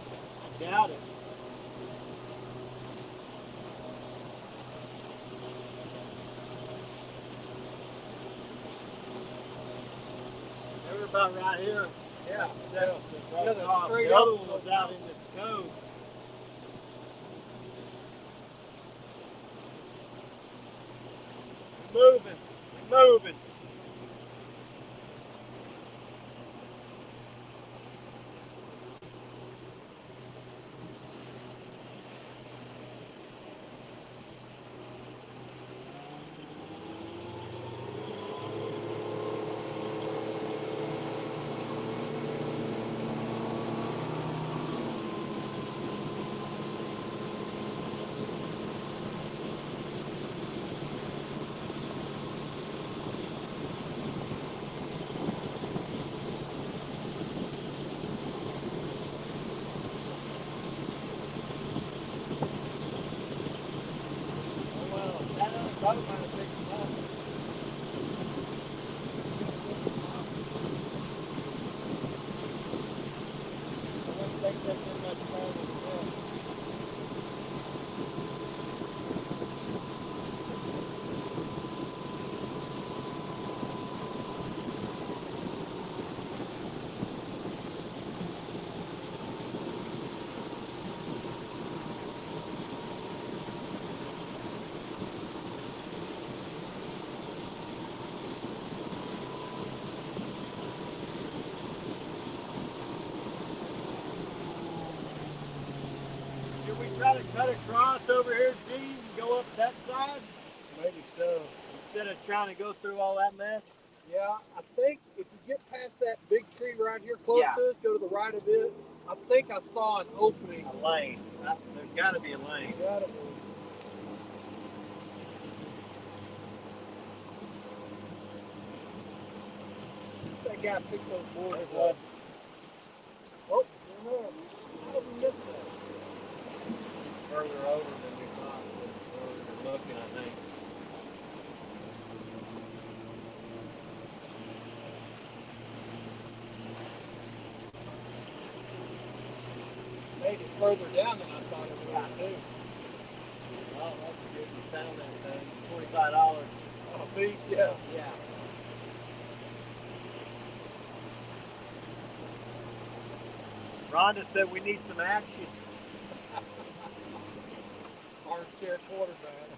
I doubt it. about right here. Yeah. That's Yeah, that's straight the up. other one was out in this cove. Moving, moving. Should we try to cut across over here, G, and go up that side? Maybe so. Instead of trying to go through all that mess? Yeah, I think if you get past that big tree right here close to us, go to the right of it, I think I saw an opening. A lane. There's got to be a lane. Gotta be. That guy picked those boards up. Oh, no. How did we miss that? Further over than we thought. Where we were looking, I think. Made it further down than I thought it would too. Oh, that's good. We found that thing. $45. On a beach, yeah. Yeah. Rhonda said we need some action. Armchair quarterback.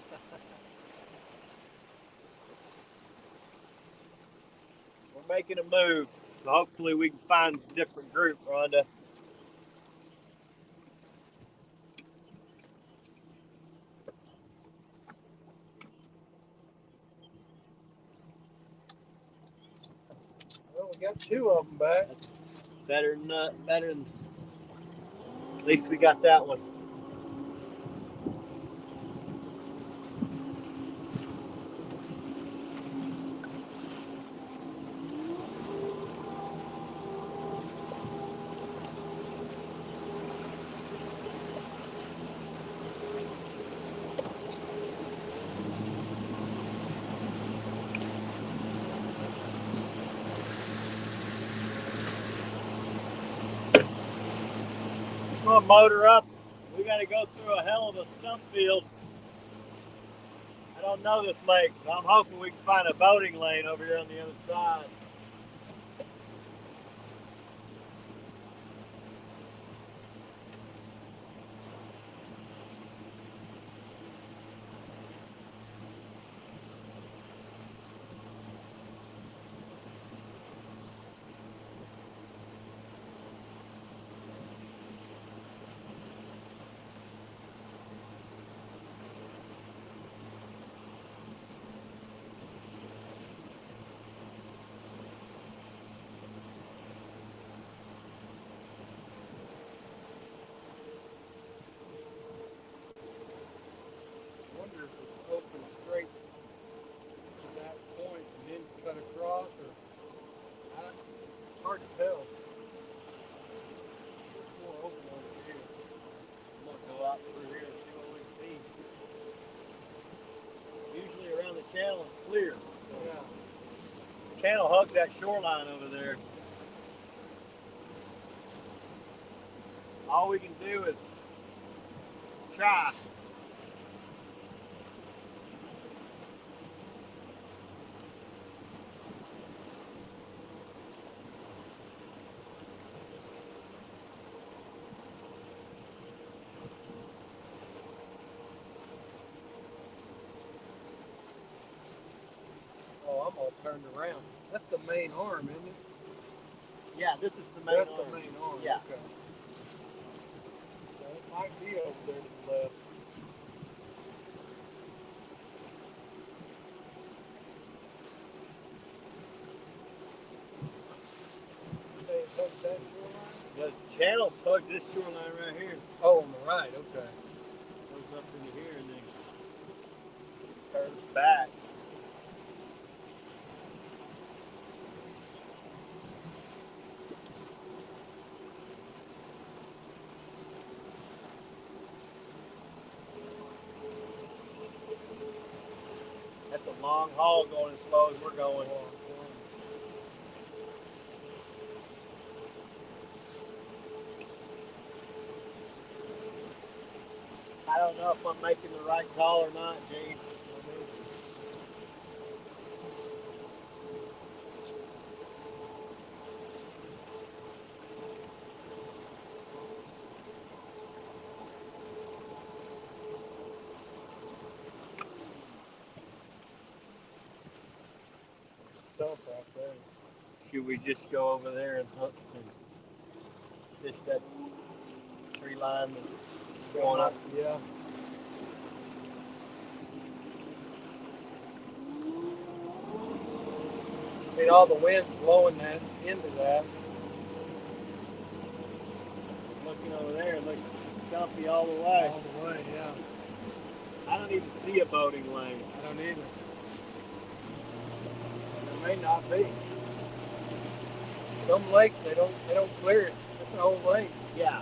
We're making a move. So hopefully we can find a different group, Rhonda. Well, we got 2 of them back. That's better than at least we got that one. I'm gonna motor up. We gotta go through a hell of a stump field. I don't know this lake, but I'm hoping we can find a boating lane over here on the other side. I wonder if it's open straight to that point and then cut across, or it's hard to tell. There's more open over here. I'm gonna go out through here and see what we can see. Usually around the channel it's clear. So Yeah. the channel hugs that shoreline over there. All we can do is try. all turned around. That's the main arm, isn't it? Yeah, this is the main That's arm. the main arm. Yeah. Okay. So it might be over there to the left. Say it hugs that shoreline? The channel's hugged this shoreline right here. Oh, on the right. Okay. Goes up into here and then curves back. That's a long haul going as slow as we're going. I don't know if I'm making the right call or not, Gene. Stump right there. Should we just go over there and hunt and fish that tree line that's going up? Yeah. I mean, all the wind's blowing that into that. Looking over there, it looks stumpy all the way. All the way, yeah. I don't even see a boating lane. I don't either. There may not be. Some lakes they don't clear it. It's an old lake. Yeah.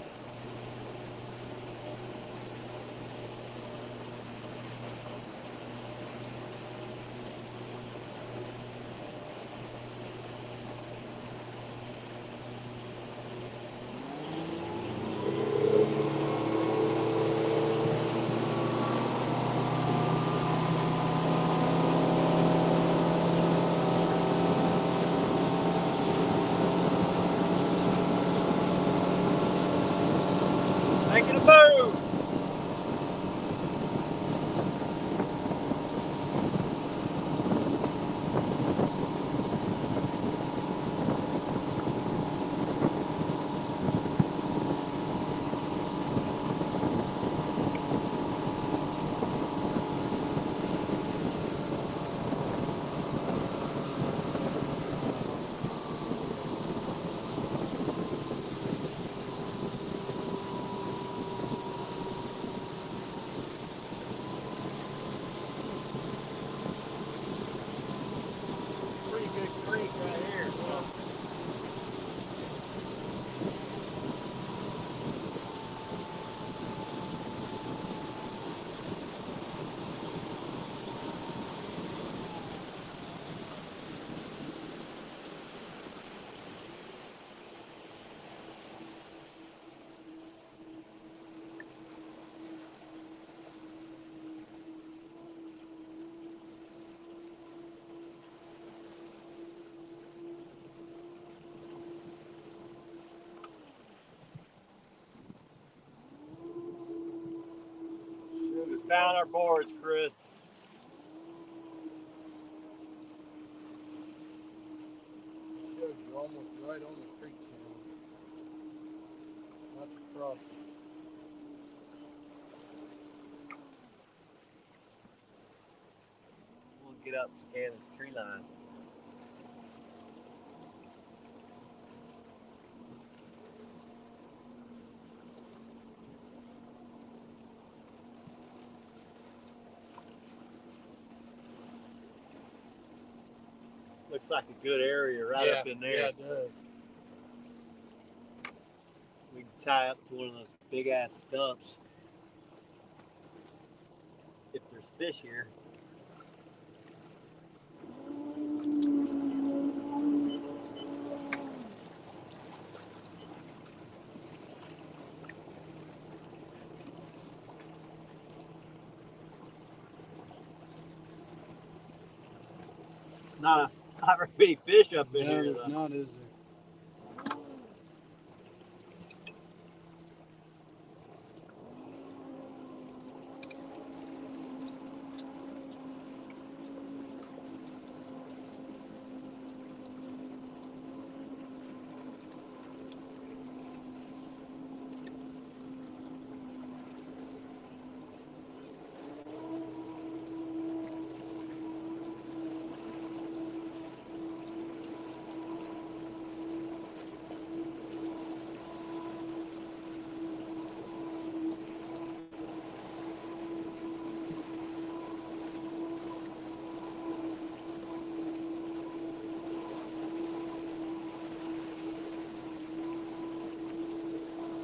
Making a move. Pretty good creek right here. We found our boards, Chris. Shows you almost right on the creek channel. Not to cross it. We'll get up and scan this tree line. Looks like a good area right up in there. Yeah, it does. We can tie up to one of those big ass stumps. If there's fish here. Not very many fish up in here though. Not, is there?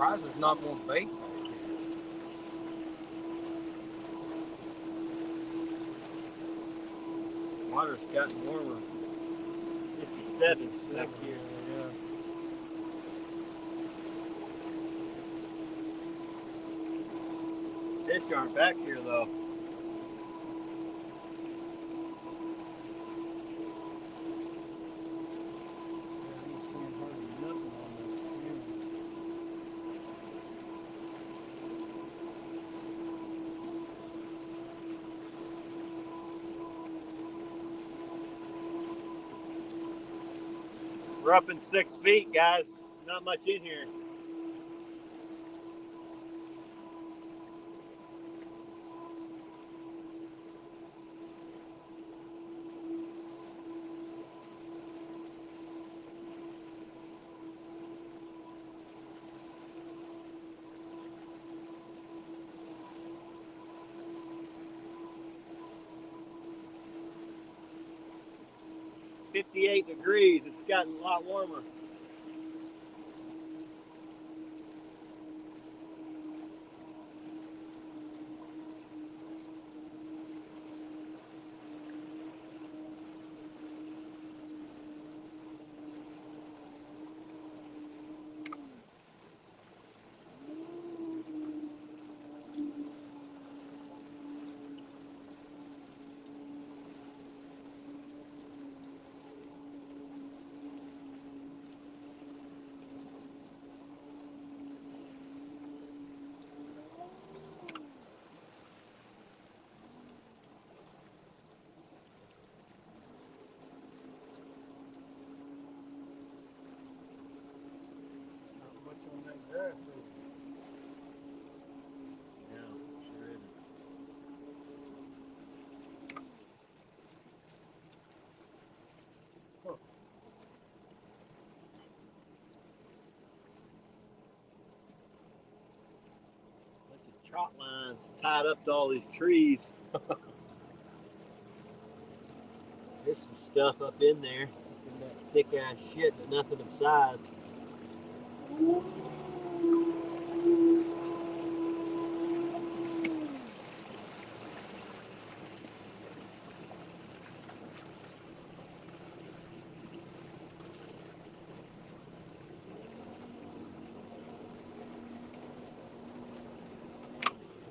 surprised there's not more bait back here. Water's gotten warmer. 57 back here. Yeah. Fish aren't back here though. We're up in 6 feet, guys. There's not much in here. $58. It's gotten a lot warmer. Trot lines tied up to all these trees. There's some stuff up in there. In that thick ass shit, but nothing of size.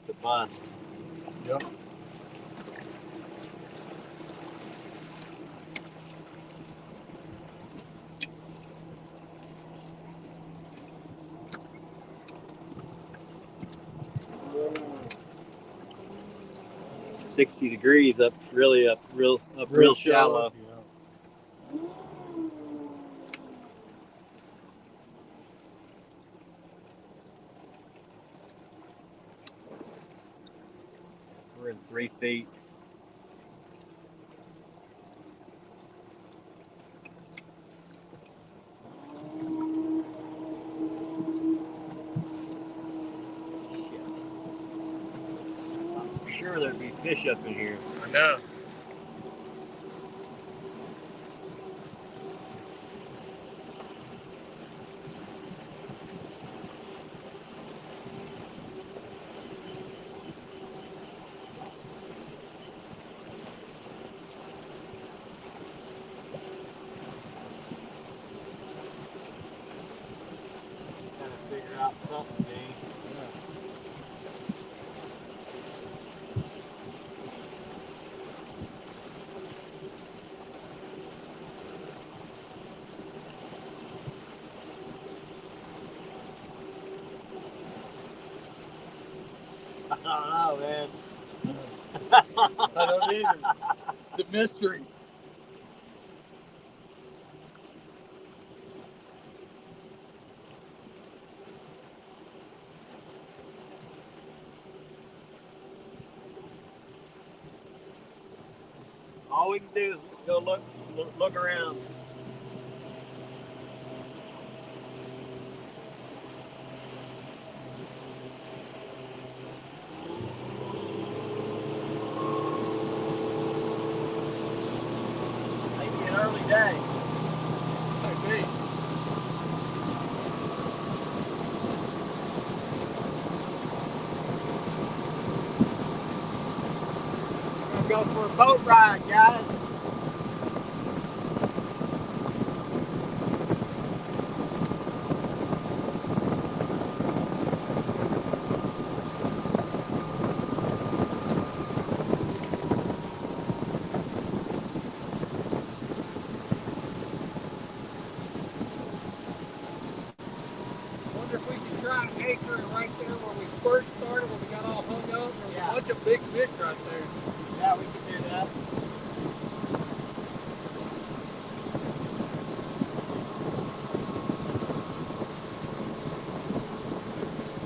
It's a bust. Yep. It's 60 degrees up, real shallow. Yeah. We're in 3 feet. I'm sure there'd be fish up in here. I know. Trying to figure out something, Gene. I don't know, man. I don't either. It's a mystery. All we can do is go look around. Maybe an early day. Maybe. go for a boat ride, guys. Wonder if we can try an anchor right there where we first started, when we got all hung up. There's a bunch of big fish right there. Yeah, we can do that.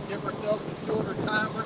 Give ourselves a shorter timer.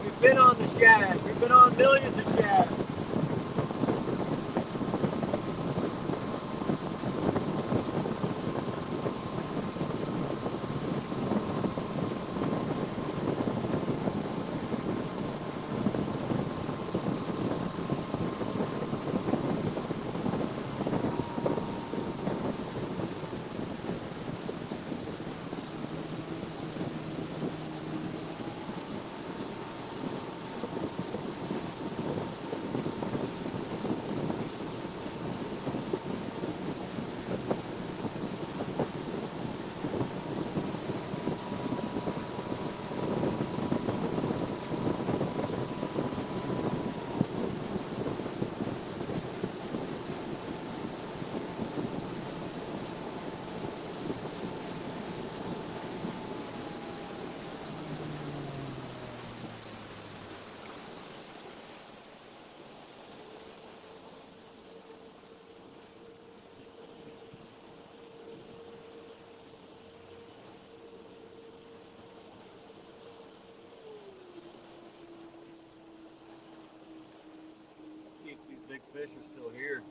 We've been on the shad. We've been on millions of shad. See if these big fish are still here.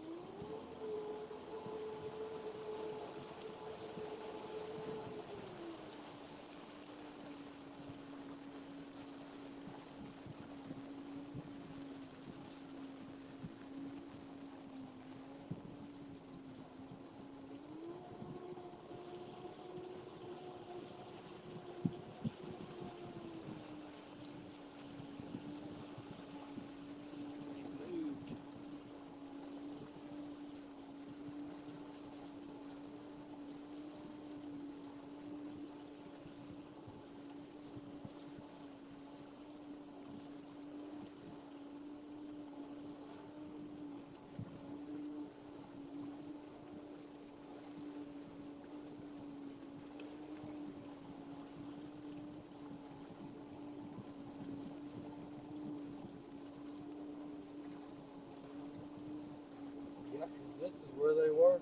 Yeah, because this is where they were.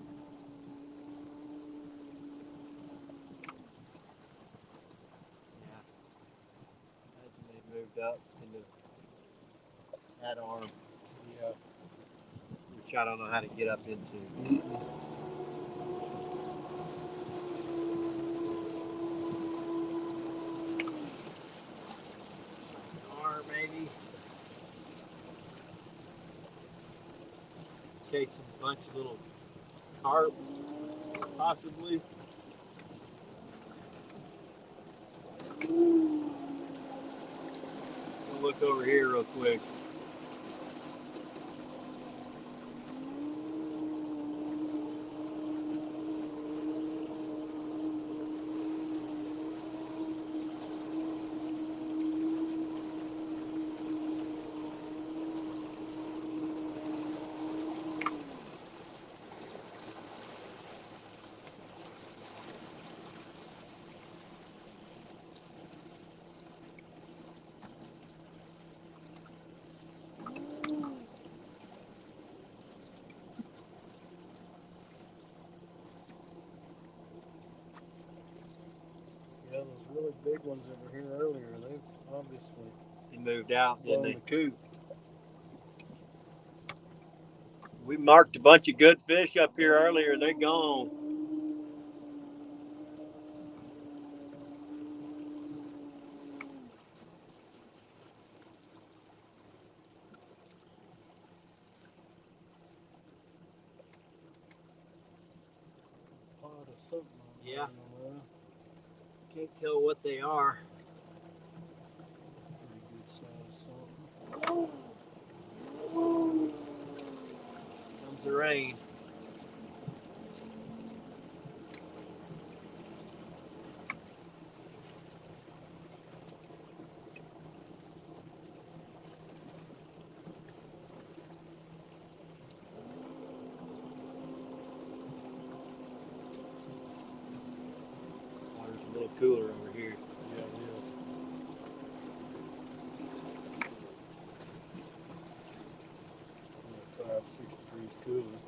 Yeah. Imagine they moved up into that arm, Yeah. which I don't know how to get up into. Arm, maybe. chasing a bunch of little carp, possibly. We'll look over here real quick. Yeah, those really big ones that were here earlier, they've obviously Moved out, didn't blown they? the coop. We marked a bunch of good fish up here earlier. They're gone. Pot of something. Yeah. Can't tell what they are. Pretty good size something. Comes the rain. Water's a little cooler over here. Yeah, it is. Yeah, 5, 6 degrees cooler.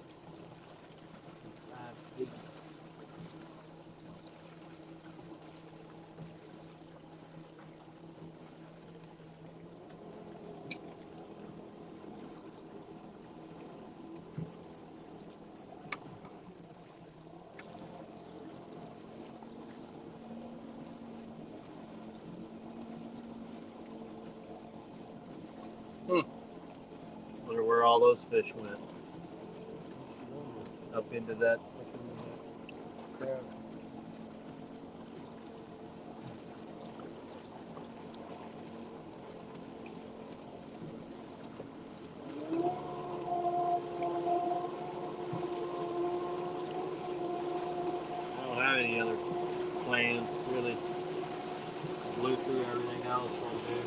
Wonder where all those fish went. Up into that. Crap. I don't have any other plans, really. Blew through everything else right there.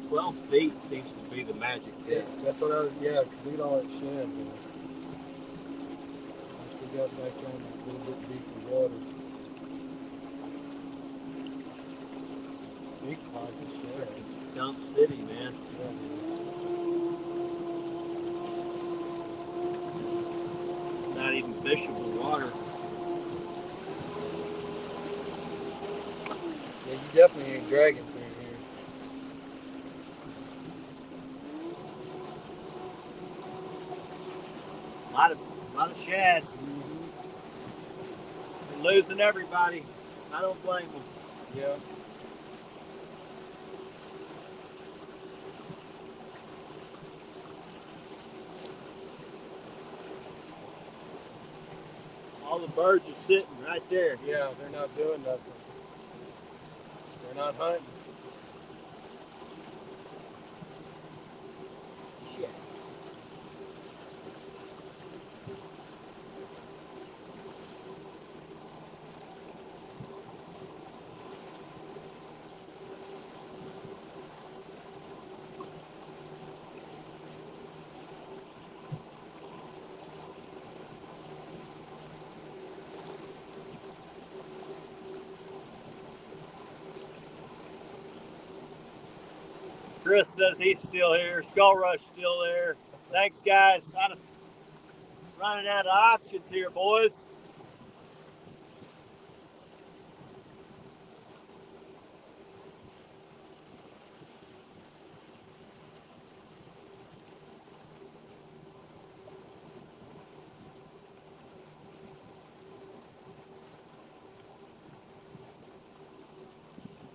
Twelve feet seems to be the magic depth. That's what I was, yeah, because we all that shed. Once we got back down a little bit deeper water. Big pods of shed. It's Stump City, man. Yeah, It's not even fishable water. yeah, you definitely ain't dragging through here. A lot of shad. They're losing everybody. I don't blame them. Yeah. All the birds are sitting right there. Yeah, they're not doing nothing. They're not hunting. Shit. Chris says he's still here. Skull Rush still there. Thanks, guys. Running out of options here, boys.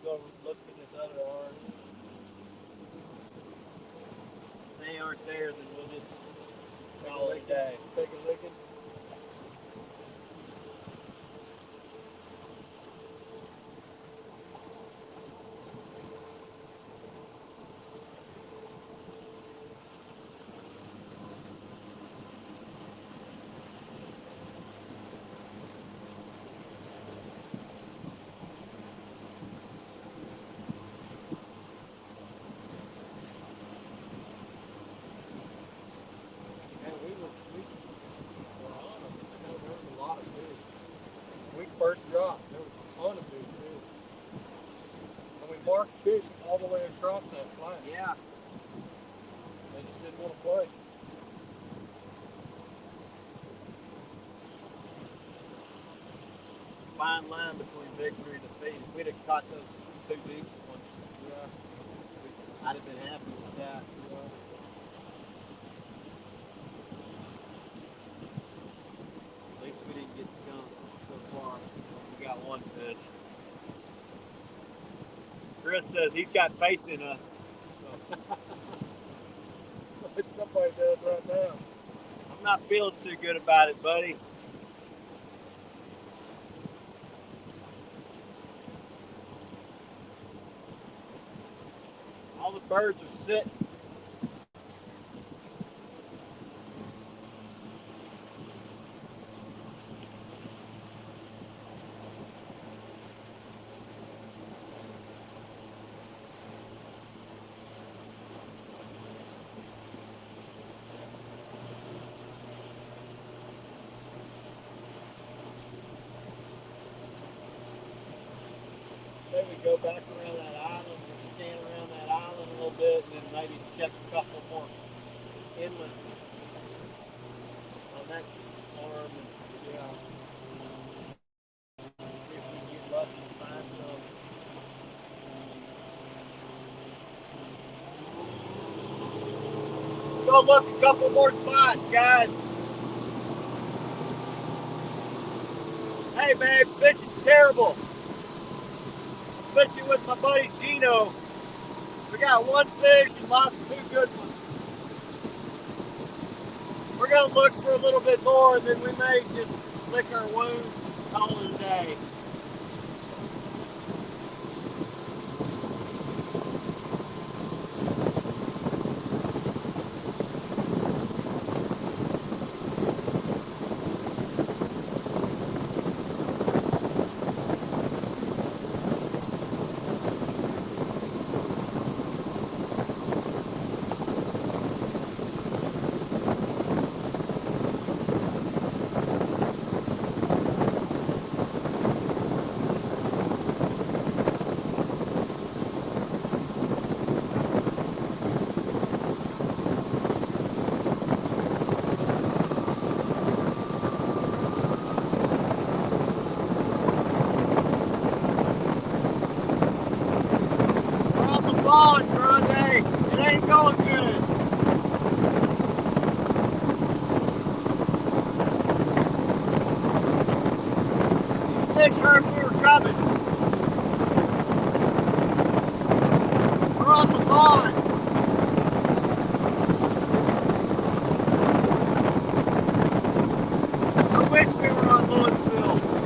Go look at this other arm. If they aren't there, then we'll just call it a day. Take a licking. First drop, there was a ton of fish too. And we marked fish all the way across that flat. Yeah. They just didn't want to play. Fine line between victory and defeat. If we'd have caught those two decent ones, Yeah. I'd have been happy with that. Yeah. At least we didn't get skunked so far. We got one fish. Chris says he's got faith in us. Somebody does right now. I'm not feeling too good about it, buddy. All the birds are sitting. Maybe go back around that island and stand around that island a little bit and then maybe check a couple more inlets on that arm and Yeah. see if we can get lucky and find some. Go look a couple more spots, guys. Hey babe, fish is terrible. Especially with my buddy Geno. We got one fish and lost two good ones. We're gonna look for a little bit more and then we may just lick our wounds and call it a day. On, Grande. It ain't going good. These fish heard we were coming. We're on the pond. I wish we were on Louisville.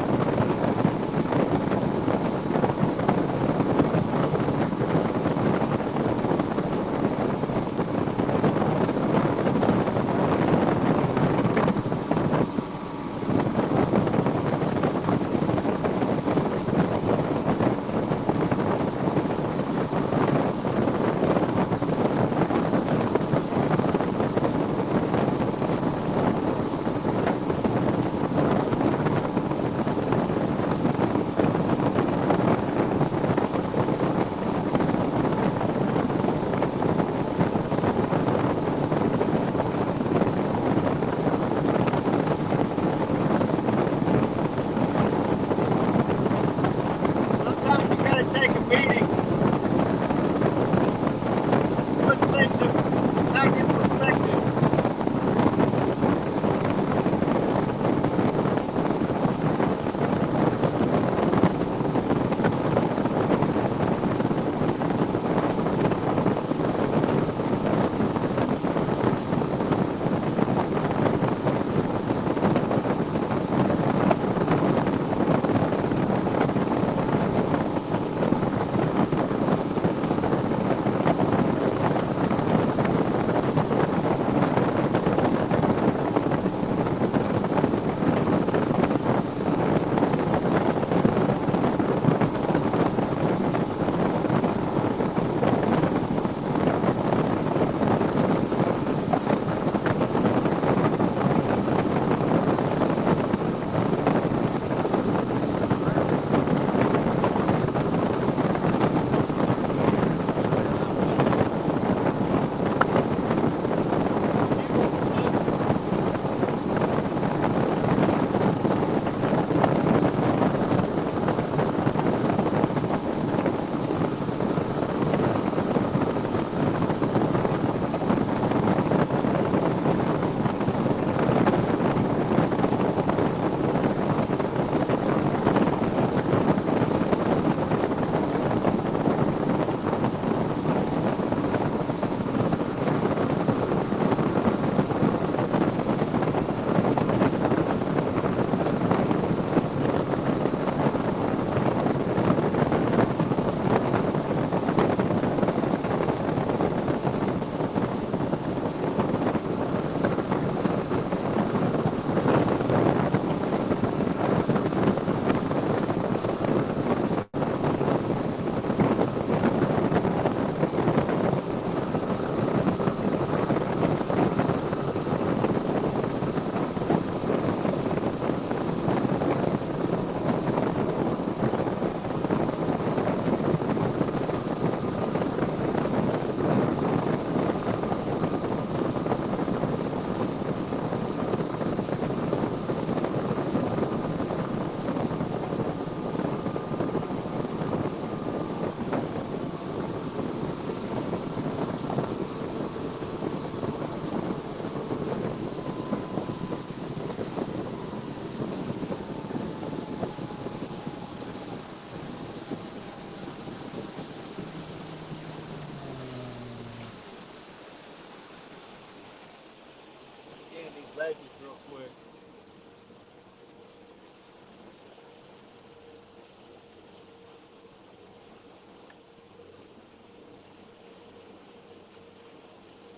ledges real quick.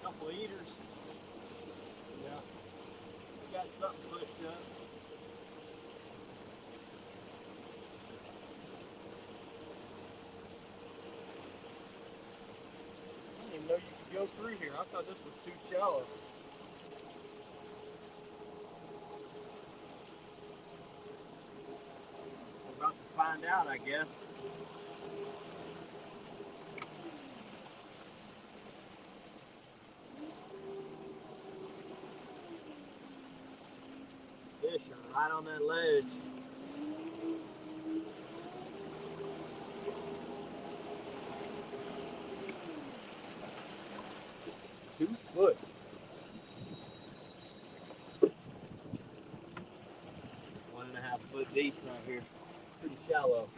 Couple of eaters. Yeah. We got something pushed up. I didn't even know you could go through here. I thought this was too shallow. We're about to find out, I guess. Fish are right on that ledge. Two foot. 1.5 foot deep right here. Pretty shallow.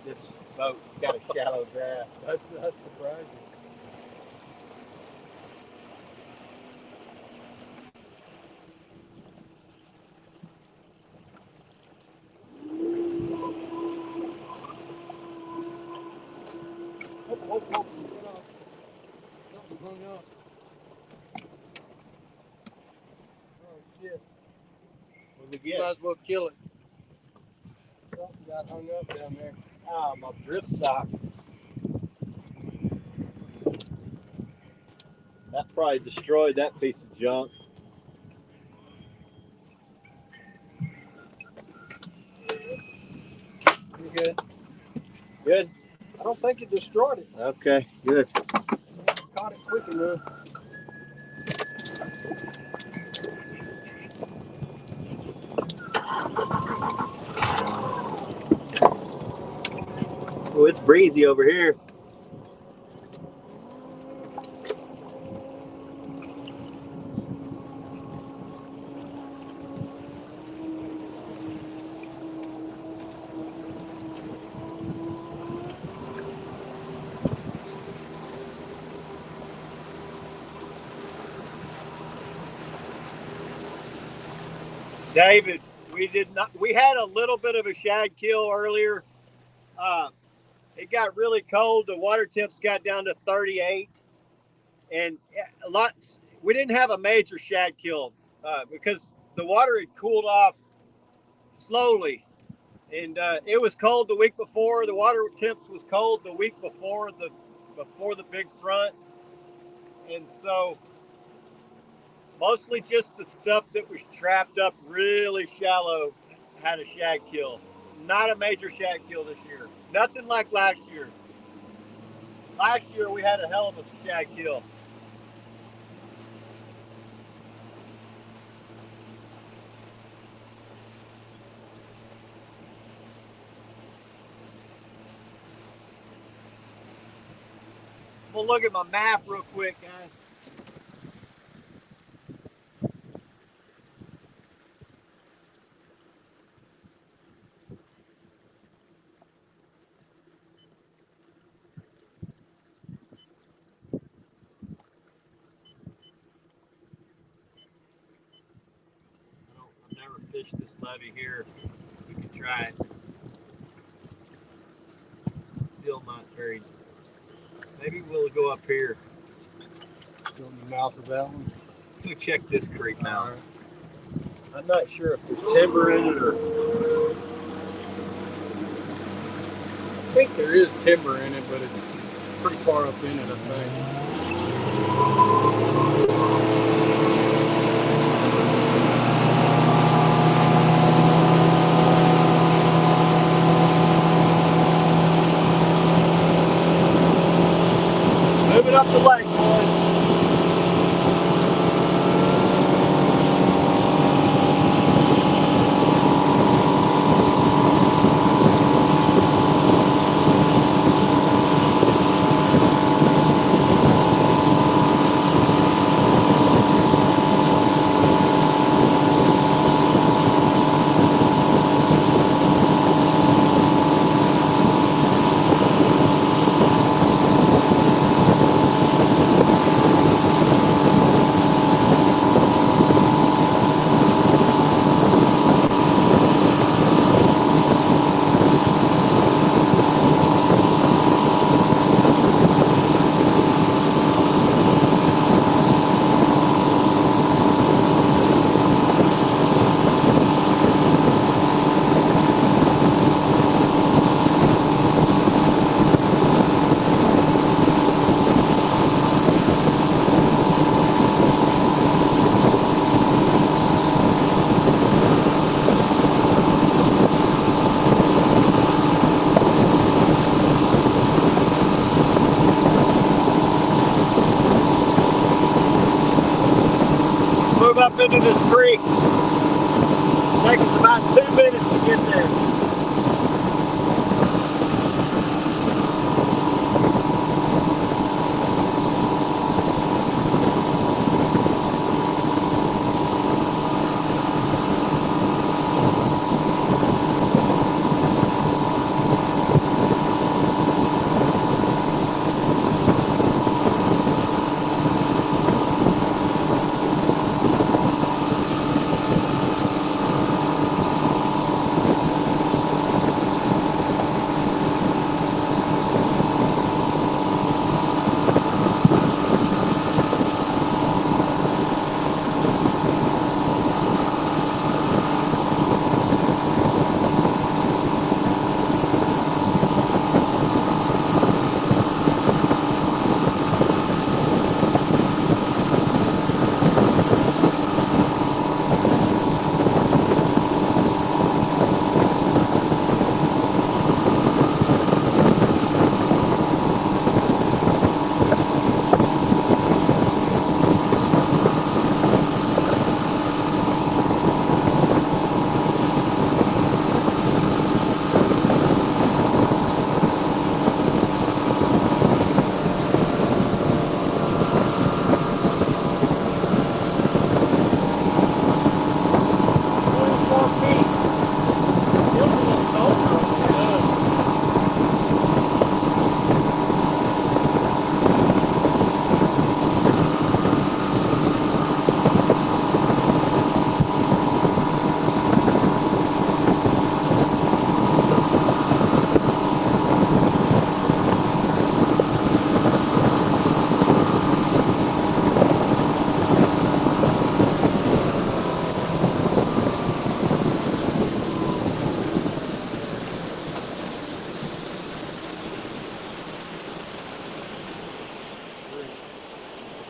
This boat's got a shallow draft. That's surprising. Whoa. Something hung up. Oh shit. What did we Might get? as well kill it. Something got hung up down there. Oh, my drift sock. That probably destroyed that piece of junk. You good? Good? I don't think it destroyed it. Okay, good. Caught it quick enough. Oh, it's breezy over here. David, we had a little bit of a shad kill earlier. It got really cold. The water temps got down to 38, and we didn't have a major shad kill because the water had cooled off slowly, and it was cold the week before. The water temps was cold the week before the big front, and so mostly just the stuff that was trapped up really shallow had a shad kill. Not a major shad kill this year. Nothing like last year. Last year we had a hell of a shad kill. We'll look at my map real quick, guys. I've never fished this levee here. We can try it. Still not very. Maybe we'll go up here. Go in the mouth of that one. Go check this creek out. Right. I'm not sure if there's timber in it or. I think there is timber in it, but it's pretty far up in it, I think. Moving up the lake, boys. up into this creek. Takes us about 2 minutes to get there.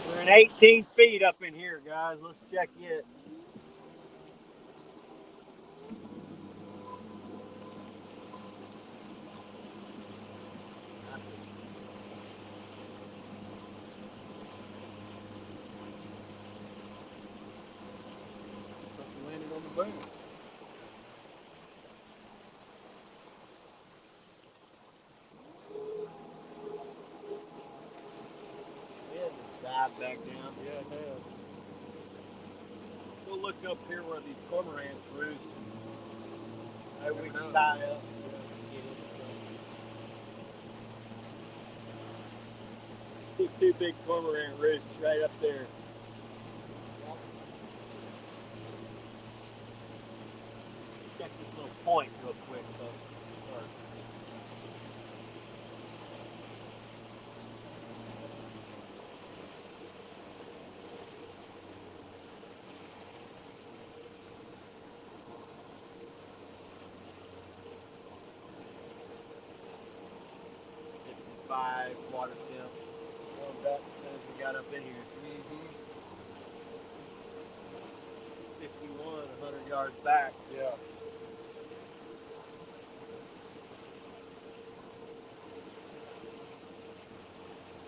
We're in 18 feet up in here, guys. Let's check it. Something landed on the boom. Yeah, just dive back down. Yeah, it has. Let's go look up here where these cormorants roost. Maybe we Never can know. tie up. See two big cormorant roosts right up there. Check this little point real quick, folks. Five water temp. Warmed up as soon as we got up in here. 51, 100 yards back. Yeah.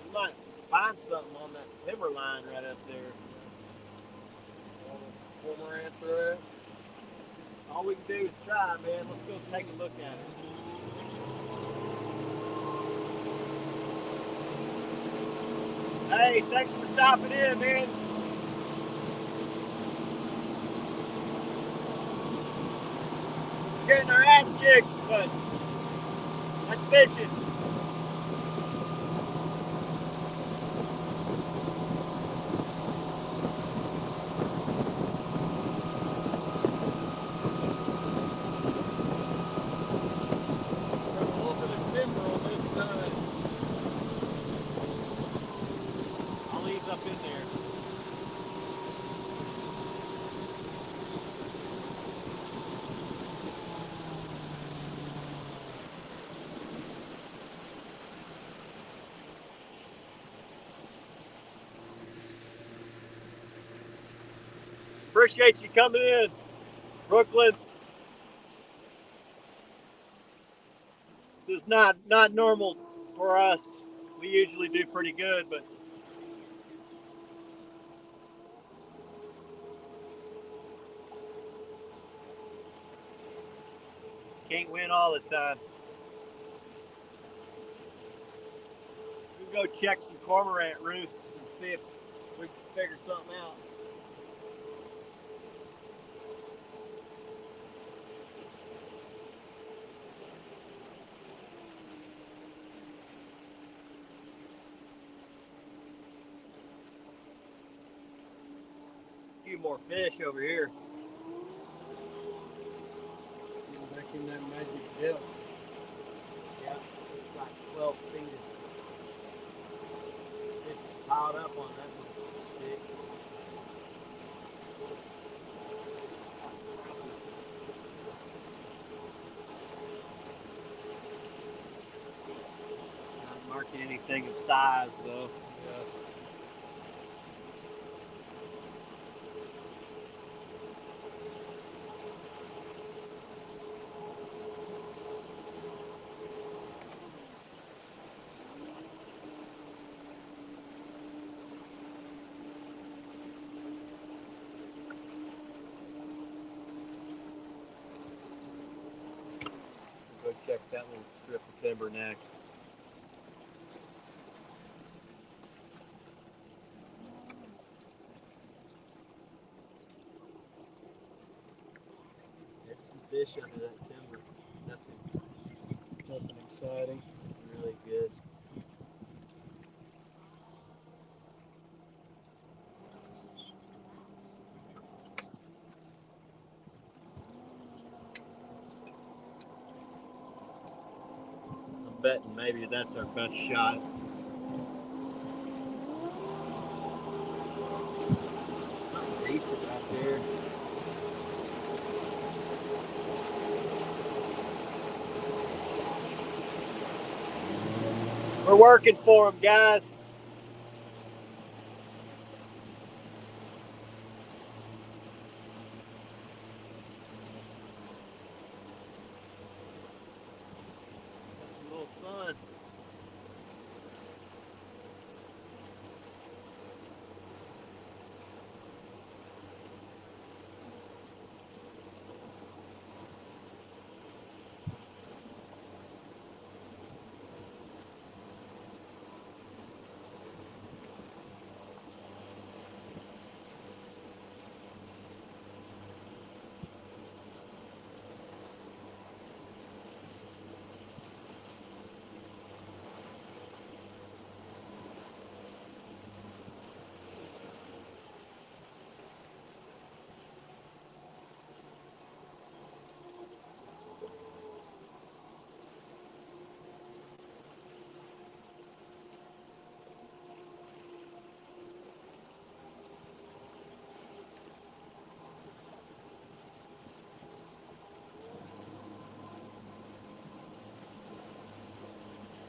You might find something on that timber line right up there. All the cormorants are at. All we can do is try, man. Let's go take a look at it. Hey, thanks for stopping in, man. Getting our ass kicked, but that's fishing. Got a little bit of timber on this side. I'll leave up in there. Appreciate you coming in, Brooklyn. This is not normal for us. We usually do pretty good, but Can't win all the time. We'll go check some cormorant roosts and see if we can figure something out. A few more fish over here. Getting back in that magic depth. Yeah, it's like 12 feet of fish piled up on that one stick. Not marking anything of size though. Yeah. We'll go check that little strip of timber next. There's some fish under that timber. Nothing exciting. Really good. I'm betting maybe that's our best shot. Something decent right there. We're working for them, guys. That's a little sun.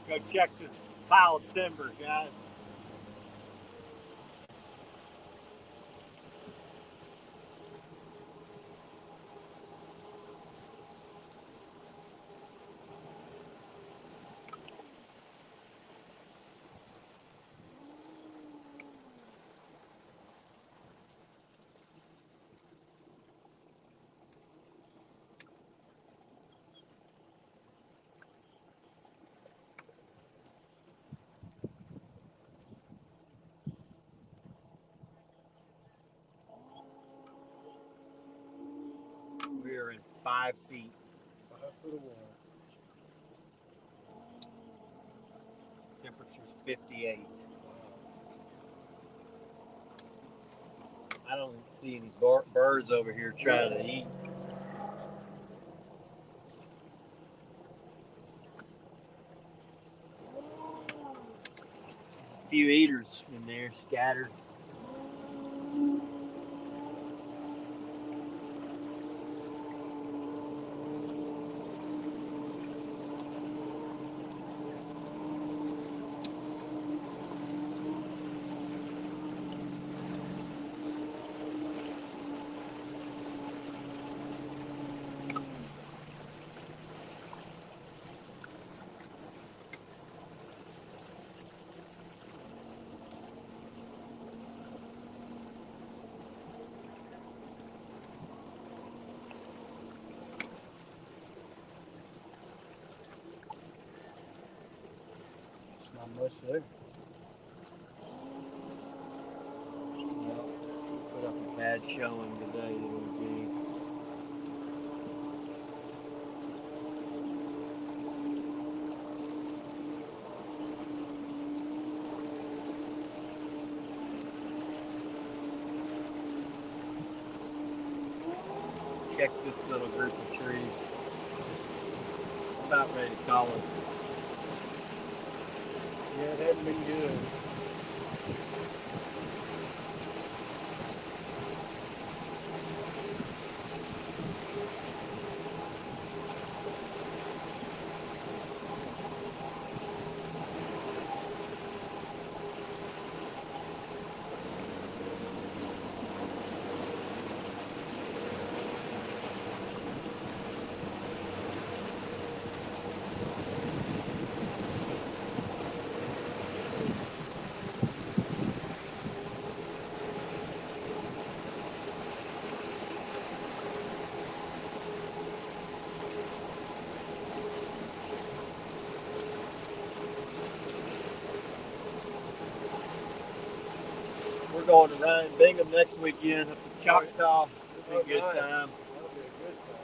Go check this pile of timber, guys. We're in 5 feet. 5 foot of water. Temperature's 58. I don't see any birds over here trying to eat. There's a few eaters in there scattered. Not much there. Put up a bad showing today, Gene. Check this little group of trees. About ready to call it. Yeah, it hasn't been good. We're going to Ryan Bingham next weekend up to Choctaw. It'll be a good Nice. time. That'll be a good time.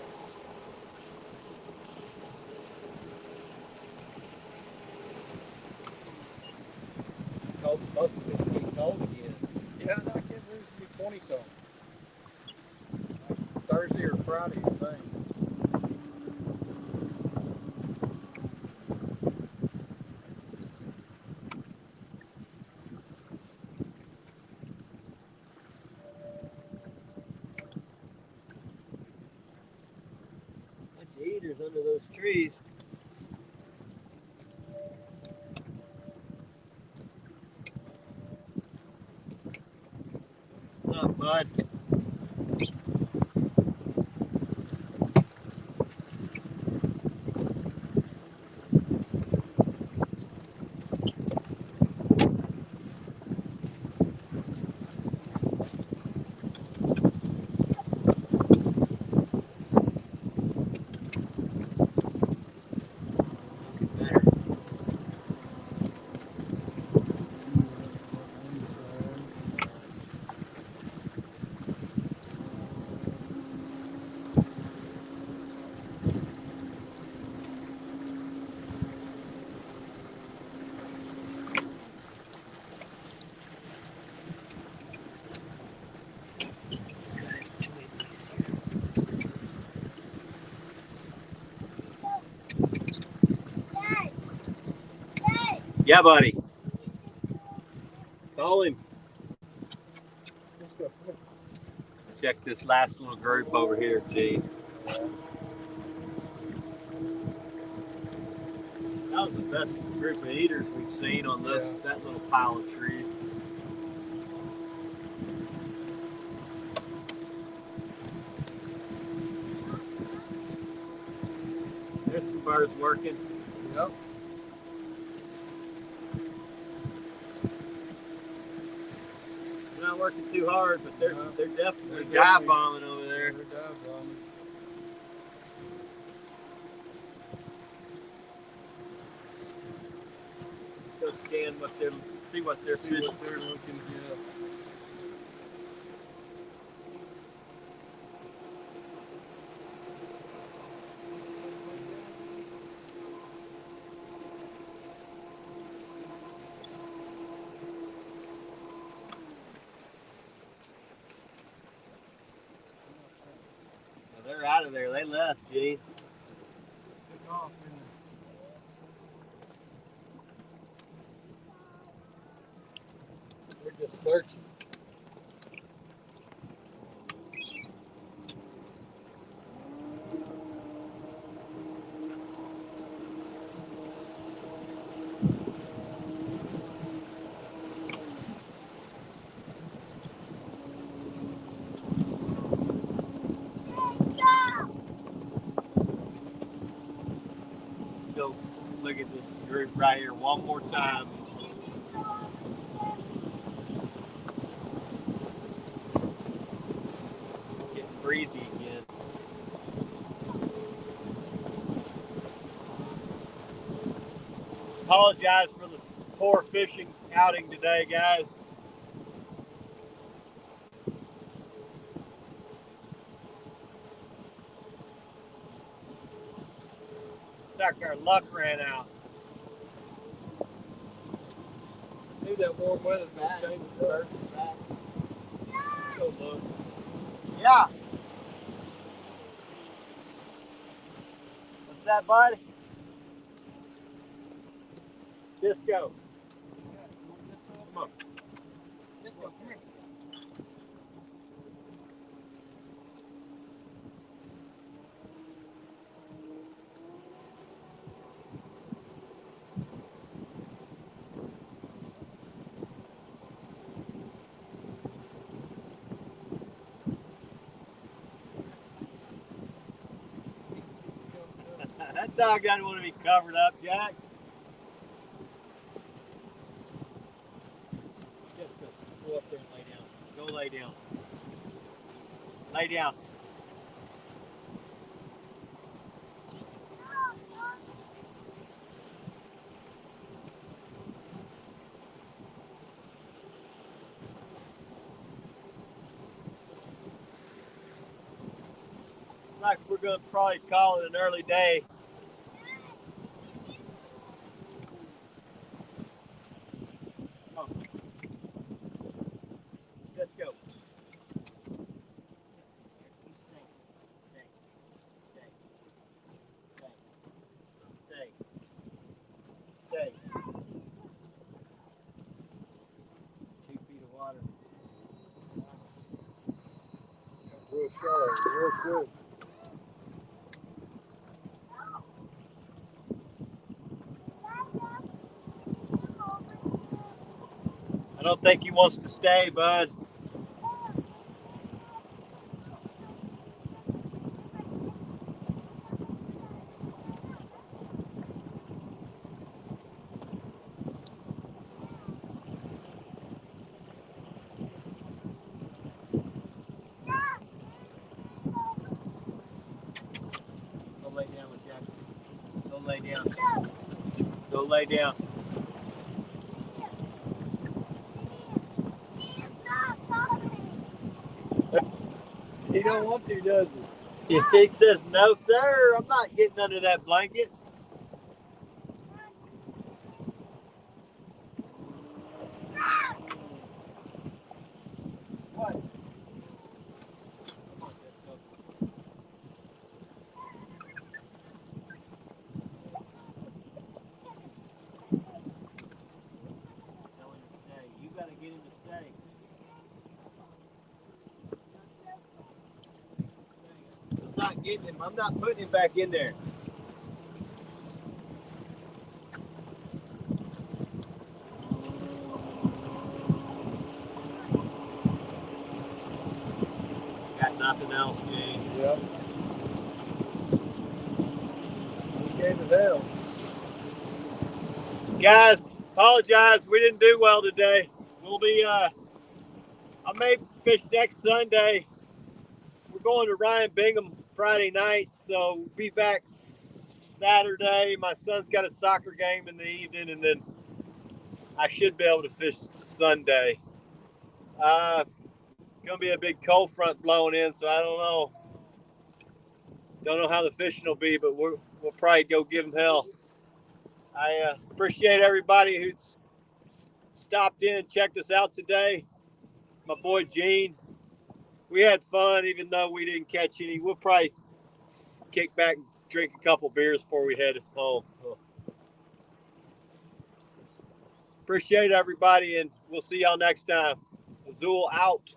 Cold, supposed to be getting cold again. Yeah, I can't believe it's be 20 something. Thursday or Friday, I think. Bunch of eaters under those trees. What's up, bud? Yeah, buddy. Call him. Let's go. Check this last little group over here, Gene. That was the best group of eaters we've seen on this that little pile of trees. There's some birds working. Yep. They're not working too hard, but they're definitely They're dive bombing over there. They're dive bombing. Go scan what they're see what they're See fishing. what they're looking. Yeah. Well, they're out of there. They left, Gene. Took off, didn't they? They're just searching. Go look at this group right here one more time. Getting breezy again. Apologize for the poor fishing outing today, guys. It's like our luck ran out. Knew that warm weather's gonna change the first. Go look. Yeah. What's that, buddy? Disco. Come on. Just go, come here. That dog doesn't want to be covered up, Jack. Just go up there and lay down. Go lay down. Lay down. Like we're going to probably call it an early day. Oh. Let's go. Stay. 2 feet of water. Real shallow, real quick. I don't think he wants to stay, bud. Go lay down with Jackson. Go lay down. Go lay down. He don't want to, does he? He says, no, sir, I'm not getting under that blanket. What? Come on, let's go. Tell him to stay. You got to get him to stay. I'm not getting him. I'm not putting him back in there. Got nothing else, Gene. Yep. He gave it hell. Guys, apologize. We didn't do well today. We'll be, I may fish next Sunday. We're going to Ryan Bingham Friday night, so we'll be back Saturday. My son's got a soccer game in the evening, and then I should be able to fish Sunday. Gonna be a big cold front blowing in, so I don't know. Don't know how the fishing will be, but we'll probably go give them hell. I appreciate everybody who's stopped in and checked us out today. My boy Gene. We had fun, even though we didn't catch any. We'll probably kick back and drink a couple beers before we head home. Appreciate everybody, and we'll see y'all next time. Azul out.